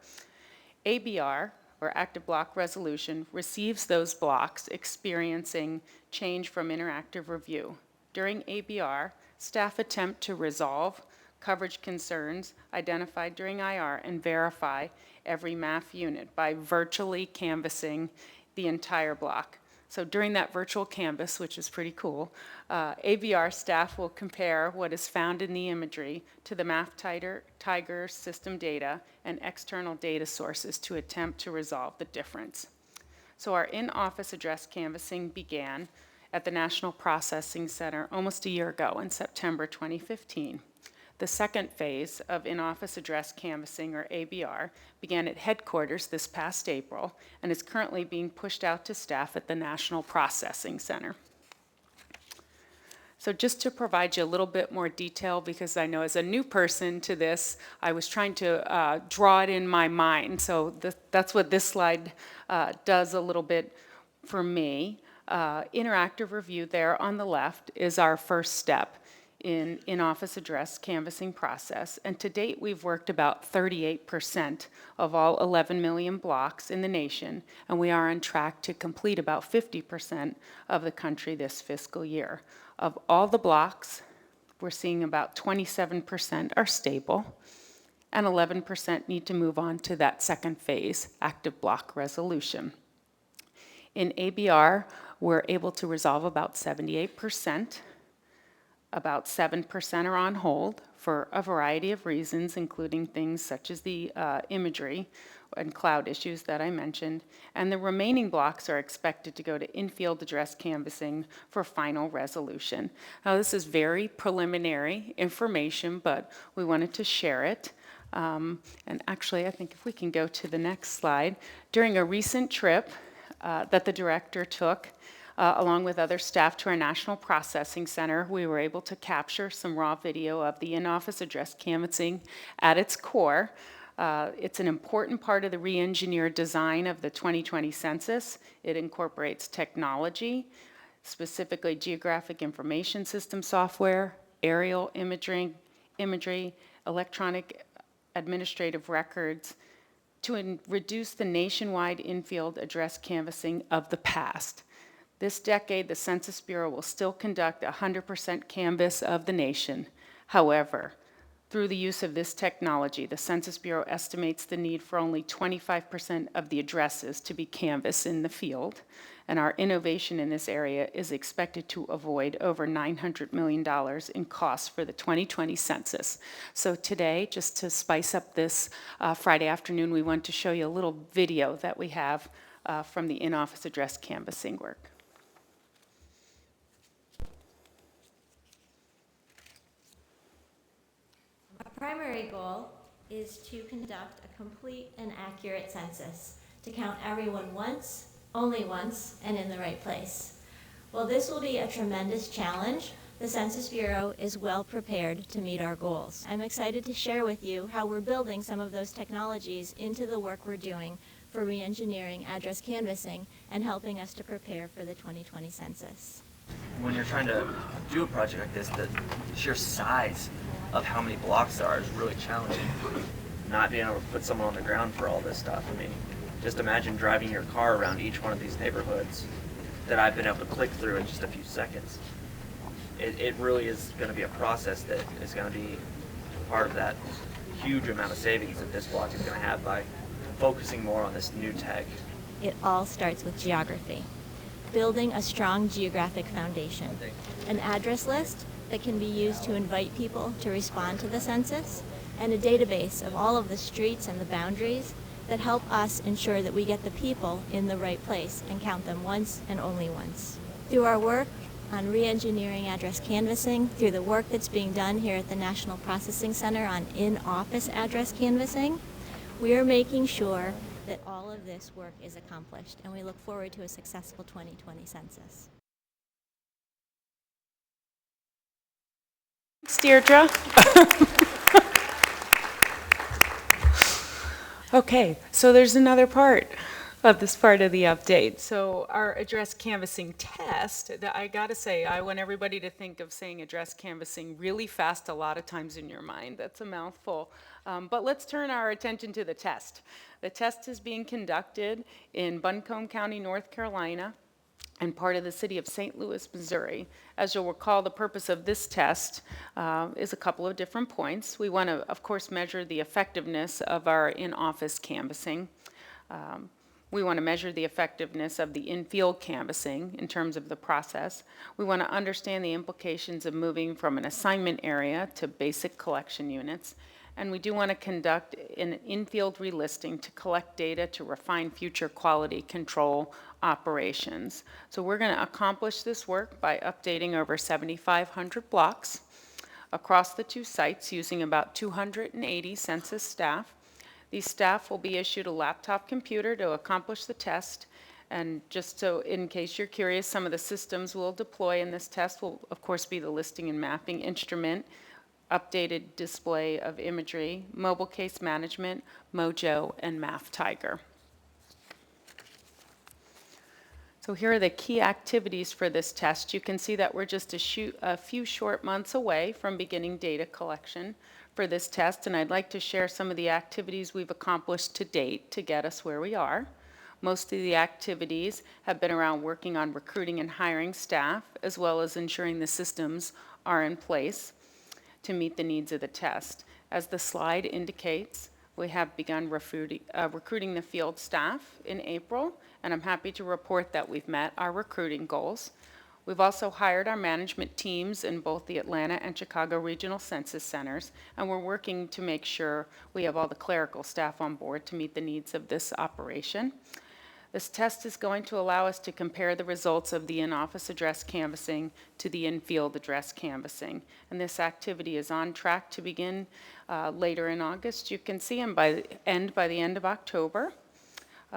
Speaker 5: ABR, or active block resolution, receives those blocks experiencing change from interactive review. During ABR, staff attempt to resolve coverage concerns identified during IR and verify every MAF unit by virtually canvassing the entire block. So during that virtual canvas, which is pretty cool, ABR staff will compare what is found in the imagery to the MAF Tiger system data and external data sources to attempt to resolve the difference. So our in-office address canvassing began at the National Processing Center almost a year ago in September 2015. The second phase of in-office address canvassing, or ABR, began at headquarters this past April and is currently being pushed out to staff at the National Processing Center. So just to provide you a little bit more detail, because I know as a new person to this, I was trying to draw it in my mind. So that's what this slide does a little bit for me. Interactive review there on the left is our first step in in-office address canvassing process. And to date, we've worked about 38% of all 11 million blocks in the nation, and we are on track to complete about 50% of the country this fiscal year. Of all the blocks, we're seeing about 27% are stable, and 11% need to move on to that second phase, active block resolution. In ABR, we're able to resolve about 78%. About 7% are on hold for a variety of reasons, including things such as the imagery and cloud issues that I mentioned. And the remaining blocks are expected to go to in-field address canvassing for final resolution. Now, this is very preliminary information, but we wanted to share it. And actually, I think if we can go to the next slide, during a recent trip that the director took, along with other staff to our National Processing Center, we were able to capture some raw video of the in-office address canvassing at its core. It's an important part of the re-engineered design of the 2020 census. It incorporates technology, specifically geographic information system software, aerial imagery, electronic administrative records, to reduce the nationwide in-field address canvassing of the past. This decade, the Census Bureau will still conduct 100% canvass of the nation. However, through the use of this technology, the Census Bureau estimates the need for only 25% of the addresses to be canvassed in the field, and our innovation in this area is expected to avoid over $900 million in costs for the 2020 census. So today, just to spice up this Friday afternoon, we want to show you a little video that we have from the in-office address canvassing work.
Speaker 14: Our primary goal is to conduct a complete and accurate census, to count everyone once, only once, and in the right place. While this will be a tremendous challenge, the Census Bureau is well prepared to meet our goals. I'm excited to share with you how we're building some of those technologies into the work we're doing for re-engineering address canvassing and helping us to prepare for the 2020 census.
Speaker 15: When you're trying to do a project like this, the sheer size of how many blocks there are is really challenging. Not being able to put someone on the ground for all this stuff. I mean, just imagine driving your car around each one of these neighborhoods that I've been able to click through in just a few seconds. It really is going to be a process that is going to be part of that huge amount of savings that this block is going to have by focusing more on this new tech.
Speaker 14: It all starts with geography. Building a strong geographic foundation. An address list that can be used to invite people to respond to the census, and a database of all of the streets and the boundaries that help us ensure that we get the people in the right place and count them once and only once. Through our work on re-engineering address canvassing, through the work that's being done here at the National Processing Center on in-office address canvassing, we are making sure that all of this work is accomplished, and we look forward to a successful 2020 census.
Speaker 5: Thanks, Deirdre. Okay, so there's another part of this part of the update. So our address canvassing test, I gotta say, I want everybody to think of saying address canvassing really fast a lot of times in your mind. That's a mouthful. But let's turn our attention to the test. The test is being conducted in Buncombe County, North Carolina, and part of the city of St. Louis, Missouri. As you'll recall, the purpose of this test is a couple of different points. We want to, of course, measure the effectiveness of our in-office canvassing. We want to measure the effectiveness of the in-field canvassing in terms of the process. We want to understand the implications of moving from an assignment area to basic collection units. And we do want to conduct an in-field relisting to collect data to refine future quality control operations. So we're going to accomplish this work by updating over 7,500 blocks across the two sites using about 280 census staff. These staff will be issued a laptop computer to accomplish the test. And just so in case you're curious, some of the systems we'll deploy in this test will, of course, be the listing and mapping instrument, updated display of imagery, mobile case management, Mojo, and Math Tiger. So here are the key activities for this test. You can see that we're just a few short months away from beginning data collection for this test, and I'd like to share some of the activities we've accomplished to date to get us where we are. Most of the activities have been around working on recruiting and hiring staff, as well as ensuring the systems are in place to meet the needs of the test. As the slide indicates, we have begun recruiting the field staff in April, and I'm happy to report that we've met our recruiting goals. We've also hired our management teams in both the Atlanta and Chicago Regional Census Centers, and we're working to make sure we have all the clerical staff on board to meet the needs of this operation. This test is going to allow us to compare the results of the in-office address canvassing to the in-field address canvassing. And this activity is on track to begin later in August. You can see them by the end of October.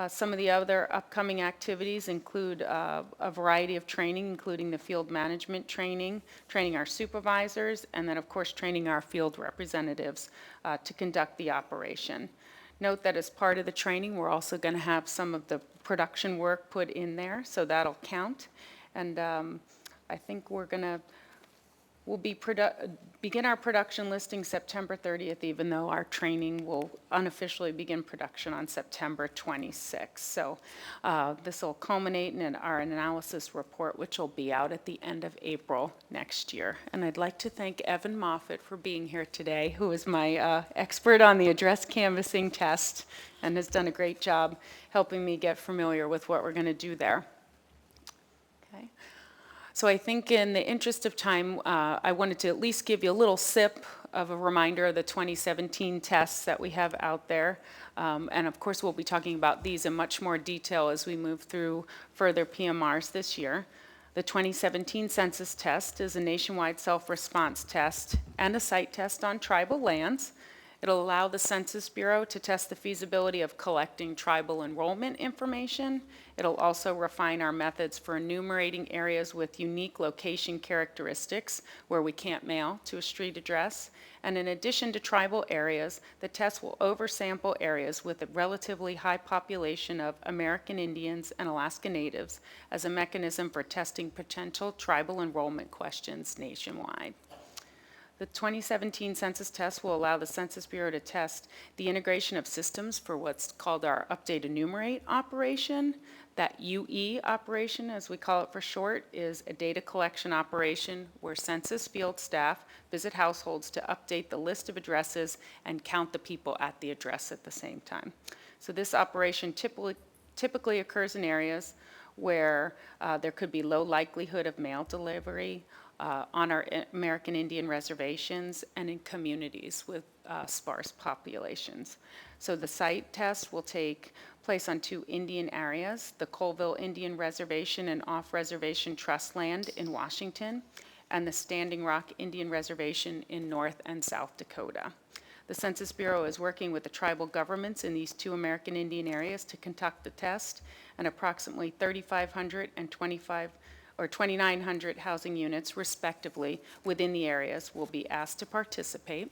Speaker 5: Some of the other upcoming activities include a variety of training, including the field management training, training our supervisors, and then, of course, training our field representatives to conduct the operation. Note that as part of the training, we're also going to have some of the production work put in there, so that'll count. And I think we'll begin our production listing September 30th, even though our training will unofficially begin production on September 26th. So this will culminate in our analysis report, which will be out at the end of April next year. And I'd like to thank Evan Moffett for being here today, who is my expert on the address canvassing test and has done a great job helping me get familiar with what we're going to do there. Okay. So I think in the interest of time, I wanted to at least give you a little sip of a reminder of the 2017 tests that we have out there. And of course, we'll be talking about these in much more detail as we move through further PMRs this year. The 2017 census test is a nationwide self-response test and a site test on tribal lands. It'll allow the Census Bureau to test the feasibility of collecting tribal enrollment information. It'll also refine our methods for enumerating areas with unique location characteristics where we can't mail to a street address. And in addition to tribal areas, the test will oversample areas with a relatively high population of American Indians and Alaska Natives as a mechanism for testing potential tribal enrollment questions nationwide. The 2017 census test will allow the Census Bureau to test the integration of systems for what's called our Update Enumerate operation. That UE operation, as we call it for short, is a data collection operation where census field staff visit households to update the list of addresses and count the people at the address at the same time. So this operation typically occurs in areas where there could be low likelihood of mail delivery, on our American Indian reservations, and in communities with sparse populations. So the site test will take place on 2 Indian areas, the Colville Indian Reservation and Off-Reservation Trust Land in Washington, and the Standing Rock Indian Reservation in North and South Dakota. The Census Bureau is working with the tribal governments in these 2 American Indian areas to conduct the test, and approximately 3,500 and 2,900 housing units, respectively, within the areas will be asked to participate.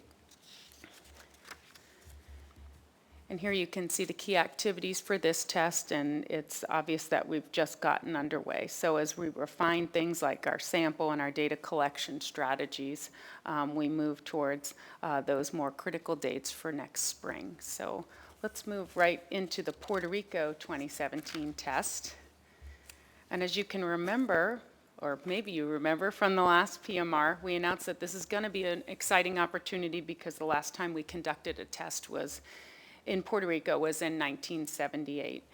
Speaker 5: And here you can see the key activities for this test, and it's obvious that we've just gotten underway. So as we refine things like our sample and our data collection strategies, we move towards those more critical dates for next spring. So let's move right into the Puerto Rico 2017 test. And as you can remember, or maybe you remember from the last PMR, we announced that this is going to be an exciting opportunity because the last time we conducted a test was in Puerto Rico was in 1978.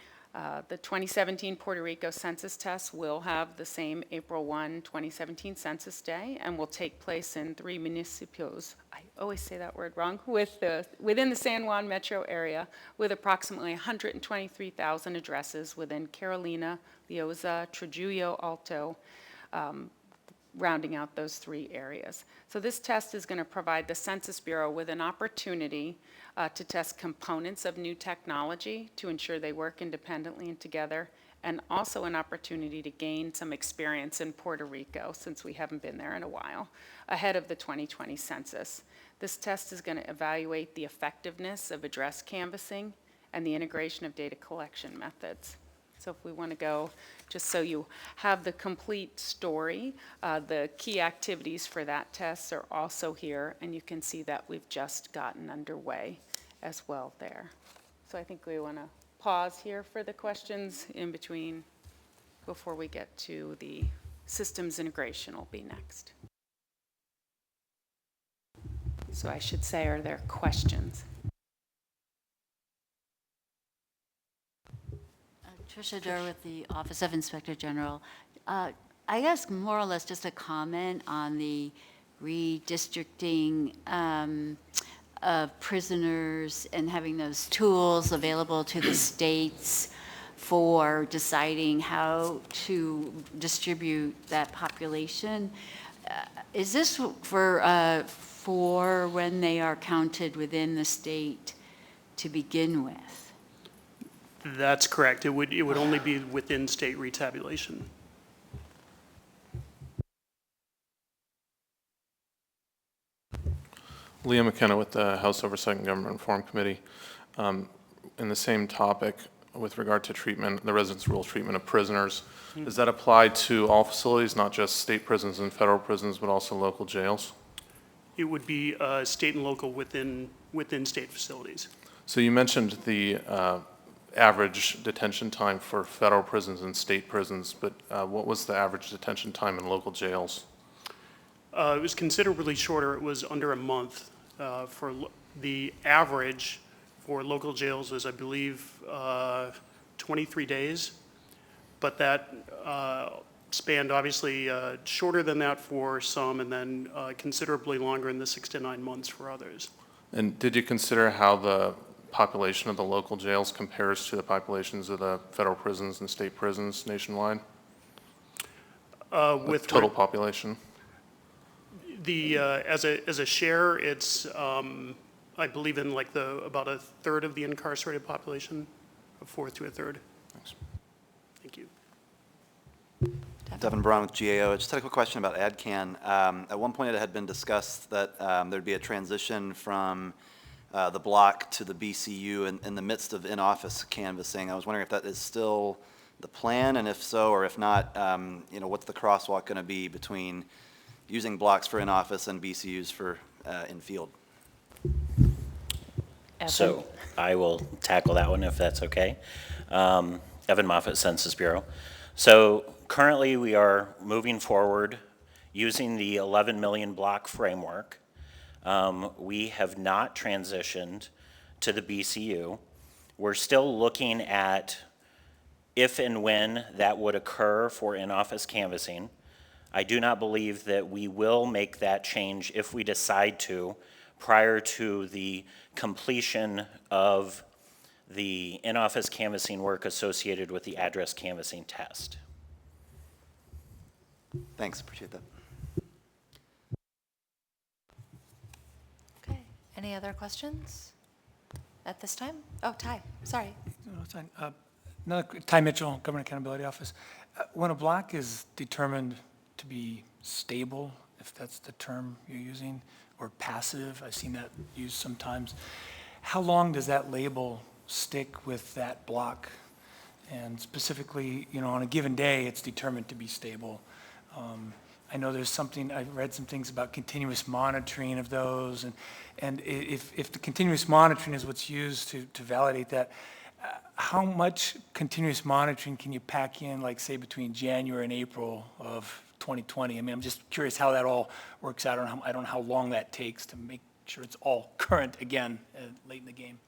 Speaker 5: The 2017 Puerto Rico census test will have the same April 1, 2017 census day and will take place in 3 municipios, I always say that word wrong, within the San Juan metro area with approximately 123,000 addresses within Carolina, Leoza, Trujillo Alto, rounding out those 3 areas. So this test is going to provide the Census Bureau with an opportunity to test components of new technology to ensure they work independently and together, and also an opportunity to gain some experience in Puerto Rico, since we haven't been there in a while, ahead of the 2020 census. This test is going to evaluate the effectiveness of address canvassing and the integration of data collection methods. So if we want to go, just so you have the complete story, the key activities for that test are also here, and you can see that we've just gotten underway as well there. So I think we want to pause here for the questions in between before we get to the systems integration will be next. So I should say, are there questions?
Speaker 9: Tricia Durr with the Office of Inspector General. I guess more or less just a comment on the redistricting of prisoners and having those tools available to the states for deciding how to distribute that population. Is this for when they are counted within the state to begin with?
Speaker 13: That's correct. It would only be within state retabulation.
Speaker 16: Liam McKenna with the House Oversight and Government Reform Committee. In the same topic, with regard to treatment, the residence rules treatment of prisoners, does that apply to all facilities, not just state prisons and federal prisons, but also local jails?
Speaker 13: It would be state and local within state facilities.
Speaker 16: So you mentioned the average detention time for federal prisons and state prisons, but what was the average detention time in local jails?
Speaker 13: It was considerably shorter. It was under a month. The average for local jails was, I believe, 23 days, but that spanned obviously shorter than that for some, and then considerably longer in the 6 to 9 months for others.
Speaker 16: And did you consider how the population of the local jails compares to the populations of the federal prisons and state prisons nationwide?
Speaker 13: With
Speaker 16: total population?
Speaker 13: As a share, it's I believe in like about a third of the incarcerated population, a fourth to a third.
Speaker 16: Thanks.
Speaker 13: Thank you.
Speaker 17: Devin Braun with GAO. I just had a quick question about AdCan. At one point it had been discussed that there'd be a transition from the block to the BCU in the midst of in-office canvassing. I was wondering if that is still the plan, and if so, or if not, what's the crosswalk going to be between using blocks for in-office and BCUs for in-field?
Speaker 10: So I will tackle that one if that's okay. Evan Moffett, Census Bureau. So currently we are moving forward using the 11 million block framework. We have not transitioned to the BCU. We're still looking at if and when that would occur for in-office canvassing. I do not believe that we will make that change if we decide to prior to the completion of the in-office canvassing work associated with the address canvassing test.
Speaker 17: Thanks, appreciate that.
Speaker 1: Okay, any other questions at this time? Oh, Ty, sorry.
Speaker 6: No, it's fine. Ty Mitchell, Government Accountability Office. When a block is determined to be stable, if that's the term you're using, or passive, I've seen that used sometimes, how long does that label stick with that block? And specifically, on a given day, it's determined to be stable. I know there's something, I read some things about continuous monitoring of those, and if the continuous monitoring is what's used to validate that, how much continuous monitoring can you pack in, like say between January and April of 2020? I mean, I'm just curious how that all works out. I don't know how long that takes to make sure it's all current again late in the game.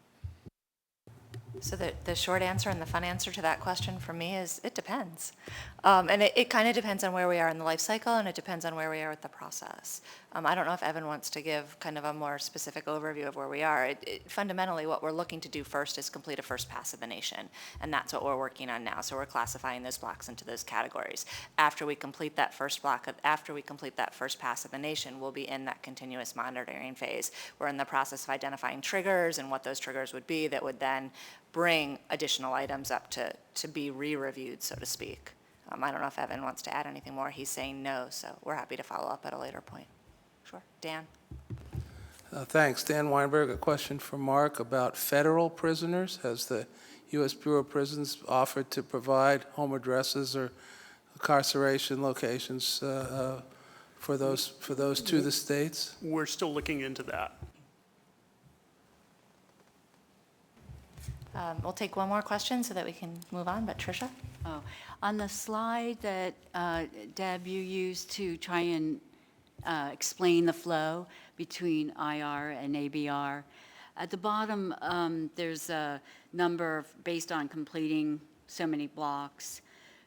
Speaker 1: So the short answer and the fun answer to that question for me is it depends. And it kind of depends on where we are in the life cycle, and it depends on where we are with the process. I don't know if Evan wants to give kind of a more specific overview of where we are. Fundamentally, what we're looking to do first is complete a first pass of the nation, and that's what we're working on now. So we're classifying those blocks into those categories. After we complete that first pass of the nation, we'll be in that continuous monitoring phase. We're in the process of identifying triggers and what those triggers would be that would then bring additional items up to be re-reviewed, so to speak. I don't know if Evan wants to add anything more. He's saying no, so we're happy to follow up at a later point. Sure. Dan?
Speaker 18: Thanks. Dan Weinberg, a question for Mark about federal prisoners. Has the U.S. Bureau of Prisons offered to provide home addresses or incarceration locations for those to the states?
Speaker 13: We're still looking into that.
Speaker 1: We'll take one more question so that we can move on, but Tricia?
Speaker 9: Oh, on the slide that Deb, you used to try and explain the flow between IR and ABR, at the bottom there's a number based on completing so many blocks.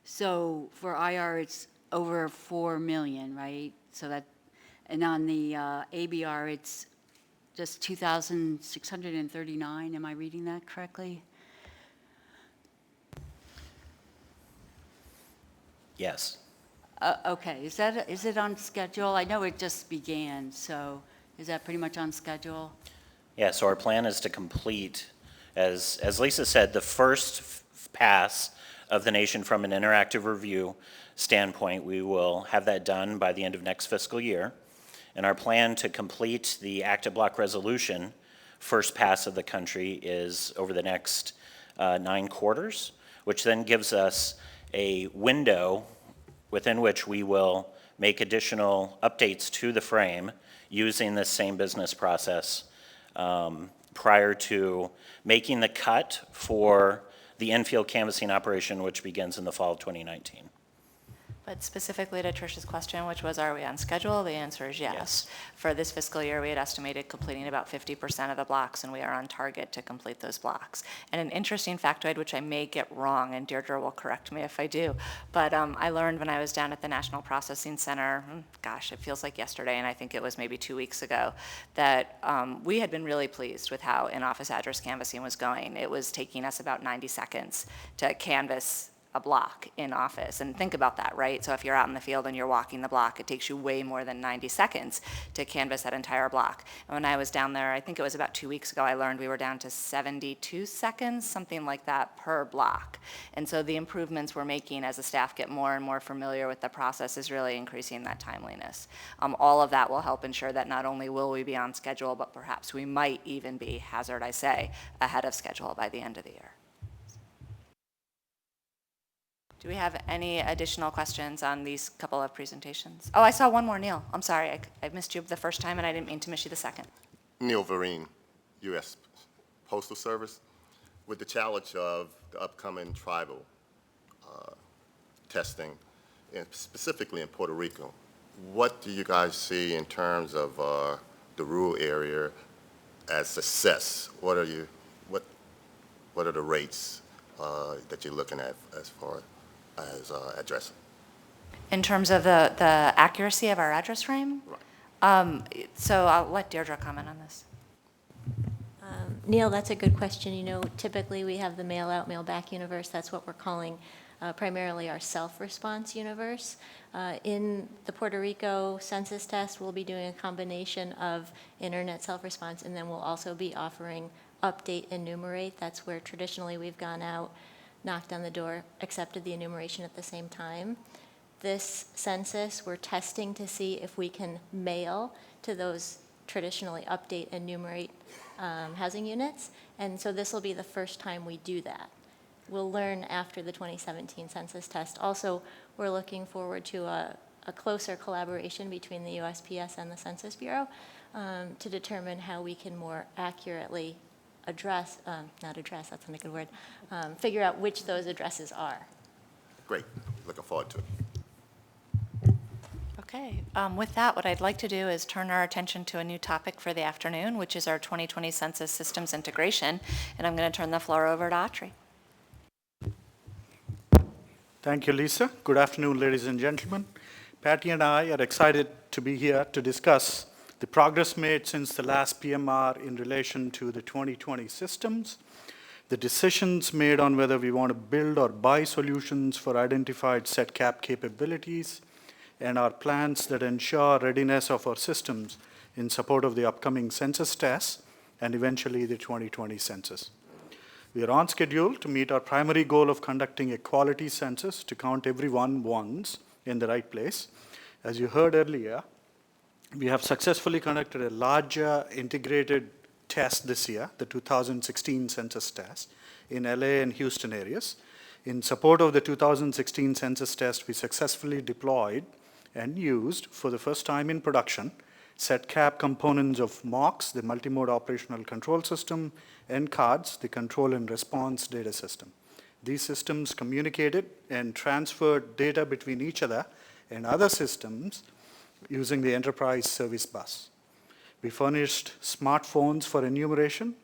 Speaker 9: So for IR it's over 4 million, right? So that, and on the ABR, it's just 2,639. Am I reading that correctly?
Speaker 10: Yes.
Speaker 9: Okay, is it on schedule? I know it just began, so is that pretty much on schedule?
Speaker 10: Yeah, so our plan is to complete, as Lisa said, the first pass of the nation from an interactive review standpoint. We will have that done by the end of next fiscal year. And our plan to complete the active block resolution, first pass of the country, is over the next 9 quarters, which then gives us a window within which we will make additional updates to the frame using this same business process prior to making the cut for the infield canvassing operation, which begins in the fall of 2019.
Speaker 1: But specifically to Trish's question, which was, are we on schedule? The answer is yes. For this fiscal year, we had estimated completing about 50% of the blocks, and we are on target to complete those blocks. And an interesting factoid, which I may get wrong, and Deirdre will correct me if I do, but I learned when I was down at the National Processing Center, gosh, it feels like yesterday, and I think it was maybe 2 weeks ago, that we had been really pleased with how in-office address canvassing was going. It was taking us about 90 seconds to canvass a block in office. And think about that, right? So if you're out in the field and you're walking the block, it takes you way more than 90 seconds to canvass that entire block. And when I was down there, I think it was about 2 weeks ago, I learned we were down to 72 seconds, something like that, per block. And so the improvements we're making as the staff get more and more familiar with the process is really increasing that timeliness. All of that will help ensure that not only will we be on schedule, but perhaps we might even be, hazard I say, ahead of schedule by the end of the year. Do we have any additional questions on these couple of presentations? Oh, I saw one more, Neil. I'm sorry, I missed you the first time, and I didn't mean to miss you the second.
Speaker 19: Neil Vereen, U.S. Postal Service. With the challenge of the upcoming tribal testing, and specifically in Puerto Rico, what do you guys see in terms of the rural area as success? What are the rates that you're looking at as far as addressing?
Speaker 1: In terms of the accuracy of our address frame?
Speaker 19: Right.
Speaker 1: So I'll let Deirdre comment on this.
Speaker 14: Neil, that's a good question. You know, typically we have the mail out, mail back universe. That's what we're calling primarily our self-response universe. In the Puerto Rico census test, we'll be doing a combination of internet self-response, and then we'll also be offering update enumerate. That's where traditionally we've gone out, knocked on the door, accepted the enumeration at the same time. This census, we're testing to see if we can mail to those traditionally update enumerate housing units, and so this will be the first time we do that. We'll learn after the 2017 census test. Also, we're looking forward to a closer collaboration between the USPS and the Census Bureau to determine how we can more accurately address, not address, that's not a good word, figure out which those addresses are.
Speaker 19: Great. Looking forward to it.
Speaker 1: Okay, with that, what I'd like to do is turn our attention to a new topic for the afternoon, which is our 2020 Census Systems Integration, and I'm going to turn the floor over to Autry.
Speaker 20: Thank you, Lisa. Good afternoon, ladies and gentlemen. Patty and I are excited to be here to discuss the progress made since the last PMR in relation to the 2020 systems, the decisions made on whether we want to build or buy solutions for identified SETCAP capabilities, and our plans that ensure readiness of our systems in support of the upcoming census tests and eventually the 2020 census. We are on schedule to meet our primary goal of conducting a quality census to count everyone once in the right place. As you heard earlier, we have successfully conducted a larger integrated test this year, the 2016 census test, in LA and Houston areas. In support of the 2016 census test, we successfully deployed and used for the first time in production SETCAP components of MOX, the multimode operational control system, and CARDS, the control and response data system. These systems communicated and transferred data between each other and other systems using the enterprise service bus. We furnished smartphones for enumeration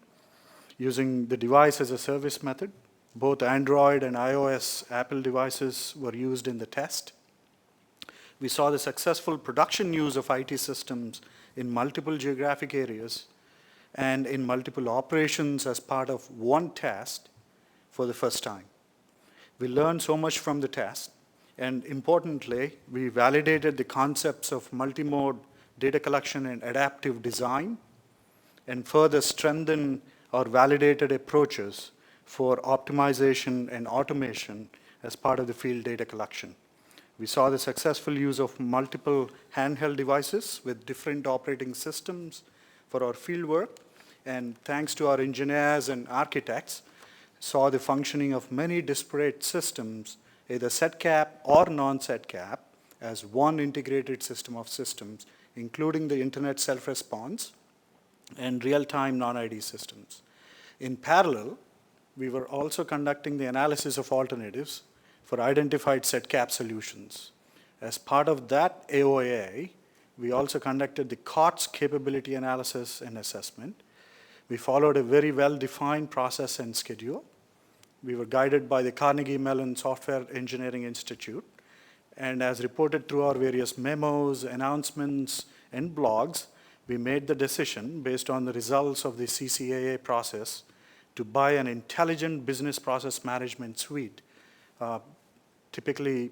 Speaker 20: using the device as a service method. Both Android and iOS Apple devices were used in the test. We saw the successful production use of IT systems in multiple geographic areas and in multiple operations as part of one test for the first time. We learned so much from the test, and importantly, we validated the concepts of multimode data collection and adaptive design, and further strengthened our validated approaches for optimization and automation as part of the field data collection. We saw the successful use of multiple handheld devices with different operating systems for our field work, and thanks to our engineers and architects, saw the functioning of many disparate systems, either SetCap or non-SetCap, as one integrated system of systems, including the internet self-response and real-time non-ID systems. In parallel, we were also conducting the analysis of alternatives for identified SetCap solutions. As part of that AOA, we also conducted the COTS capability analysis and assessment. We followed a very well-defined process and schedule. We were guided by the Carnegie Mellon Software Engineering Institute, and as reported through our various memos, announcements, and blogs, we made the decision based on the results of the CCAA process to buy an intelligent business process management suite, typically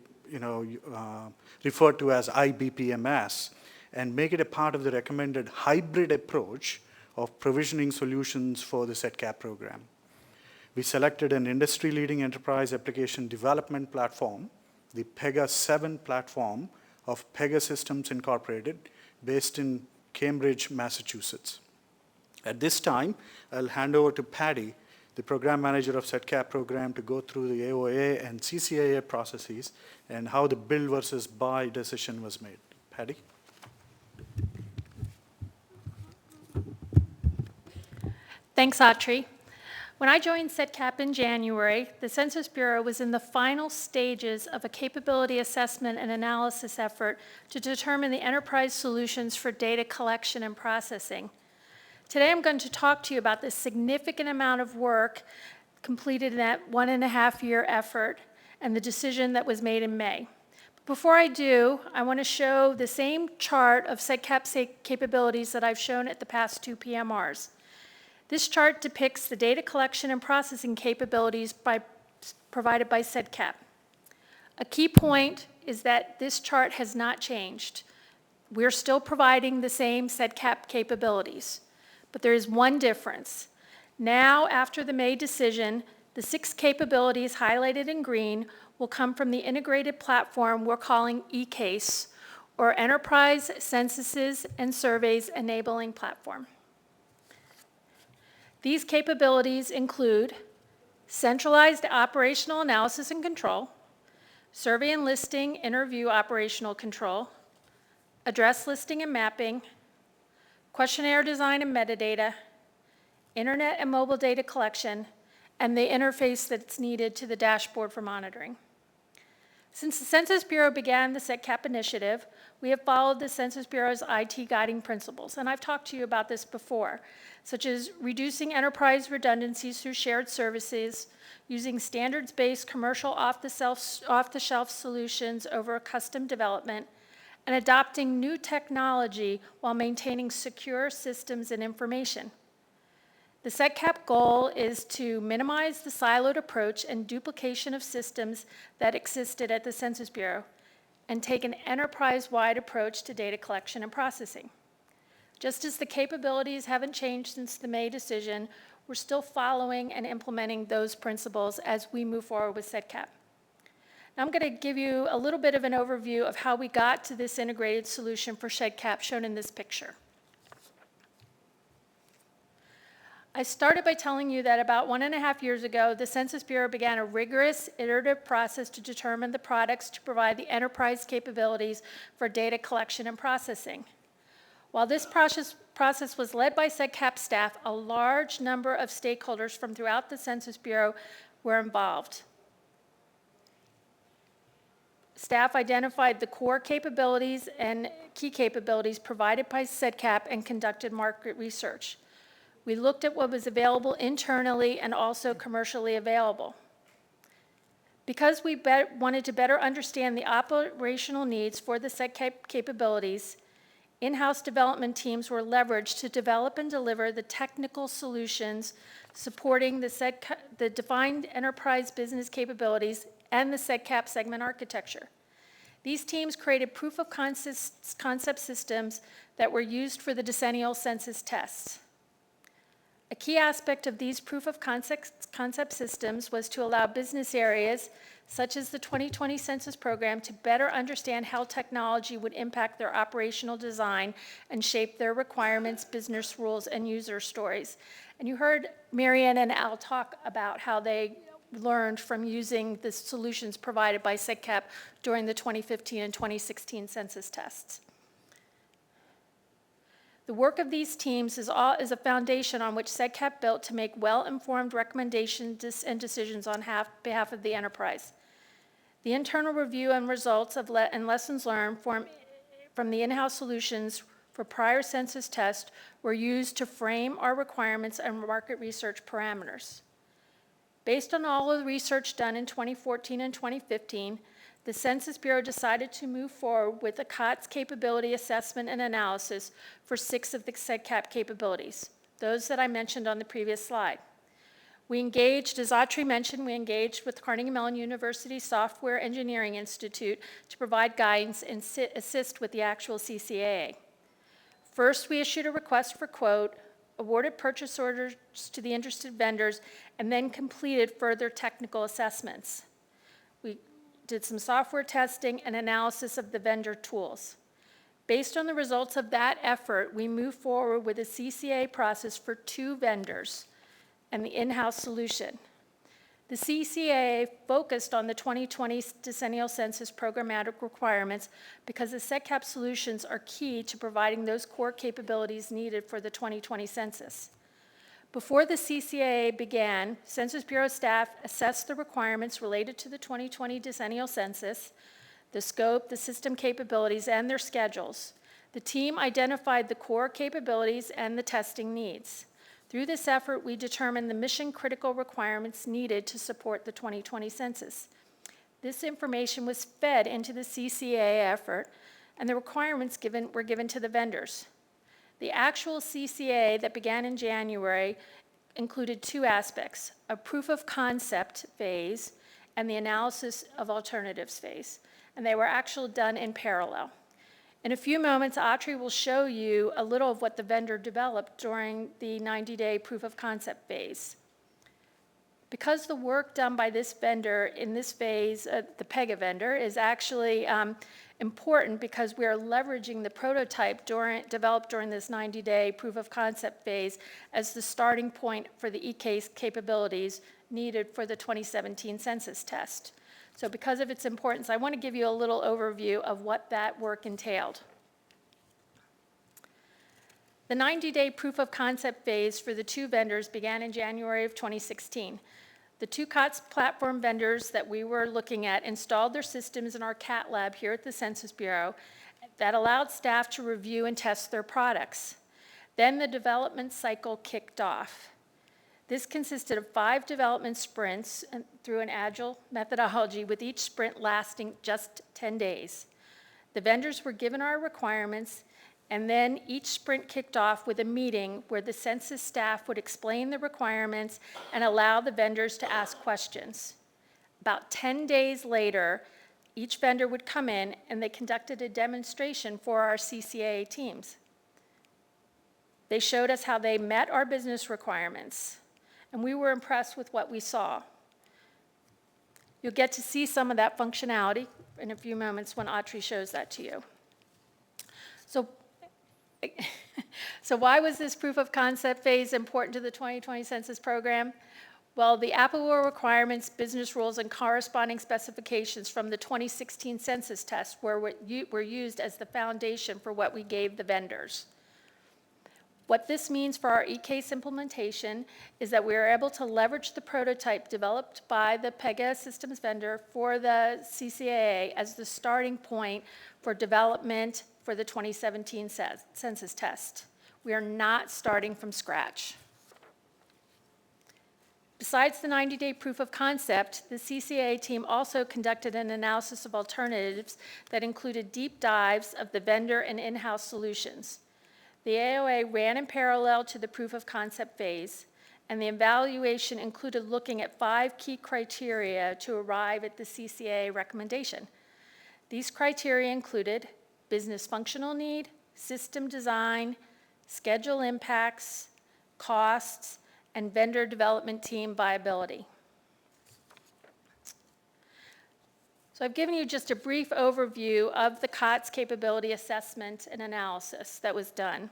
Speaker 20: referred to as IBPMS, and make it a part of the recommended hybrid approach of provisioning solutions for the SetCap program. We selected an industry-leading enterprise application development platform, the Pega 7 platform of Pega Systems Incorporated, based in Cambridge, Massachusetts. At this time, I'll hand over to Patty, the program manager of SetCap program, to go through the AOA and CCAA processes and how the build versus buy decision was made. Patty?
Speaker 21: Thanks, Autry. When I joined SetCap in January, the Census Bureau was in the final stages of a capability assessment and analysis effort to determine the enterprise solutions for data collection and processing. Today, I'm going to talk to you about the significant amount of work completed in that 1.5-year effort and the decision that was made in May. But before I do, I want to show the same chart of SetCap capabilities that I've shown at the past 2 PMRs. This chart depicts the data collection and processing capabilities provided by SetCap. A key point is that this chart has not changed. We're still providing the same SetCap capabilities, but there is one difference. Now, after the May decision, the 6 capabilities highlighted in green will come from the integrated platform we're calling eCase, or Enterprise Censuses and Surveys Enabling Platform. These capabilities include centralized operational analysis and control, survey and listing interview operational control, address listing and mapping, questionnaire design and metadata, internet and mobile data collection, and the interface that's needed to the dashboard for monitoring. Since the Census Bureau began the SetCap initiative, we have followed the Census Bureau's IT guiding principles, and I've talked to you about this before, such as reducing enterprise redundancies through shared services, using standards-based commercial off-the-shelf solutions over custom development, and adopting new technology while maintaining secure systems and information. The SetCap goal is to minimize the siloed approach and duplication of systems that existed at the Census Bureau and take an enterprise-wide approach to data collection and processing. Just as the capabilities haven't changed since the May decision, we're still following and implementing those principles as we move forward with SetCap. Now I'm going to give you a little bit of an overview of how we got to this integrated solution for SetCap shown in this picture. I started by telling you that about 1.5 years ago, the Census Bureau began a rigorous, iterative process to determine the products to provide the enterprise capabilities for data collection and processing. While this process was led by SetCap staff, a large number of stakeholders from throughout the Census Bureau were involved. Staff identified the core capabilities and key capabilities provided by SetCap and conducted market research. We looked at what was available internally and also commercially available. Because we wanted to better understand the operational needs for the SEDCAP capabilities, in-house development teams were leveraged to develop and deliver the technical solutions supporting the defined enterprise business capabilities and the SEDCAP segment architecture. These teams created proof of concept systems that were used for the decennial census tests. A key aspect of these proof of concept systems was to allow business areas, such as the 2020 census program, to better understand how technology would impact their operational design and shape their requirements, business rules, and user stories. And you heard Marianne and Al talk about how they learned from using the solutions provided by SEDCAP during the 2015 and 2016 census tests. The work of these teams is a foundation on which SEDCAP built to make well-informed recommendations and decisions on behalf of the enterprise. The internal review and results and lessons learned from the in-house solutions for prior census tests were used to frame our requirements and market research parameters. Based on all of the research done in 2014 and 2015, the Census Bureau decided to move forward with a COTS capability assessment and analysis for 6 of the SEDCAP capabilities, those that I mentioned on the previous slide. We engaged, as Autrey mentioned, we engaged with Carnegie Mellon University Software Engineering Institute to provide guidance and assist with the actual CCAA. First, we issued a request for quote, awarded purchase orders to the interested vendors, and then completed further technical assessments. We did some software testing and analysis of the vendor tools. Based on the results of that effort, we moved forward with a CCA process for 2 vendors and the in-house solution. The CCA focused on the 2020 decennial census programmatic requirements because the SEDCAP solutions are key to providing those core capabilities needed for the 2020 census. Before the CCAA began, Census Bureau staff assessed the requirements related to the 2020 decennial census, the scope, the system capabilities, and their schedules. The team identified the core capabilities and the testing needs. Through this effort, we determined the mission-critical requirements needed to support the 2020 census. This information was fed into the CCAA effort, and the requirements were given to the vendors. The actual CCAA that began in January included 2 aspects, a proof of concept phase and the analysis of alternatives phase, and they were actually done in parallel. In a few moments, Autrey will show you a little of what the vendor developed during the 90-day proof of concept phase. Because the work done by this vendor in this phase, the PEGA vendor, is actually important because we are leveraging the prototype developed during this 90-day proof of concept phase as the starting point for the eCase capabilities needed for the 2017 census test. So because of its importance, I want to give you a little overview of what that work entailed. The 90-day proof of concept phase for the 2 vendors began in January of 2016. The 2 COTS platform vendors that we were looking at installed their systems in our CAT lab here at the Census Bureau that allowed staff to review and test their products. Then the development cycle kicked off. This consisted of 5 development sprints through an agile methodology, with each sprint lasting just 10 days. The vendors were given our requirements, and then each sprint kicked off with a meeting where the census staff would explain the requirements and allow the vendors to ask questions. About 10 days later, each vendor would come in and they conducted a demonstration for our CCAA teams. They showed us how they met our business requirements, and we were impressed with what we saw. You'll get to see some of that functionality in a few moments when Autrey shows that to you. So why was this proof of concept phase important to the 2020 census program? Well, the applicable requirements, business rules, and corresponding specifications from the 2016 census test were used as the foundation for what we gave the vendors. What this means for our eCase implementation is that we are able to leverage the prototype developed by the PEGA systems vendor for the CCAA as the starting point for development for the 2017 census test. We are not starting from scratch. Besides the 90-day proof of concept, the CCA team also conducted an analysis of alternatives that included deep dives of the vendor and in-house solutions. The AOA ran in parallel to the proof of concept phase, and the evaluation included looking at 5 key criteria to arrive at the CCA recommendation. These criteria included business functional need, system design, schedule impacts, costs, and vendor development team viability. So I've given you just a brief overview of the COTS capability assessment and analysis that was done.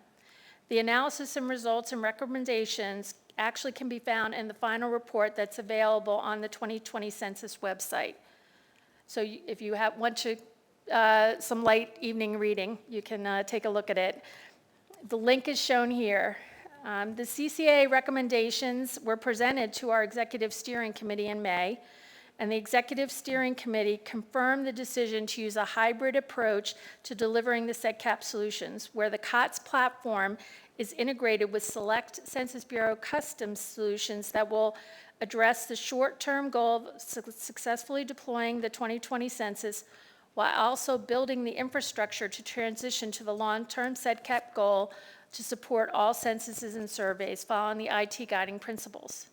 Speaker 21: The analysis and results and recommendations actually can be found in the final report that's available on the 2020 Census website. So if you want to, some light evening reading, you can take a look at it. The link is shown here. The CCA recommendations were presented to our Executive Steering Committee in May, and the Executive Steering Committee confirmed the decision to use a hybrid approach to delivering the SEDCAP solutions, where the COTS platform is integrated with select Census Bureau custom solutions that will address the short-term goal of successfully deploying the 2020 census, while also building the infrastructure to transition to the long-term SEDCAP goal to support all censuses and surveys following the IT guiding principles.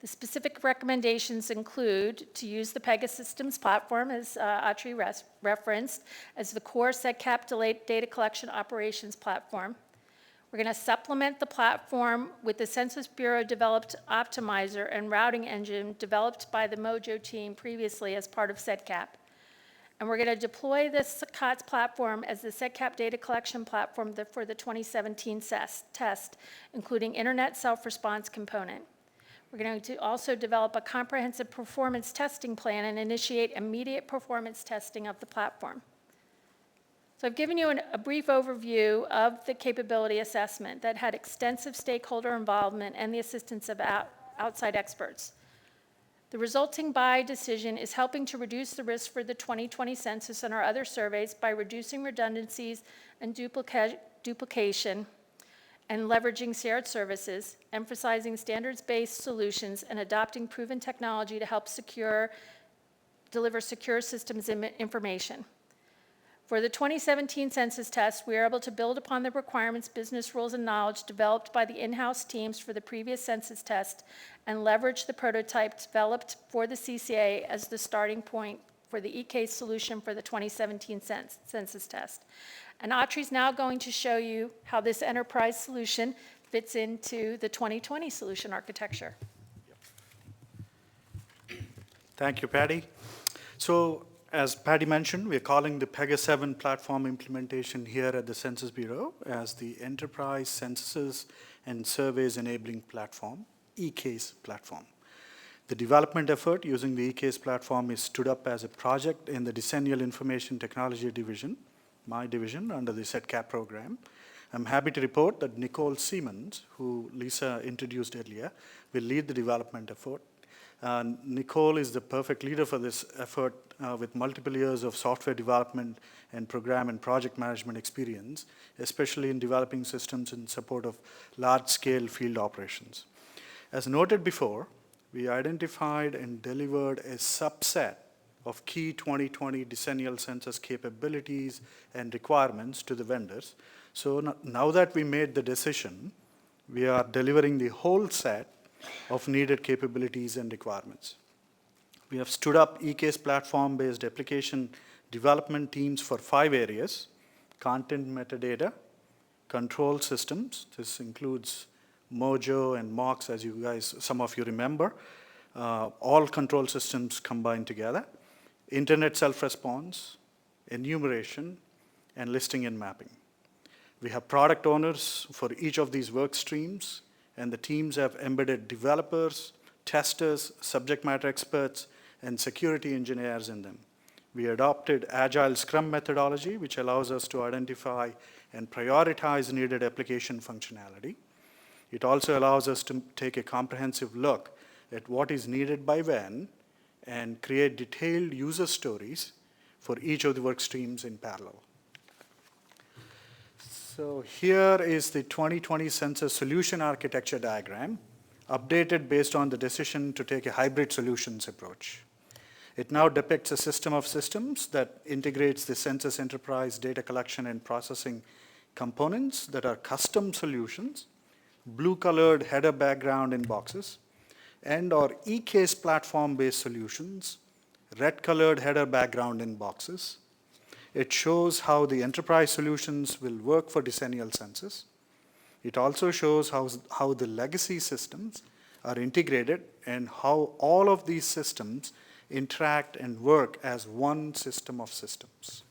Speaker 21: The specific recommendations include to use the Pegasystems platform, as Autry referenced, as the core SEDCAP data collection operations platform. We're going to supplement the platform with the Census Bureau developed optimizer and routing engine developed by the Mojo team previously as part of SEDCAP. And we're going to deploy this COTS platform as the SEDCAP data collection platform for the 2017 test, including internet self-response component. We're going to also develop a comprehensive performance testing plan and initiate immediate performance testing of the platform. So I've given you a brief overview of the capability assessment that had extensive stakeholder involvement and the assistance of outside experts. The resulting buy decision is helping to reduce the risk for the 2020 census and our other surveys by reducing redundancies and duplication and leveraging shared services, emphasizing standards-based solutions, and adopting proven technology to help deliver secure systems information. For the 2017 census test, we were able to build upon the requirements, business rules, and knowledge developed by the in-house teams for the previous census test and leverage the prototype developed for the CCA as the starting point for the eCase solution for the 2017 census test. And Autry's now going to show you how this enterprise solution fits into the 2020 solution architecture.
Speaker 20: Thank you, Patty. So, as Patty mentioned, we're calling the Pega 7 platform implementation here at the Census Bureau as the Enterprise Censuses and Surveys Enabling Platform, eCase platform. The development effort using the eCase platform is stood up as a project in the Decennial Information Technology Division, my division under the SEDCAP program. I'm happy to report that Nicole Siemens, who Lisa introduced earlier, will lead the development effort. Nicole is the perfect leader for this effort with multiple years of software development and program and project management experience, especially in developing systems in support of large-scale field operations. As noted before, we identified and delivered a subset of key 2020 decennial census capabilities and requirements to the vendors. So now that we made the decision, we are delivering the whole set of needed capabilities and requirements. We have stood up eCase platform-based application development teams for 5 areas: content metadata, control systems. This includes Mojo and Mox, as you guys, some of you remember, all control systems combined together, internet self-response, enumeration, and listing and mapping. We have product owners for each of these work streams, and the teams have embedded developers, testers, subject matter experts, and security engineers in them. We adopted Agile Scrum methodology, which allows us to identify and prioritize needed application functionality. It also allows us to take a comprehensive look at what is needed by when and create detailed user stories for each of the work streams in parallel. So here is the 2020 census solution architecture diagram. updated based on the decision to take a hybrid solutions approach. It now depicts a system of systems that integrates the Census Enterprise data collection and processing components that are custom solutions, blue-colored header background in boxes, and or e-case platform-based solutions, red-colored header background in boxes. It shows how the enterprise solutions will work for decennial census. It also shows how the legacy systems are integrated and how all of these systems interact and work as one system of systems.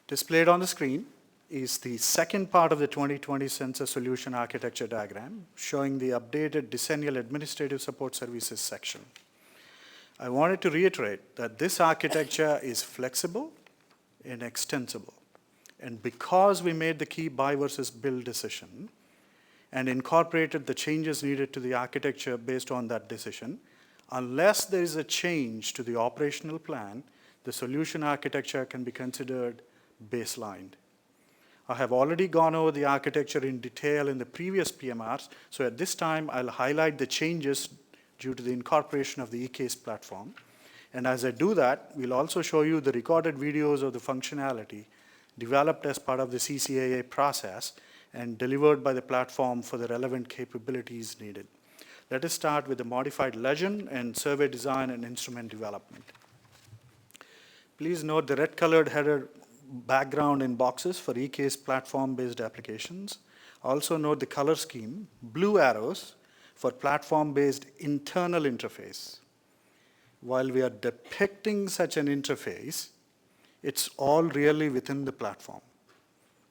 Speaker 20: Displayed on the screen is the second part of the 2020 Census Solution Architecture diagram, showing the updated decennial administrative support services section. I wanted to reiterate that this architecture is flexible and extensible. And because we made the key buy versus build decision and incorporated the changes needed to the architecture based on that decision, unless there is a change to the operational plan, the solution architecture can be considered baselined. I have already gone over the architecture in detail in the previous PMRs, so at this time I'll highlight the changes due to the incorporation of the e-case platform. And as I do that, we'll also show you the recorded videos of the functionality developed as part of the CCAA process and delivered by the platform for the relevant capabilities needed. Let us start with the modified legend and survey design and instrument development. Please note the red-colored header background in boxes for e-case platform-based applications. Also note the color scheme, blue arrows for platform-based internal interface. While we are depicting such an interface, it's all really within the platform,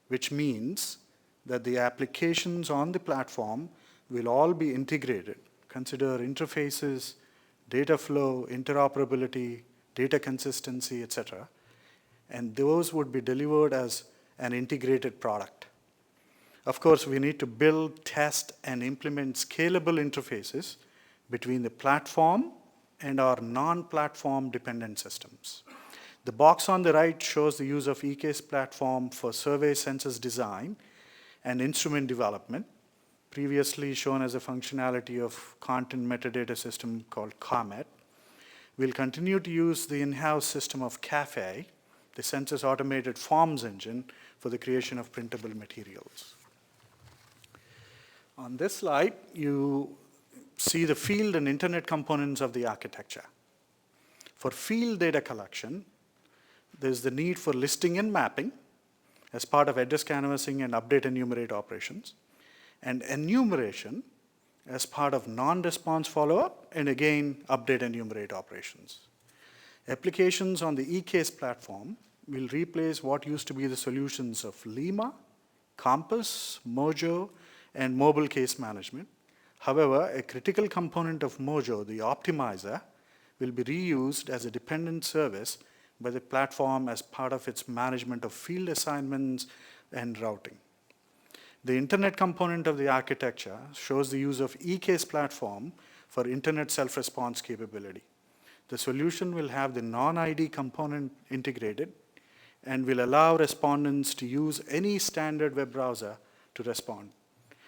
Speaker 20: which means that the applications on the platform will all be integrated. Consider interfaces, data flow, interoperability, data consistency, etc. And those would be delivered as an integrated product. Of course, we need to build, test, and implement scalable interfaces between the platform and our non-platform dependent systems. The box on the right shows the use of e-case platform for survey census design and instrument development, previously shown as a functionality of content metadata system called COMET. We'll continue to use the in-house system of CAFE, the Census Automated Forms Engine, for the creation of printable materials. On this slide, you see the field and internet components of the architecture. For field data collection, there's the need for listing and mapping as part of address canvassing and update enumerate operations, and enumeration as part of non-response follow-up, and again, update enumerate operations. Applications on the e-case platform will replace what used to be the solutions of Lima, Compass, Mojo, and mobile case management. However, a critical component of Mojo, the optimizer, will be reused as a dependent service by the platform as part of its management of field assignments and routing. The internet component of the architecture shows the use of e-case platform for internet self-response capability. The solution will have the non-ID component integrated and will allow respondents to use any standard web browser to respond.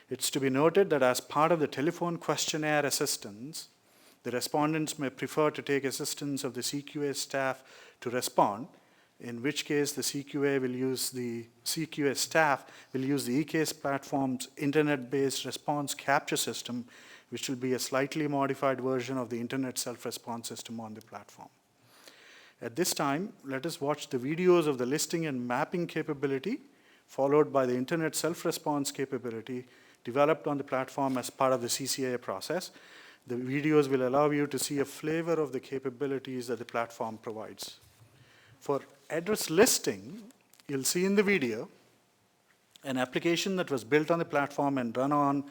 Speaker 20: It's to be noted that as part of the telephone questionnaire assistance, the respondents may prefer to take assistance of the CQA staff to respond, in which case the CQA staff will use the e-case platform's internet-based response capture system, which will be a slightly modified version of the internet self-response system on the platform. At this time, let us watch the videos of the listing and mapping capability, followed by the internet self-response capability developed on the platform as part of the CCAA process. The videos will allow you to see a flavor of the capabilities that the platform provides. For address listing, you'll see in the video an application that was built on the platform and run on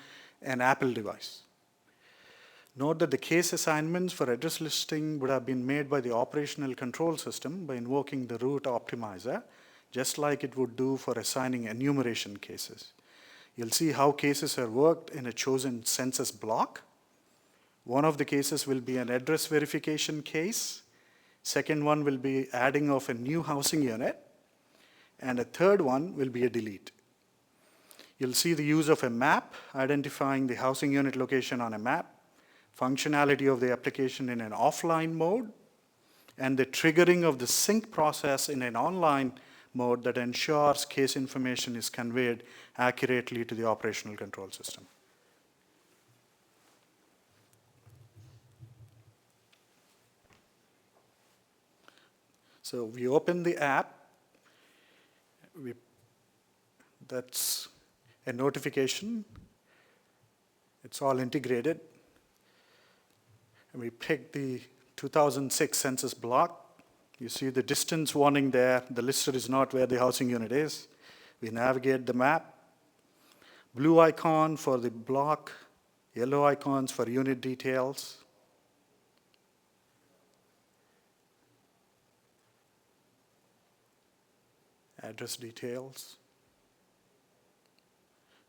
Speaker 20: an Apple device. Note that the case assignments for address listing would have been made by the operational control system by invoking the root optimizer, just like it would do for assigning enumeration cases. You'll see how cases are worked in a chosen census block. One of the cases will be an address verification case. Second one will be adding of a new housing unit. And a third one will be a delete. You'll see the use of a map, identifying the housing unit location on a map, functionality of the application in an offline mode, and the triggering of the sync process in an online mode that ensures case information is conveyed accurately to the operational control system. So we open the app. That's a notification. It's all integrated. And we pick the 2006 census block. You see the distance warning there. The lister is not where the housing unit is. We navigate the map. Blue icon for the block, yellow icons for unit details. Address details.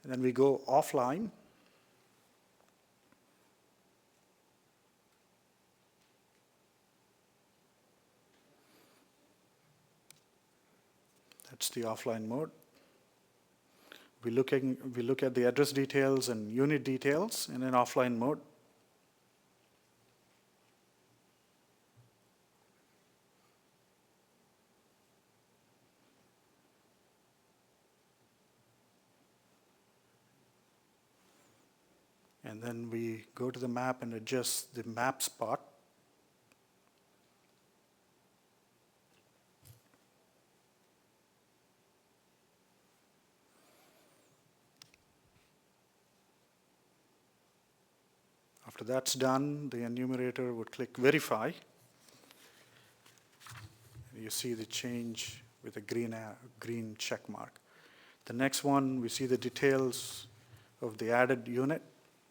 Speaker 20: And then we go offline. That's the offline mode. We look at the address details and unit details in an offline mode. And then we go to the map and adjust the map spot. After that's done, the enumerator would click Verify. You see the change with a green check mark. The next one, we see the details of the added unit.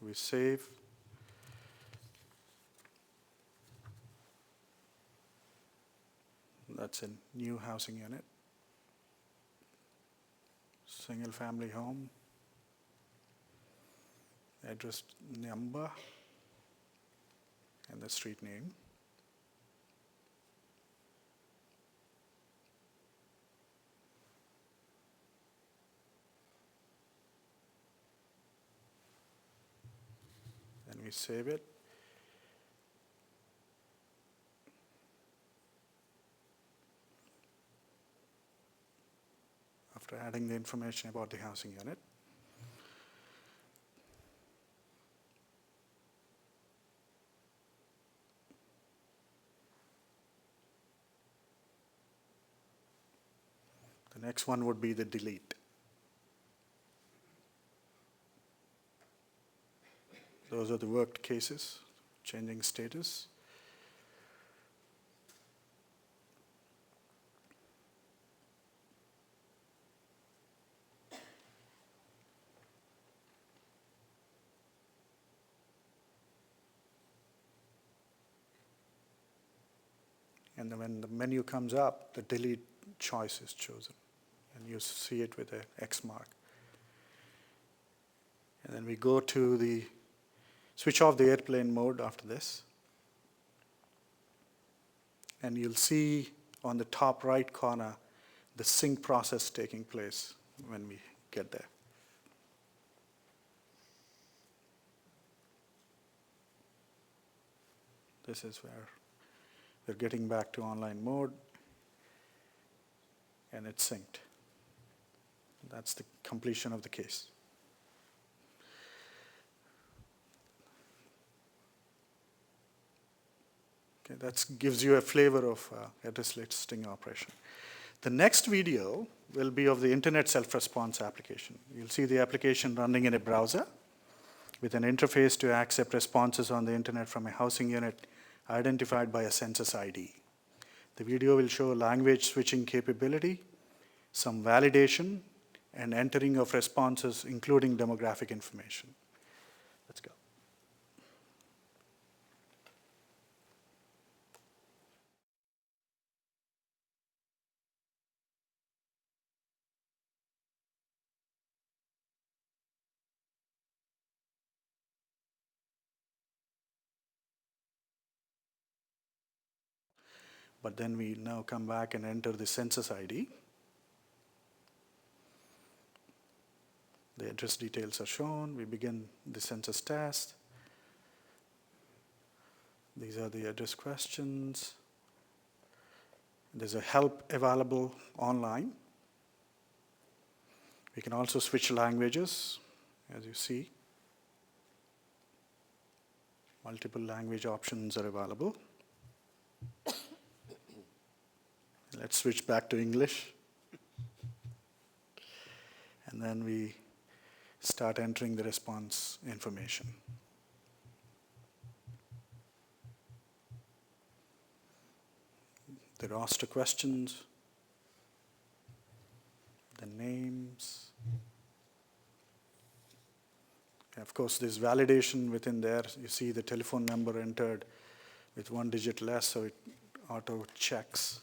Speaker 20: We save. That's a new housing unit. Single family home. Address number and the street name. Then we save it. After adding the information about the housing unit. The next one would be the delete. Those are the worked cases, changing status. And then when the menu comes up, the delete choice is chosen. And you see it with an X mark. And then we go to the switch off the airplane mode after this. And you'll see on the top right corner the sync process taking place when we get there. This is where we're getting back to online mode, and it's synced. That's the completion of the case. Okay, that gives you a flavor of address listing operation. The next video will be of the internet self-response application. You'll see the application running in a browser with an interface to accept responses on the internet from a housing unit identified by a census ID. The video will show language switching capability, some validation, and entering of responses, including demographic information. Let's go. But then we now come back and enter the census ID. The address details are shown. We begin the census test. These are the address questions. There's a help available online. We can also switch languages, as you see. Multiple language options are available. Let's switch back to English. And then we start entering the response information. The roster questions, the names. Of course, there's validation within there. You see the telephone number entered with one digit less, so it auto checks.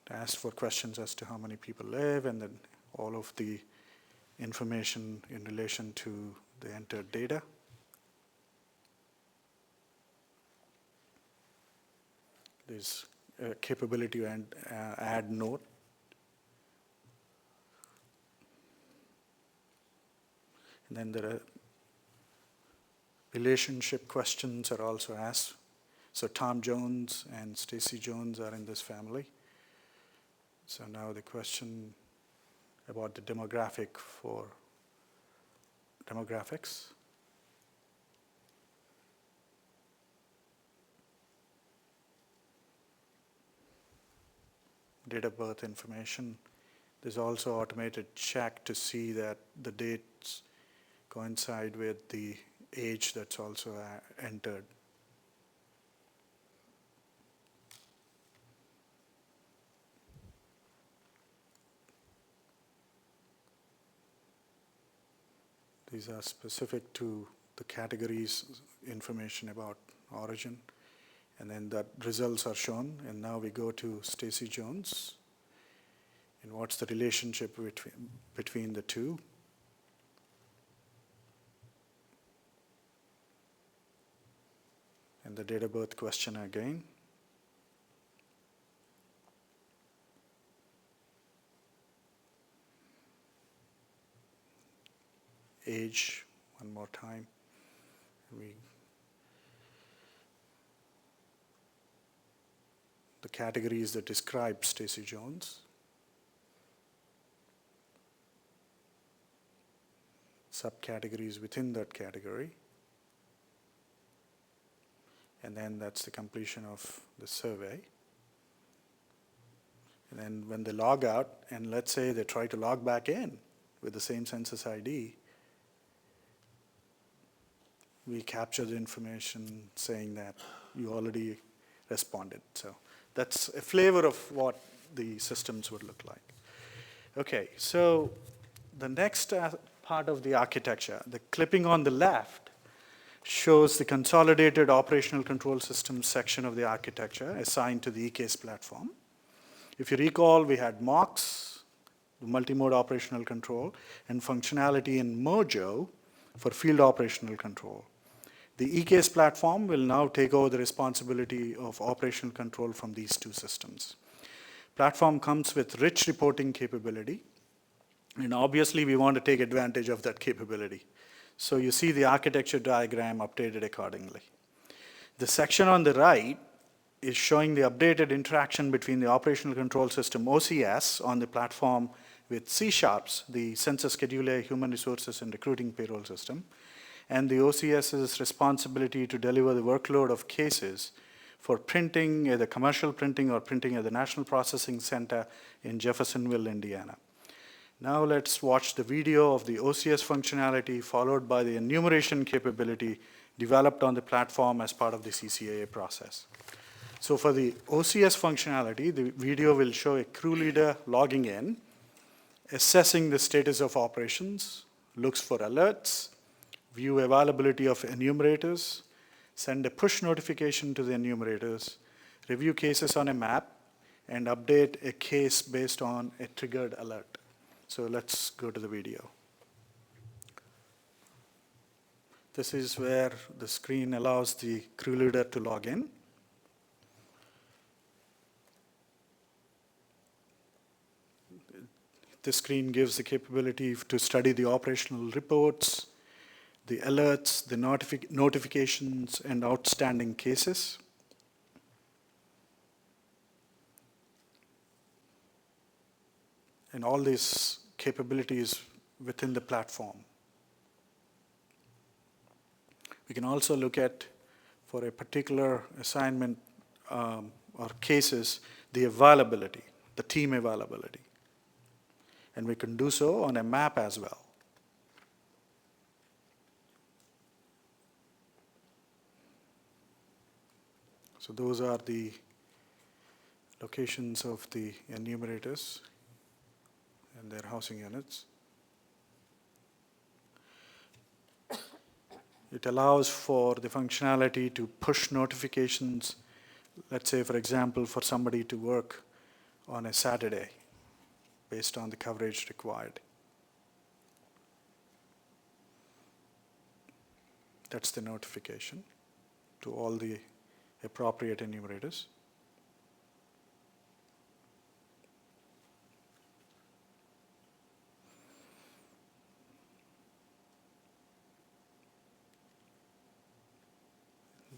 Speaker 20: It asks for questions as to how many people live, and then all of the information in relation to the entered data. There's a capability to add note. And then there are relationship questions are also asked. So Tom Jones and Stacy Jones are in this family. So now the question about the demographic for demographics. Date of birth information. There's also automated check to see that the dates coincide with the age that's also entered. These are specific to the categories information about origin. And then the results are shown. And now we go to Stacy Jones. And what's the relationship between the two? And the date of birth question again. Age, one more time. The categories that describe Stacy Jones. Subcategories within that category. And then that's the completion of the survey. And then when they log out, and let's say they try to log back in with the same census ID, we capture the information saying that you already responded. So that's a flavor of what the systems would look like. Okay, so the next part of the architecture, the clipping on the left, shows the consolidated operational control systems section of the architecture assigned to the eCase platform. If you recall, we had MOX, the multi-mode operational control, and functionality in Mojo for field operational control. The eCase platform will now take over the responsibility of operational control from these two systems. Platform comes with rich reporting capability, and obviously we want to take advantage of that capability. So you see the architecture diagram updated accordingly. The section on the right is showing the updated interaction between the operational control system OCS on the platform with C-Sharps, the Census Scheduler Human Resources and Recruiting Payroll System, and the OCS's responsibility to deliver the workload of cases for printing, either commercial printing or printing at the National Processing Center in Jeffersonville, Indiana. Now let's watch the video of the OCS functionality followed by the enumeration capability developed on the platform as part of the CCAA process. So for the OCS functionality, the video will show a crew leader logging in, assessing the status of operations, looks for alerts, view availability of enumerators, send a push notification to the enumerators, review cases on a map, and update a case based on a triggered alert. So let's go to the video. This is where the screen allows the crew leader to log in. This screen gives the capability to study the operational reports, the alerts, the notifications, and outstanding cases. And all these capabilities within the platform. We can also look at, for a particular assignment or cases, the availability, the team availability. And we can do so on a map as well. So those are the locations of the enumerators and their housing units. It allows for the functionality to push notifications, let's say, for example, for somebody to work on a Saturday based on the coverage required. That's the notification to all the appropriate enumerators.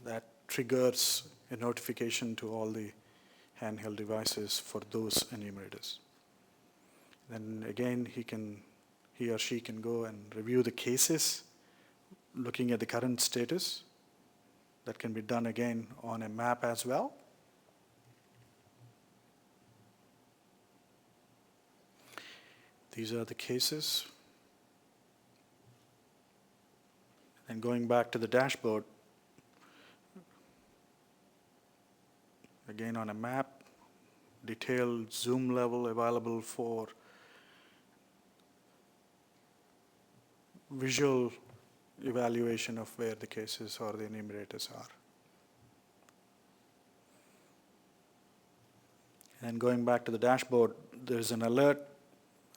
Speaker 20: That triggers a notification to all the handheld devices for those enumerators. Then again, he or she can go and review the cases, looking at the current status. That can be done again on a map as well. These are the cases. And going back to the dashboard, again on a map, detailed zoom level available for visual evaluation of where the cases or the enumerators are. And going back to the dashboard, there is an alert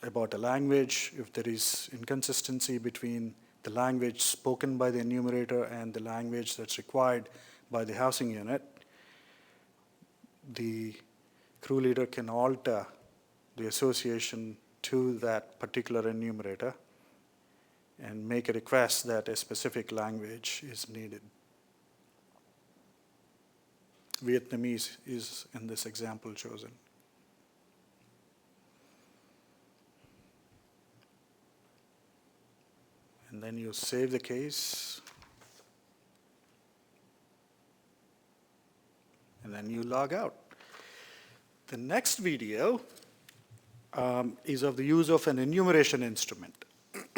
Speaker 20: about a language. If there is inconsistency between the language spoken by the enumerator and the language that's required by the housing unit, the crew leader can alter the association to that particular enumerator and make a request that a specific language is needed. Vietnamese is in this example chosen. And then you save the case, and then you log out. The next video is of the use of an enumeration instrument.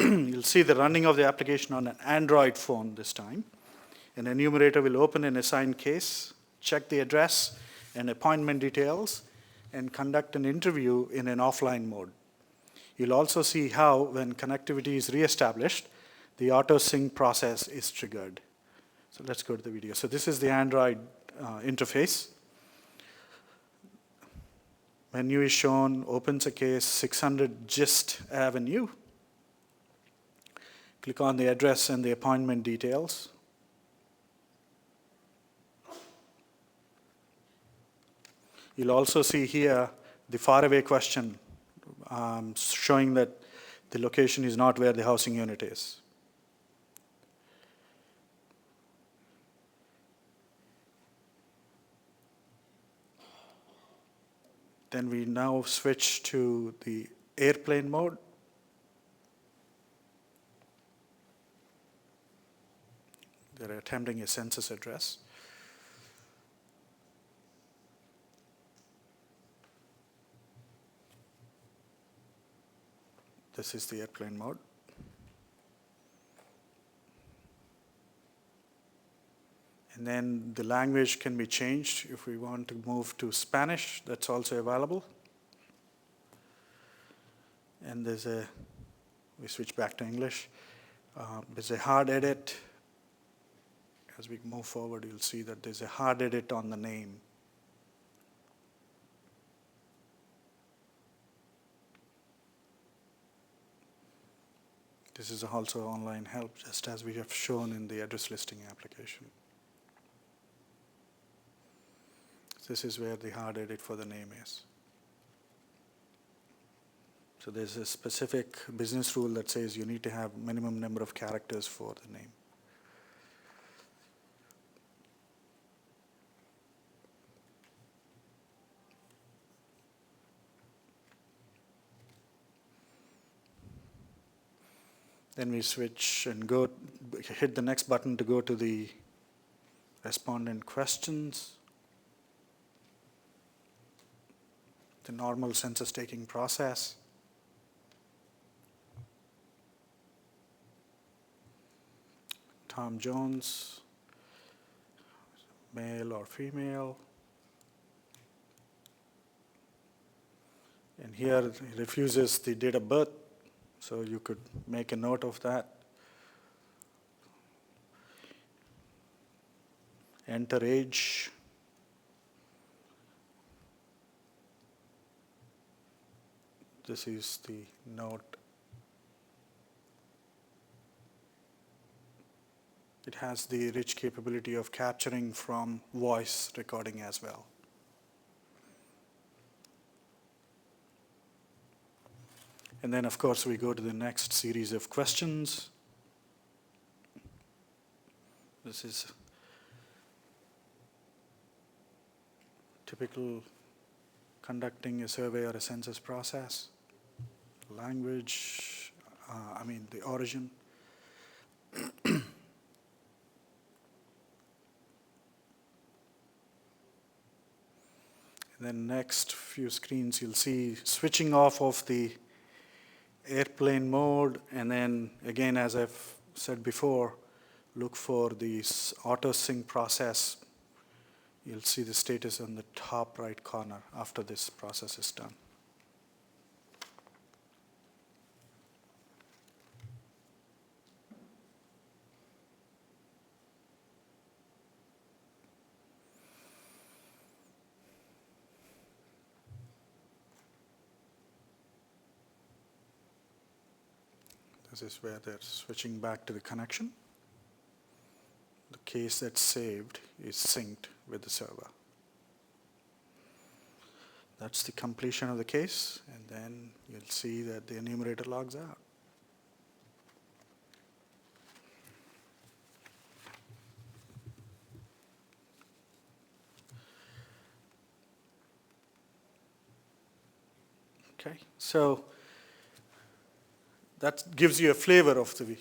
Speaker 20: You'll see the running of the application on an Android phone this time. An enumerator will open an assigned case, check the address and appointment details, and conduct an interview in an offline mode. You'll also see how, when connectivity is reestablished, the auto-sync process is triggered. So let's go to the video. So this is the Android interface. Menu is shown, opens a case, 600 Gist Avenue. Click on the address and the appointment details. You'll also see here the faraway question showing that the location is not where the housing unit is. Then we now switch to the airplane mode. They're attempting a census address. This is the airplane mode. And then the language can be changed. If we want to move to Spanish, that's also available. And we switch back to English. There's a hard edit. As we move forward, you'll see that there's a hard edit on the name. This is also online help, just as we have shown in the address listing application. This is where the hard edit for the name is. So there's a specific business rule that says you need to have minimum number of characters for the name. Then we switch and hit the next button to go to the respondent questions. The normal census taking process. Tom Jones, male or female. And here it refuses the date of birth, so you could make a note of that. Enter age. This is the note. It has the rich capability of capturing from voice recording as well. And then, of course, we go to the next series of questions. This is typical conducting a survey or a census process. Language, the origin. And then next few screens, you'll see switching off of the airplane mode, and then again, as I've said before, look for this auto sync process. You'll see the status on the top right corner after this process is done. This is where they're switching back to the connection. The case that's saved is synced with the server. That's the completion of the case, and then you'll see that the enumerator logs out. Okay, so that gives you a flavor of the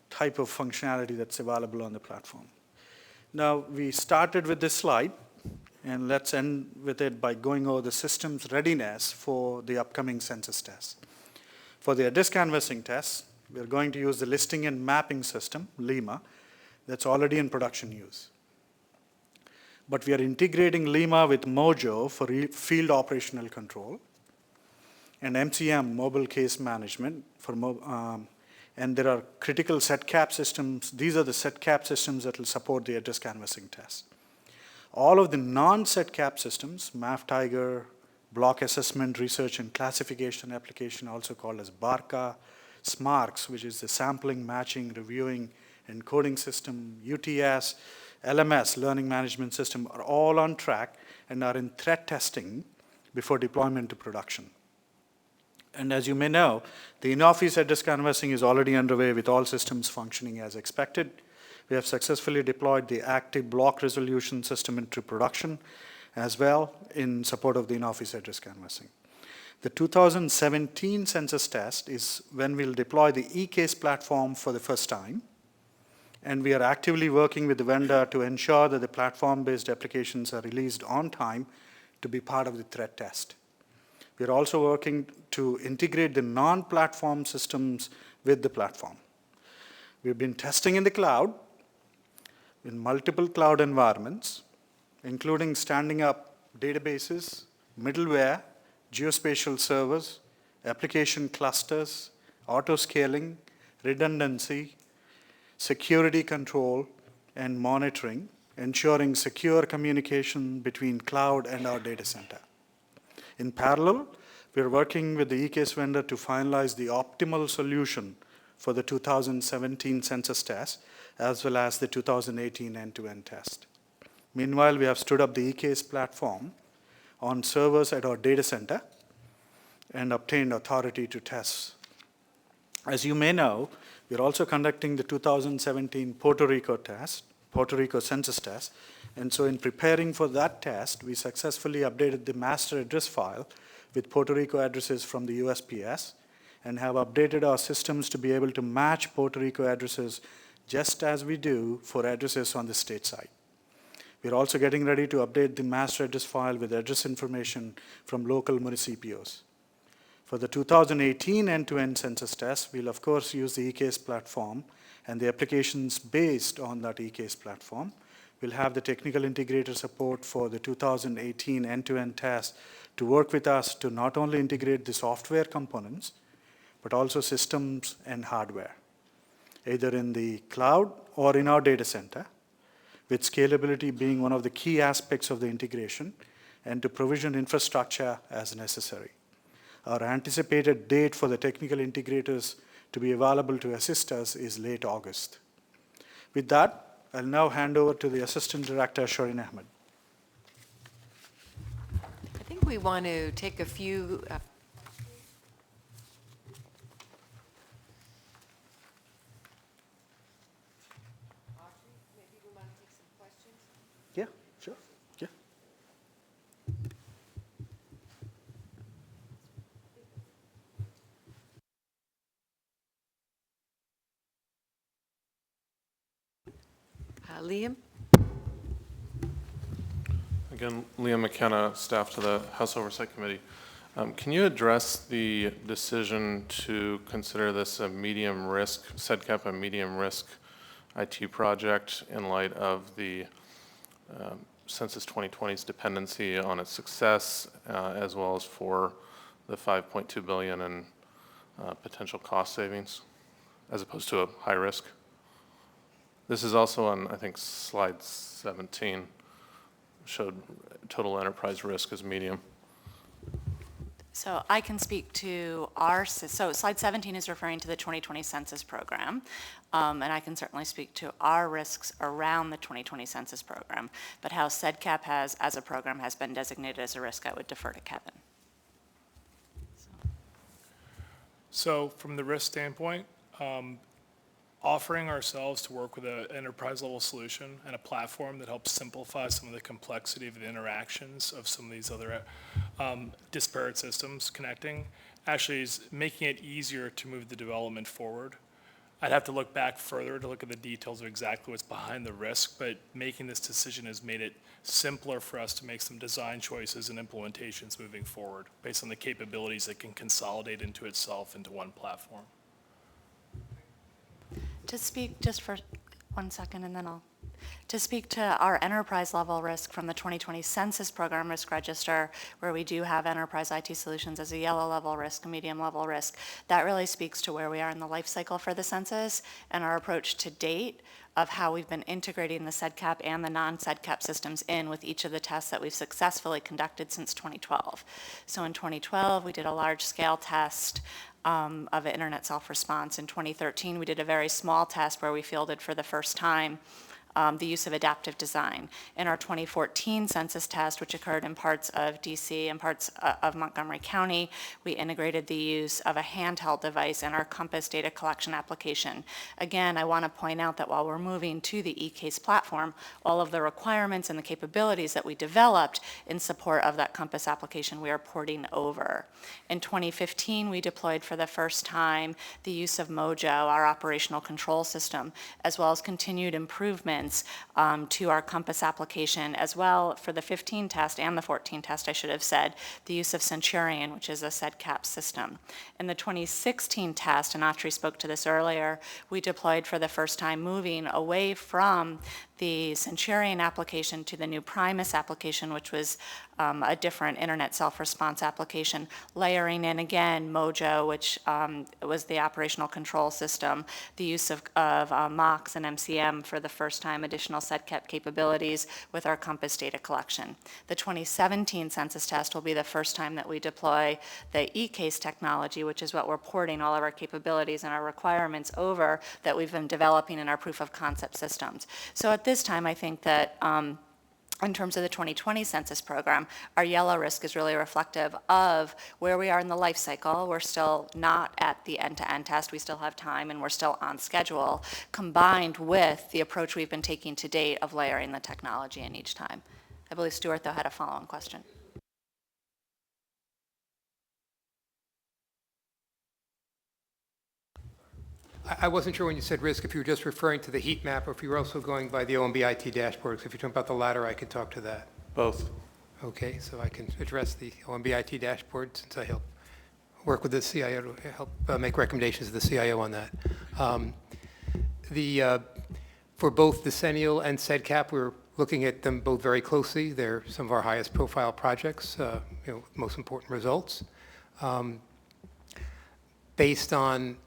Speaker 20: type of functionality that's available on the platform. Now, we started with this slide, and let's end with it by going over the system's readiness for the upcoming census test. For the address canvassing test, we're going to use the listing and mapping system, LIMA, that's already in production use. But we are integrating LIMA with Mojo for field operational control, and MCM, mobile case management, and there are critical set cap systems. These are the set cap systems that will support the address canvassing test. All of the non-set cap systems, MapTiger, block assessment, research and classification application, also called as BARCA, SMARCS, which is the sampling, matching, reviewing, and coding system, UTS, LMS, learning management system, are all on track and are in threat testing before deployment to production. And as you may know, the in-office address canvassing is already underway with all systems functioning as expected. We have successfully deployed the active block resolution system into production as well in support of the in-office address canvassing. The 2017 census test is when we'll deploy the e-case platform for the first time. And we are actively working with the vendor to ensure that the platform-based applications are released on time to be part of the threat test. We're also working to integrate the non-platform systems with the platform. We've been testing in the cloud, in multiple cloud environments, including standing up databases, middleware, geospatial servers, application clusters, auto-scaling, redundancy, security control, and monitoring, ensuring secure communication between cloud and our data center. In parallel, we are working with the e-case vendor to finalize the optimal solution for the 2017 census test, as well as the 2018 end-to-end test. Meanwhile, we have stood up the e-case platform on servers at our data center, and obtained authority to test. As you may know, we're also conducting the 2017 Puerto Rico census test. And so in preparing for that test, we successfully updated the master address file with Puerto Rico addresses from the USPS and have updated our systems to be able to match Puerto Rico addresses just as we do for addresses on the state side. We're also getting ready to update the master address file with address information from local municipios. For the 2018 end-to-end census test, we'll of course use the eCase platform and the applications based on that eCase platform. We'll have the technical integrator support for the 2018 end-to-end test to work with us to not only integrate the software components, but also systems and hardware, either in the cloud or in our data center, with scalability being one of the key aspects of the integration, and to provision infrastructure as necessary. Our anticipated date for the technical integrators to be available to assist us is late August. With that, I'll now hand over to the Assistant Director, Shireen Ahmed.
Speaker 4: I think we want to take a few
Speaker 20: Yeah, sure. Yeah.
Speaker 4: Liam?
Speaker 16: Again, Liam McKenna, staff to the House Oversight Committee. Can you address the decision to consider this a medium risk, SEDCAP a medium risk IT project in light of the Census 2020's dependency on its success, as well as for the $5.2 billion in potential cost savings, as opposed to a high risk? This is also on, I think, slide 17, showed total enterprise risk as medium.
Speaker 1: So I can speak to so slide 17 is referring to the 2020 census program, and I can certainly speak to our risks around the 2020 census program, but how SEDCAP has, as a program, has been designated as a risk, I would defer to Kevin.
Speaker 3: So from the risk standpoint, offering ourselves to work with an enterprise-level solution and a platform that helps simplify some of the complexity of the interactions of some of these other disparate systems connecting actually is making it easier to move the development forward. I'd have to look back further to look at the details of exactly what's behind the risk, but making this decision has made it simpler for us to make some design choices and implementations moving forward based on the capabilities that can consolidate into itself into one platform.
Speaker 1: To speak just for 1 second, and then to speak to our enterprise level risk from the 2020 census program risk register, where we do have enterprise IT solutions as a yellow level risk, a medium level risk, that really speaks to where we are in the life cycle for the census and our approach to date of how we've been integrating the SEDCAP and the non-SEDCAP systems in with each of the tests that we've successfully conducted since 2012. So in 2012, we did a large scale test of an internet self-response. In 2013, we did a very small test where we fielded for the first time the use of adaptive design. In our 2014 census test, which occurred in parts of DC and parts of Montgomery County, we integrated the use of a handheld device in our Compass data collection application. Again, I want to point out that while we're moving to the eCase platform, all of the requirements and the capabilities that we developed in support of that Compass application, we are porting over. In 2015, we deployed for the first time the use of Mojo, our operational control system, as well as continued improvements to our Compass application, as well for the 15 test and the 14 test, I should have said, the use of Centurion, which is a SEDCAP system. In the 2016 test, and Autry spoke to this earlier, we deployed for the first time moving away from the Centurion application to the new Primus application, which was a different internet self-response application, layering in again Mojo, which was the operational control system, the use of MOX and MCM for the first time, additional SEDCAP capabilities with our Compass data collection. The 2017 census test will be the first time that we deploy the eCase technology, which is what we're porting all of our capabilities and our requirements over that we've been developing in our proof of concept systems. So at this time, I think that in terms of the 2020 census program, our yellow risk is really reflective of where we are in the life cycle. We're still not at the end-to-end test. We still have time, and we're still on schedule, combined with the approach we've been taking to date of layering the technology in each time. I believe Stuart, though, had a follow-on question.
Speaker 11: I wasn't sure when you said risk, if you were just referring to the heat map or if you were also going by the OMB IT dashboard. 'Cause if you're talking about the latter, I could talk to that.
Speaker 16: Both.
Speaker 11: Okay, so I can address the OMB IT dashboard since I help work with the CIO to help make recommendations to the CIO on that. For both Decennial and CEDCAP, we're looking at them both very closely. They're some of our highest profile projects, most important results. Based on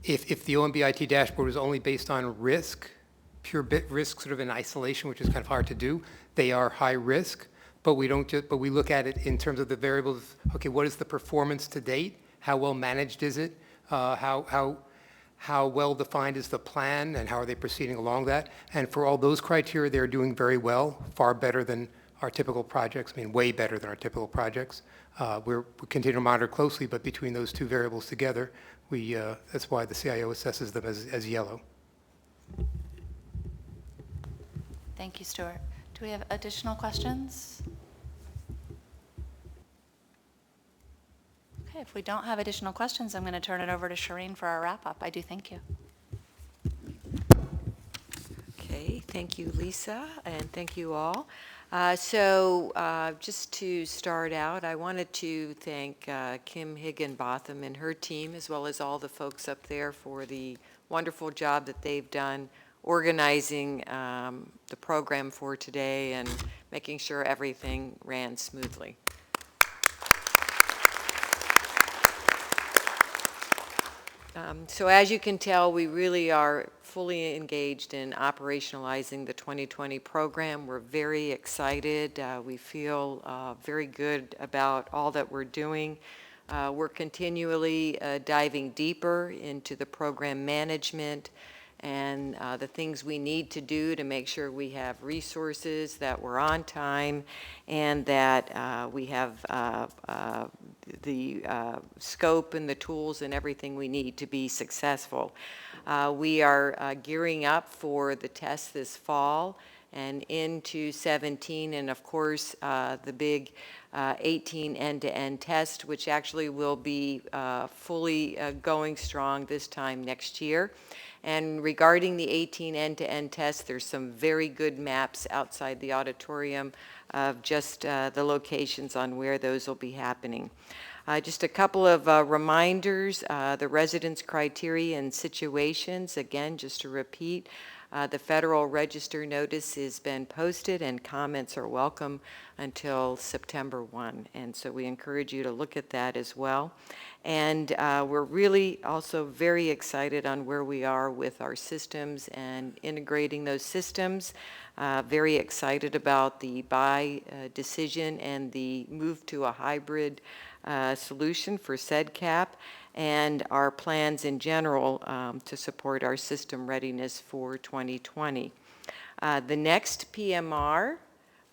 Speaker 11: if the OMB IT dashboard is only based on risk, pure bit risk sort of in isolation, which is kind of hard to do, they are high risk, but we look at it in terms of the variables. Okay, what is the performance to date? How well managed is it? How well defined is the plan, and how are they proceeding along that? And for all those criteria, they're doing very well, far better than our typical projects. I mean, way better than our typical projects. We continue to monitor closely, but between those two variables together, that's why the CIO assesses them as yellow.
Speaker 1: Thank you, Stuart. Do we have additional questions? Okay, if we don't have additional questions, I'm going to turn it over to Shireen for our wrap-up. I do thank you.
Speaker 4: Okay, thank you, Lisa, and thank you all. Just to start out, I wanted to thank Kim Higginbotham and her team, as well as all the folks up there, for the wonderful job that they've done organizing the program for today and making sure everything ran smoothly. So as you can tell, we really are fully engaged in operationalizing the 2020 program. We're very excited. We feel very good about all that we're doing. We're continually diving deeper into the program management and the things we need to do to make sure we have resources, that we're on time, and that we have the scope and the tools and everything we need to be successful. We are gearing up for the test this fall and into 17, and of course the big 18 end-to-end test, which actually will be fully going strong this time next year. And regarding the 18 end-to-end tests, there's some very good maps outside the auditorium of just the locations on where those will be happening. Just a couple of reminders, the residence criteria and situations, again, just to repeat, the Federal Register notice has been posted and comments are welcome until September 1. And so we encourage you to look at that as well. And we're really also very excited on where we are with our systems and integrating those systems. Very excited about the buy decision and the move to a hybrid solution for CEDCAP, and our plans in general to support our system readiness for 2020. The next PMR,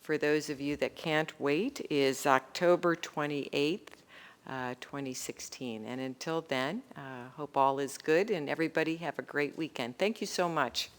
Speaker 4: for those of you that can't wait, is October 28th, 2016. And until then, hope all is good, and everybody have a great weekend. Thank you so much.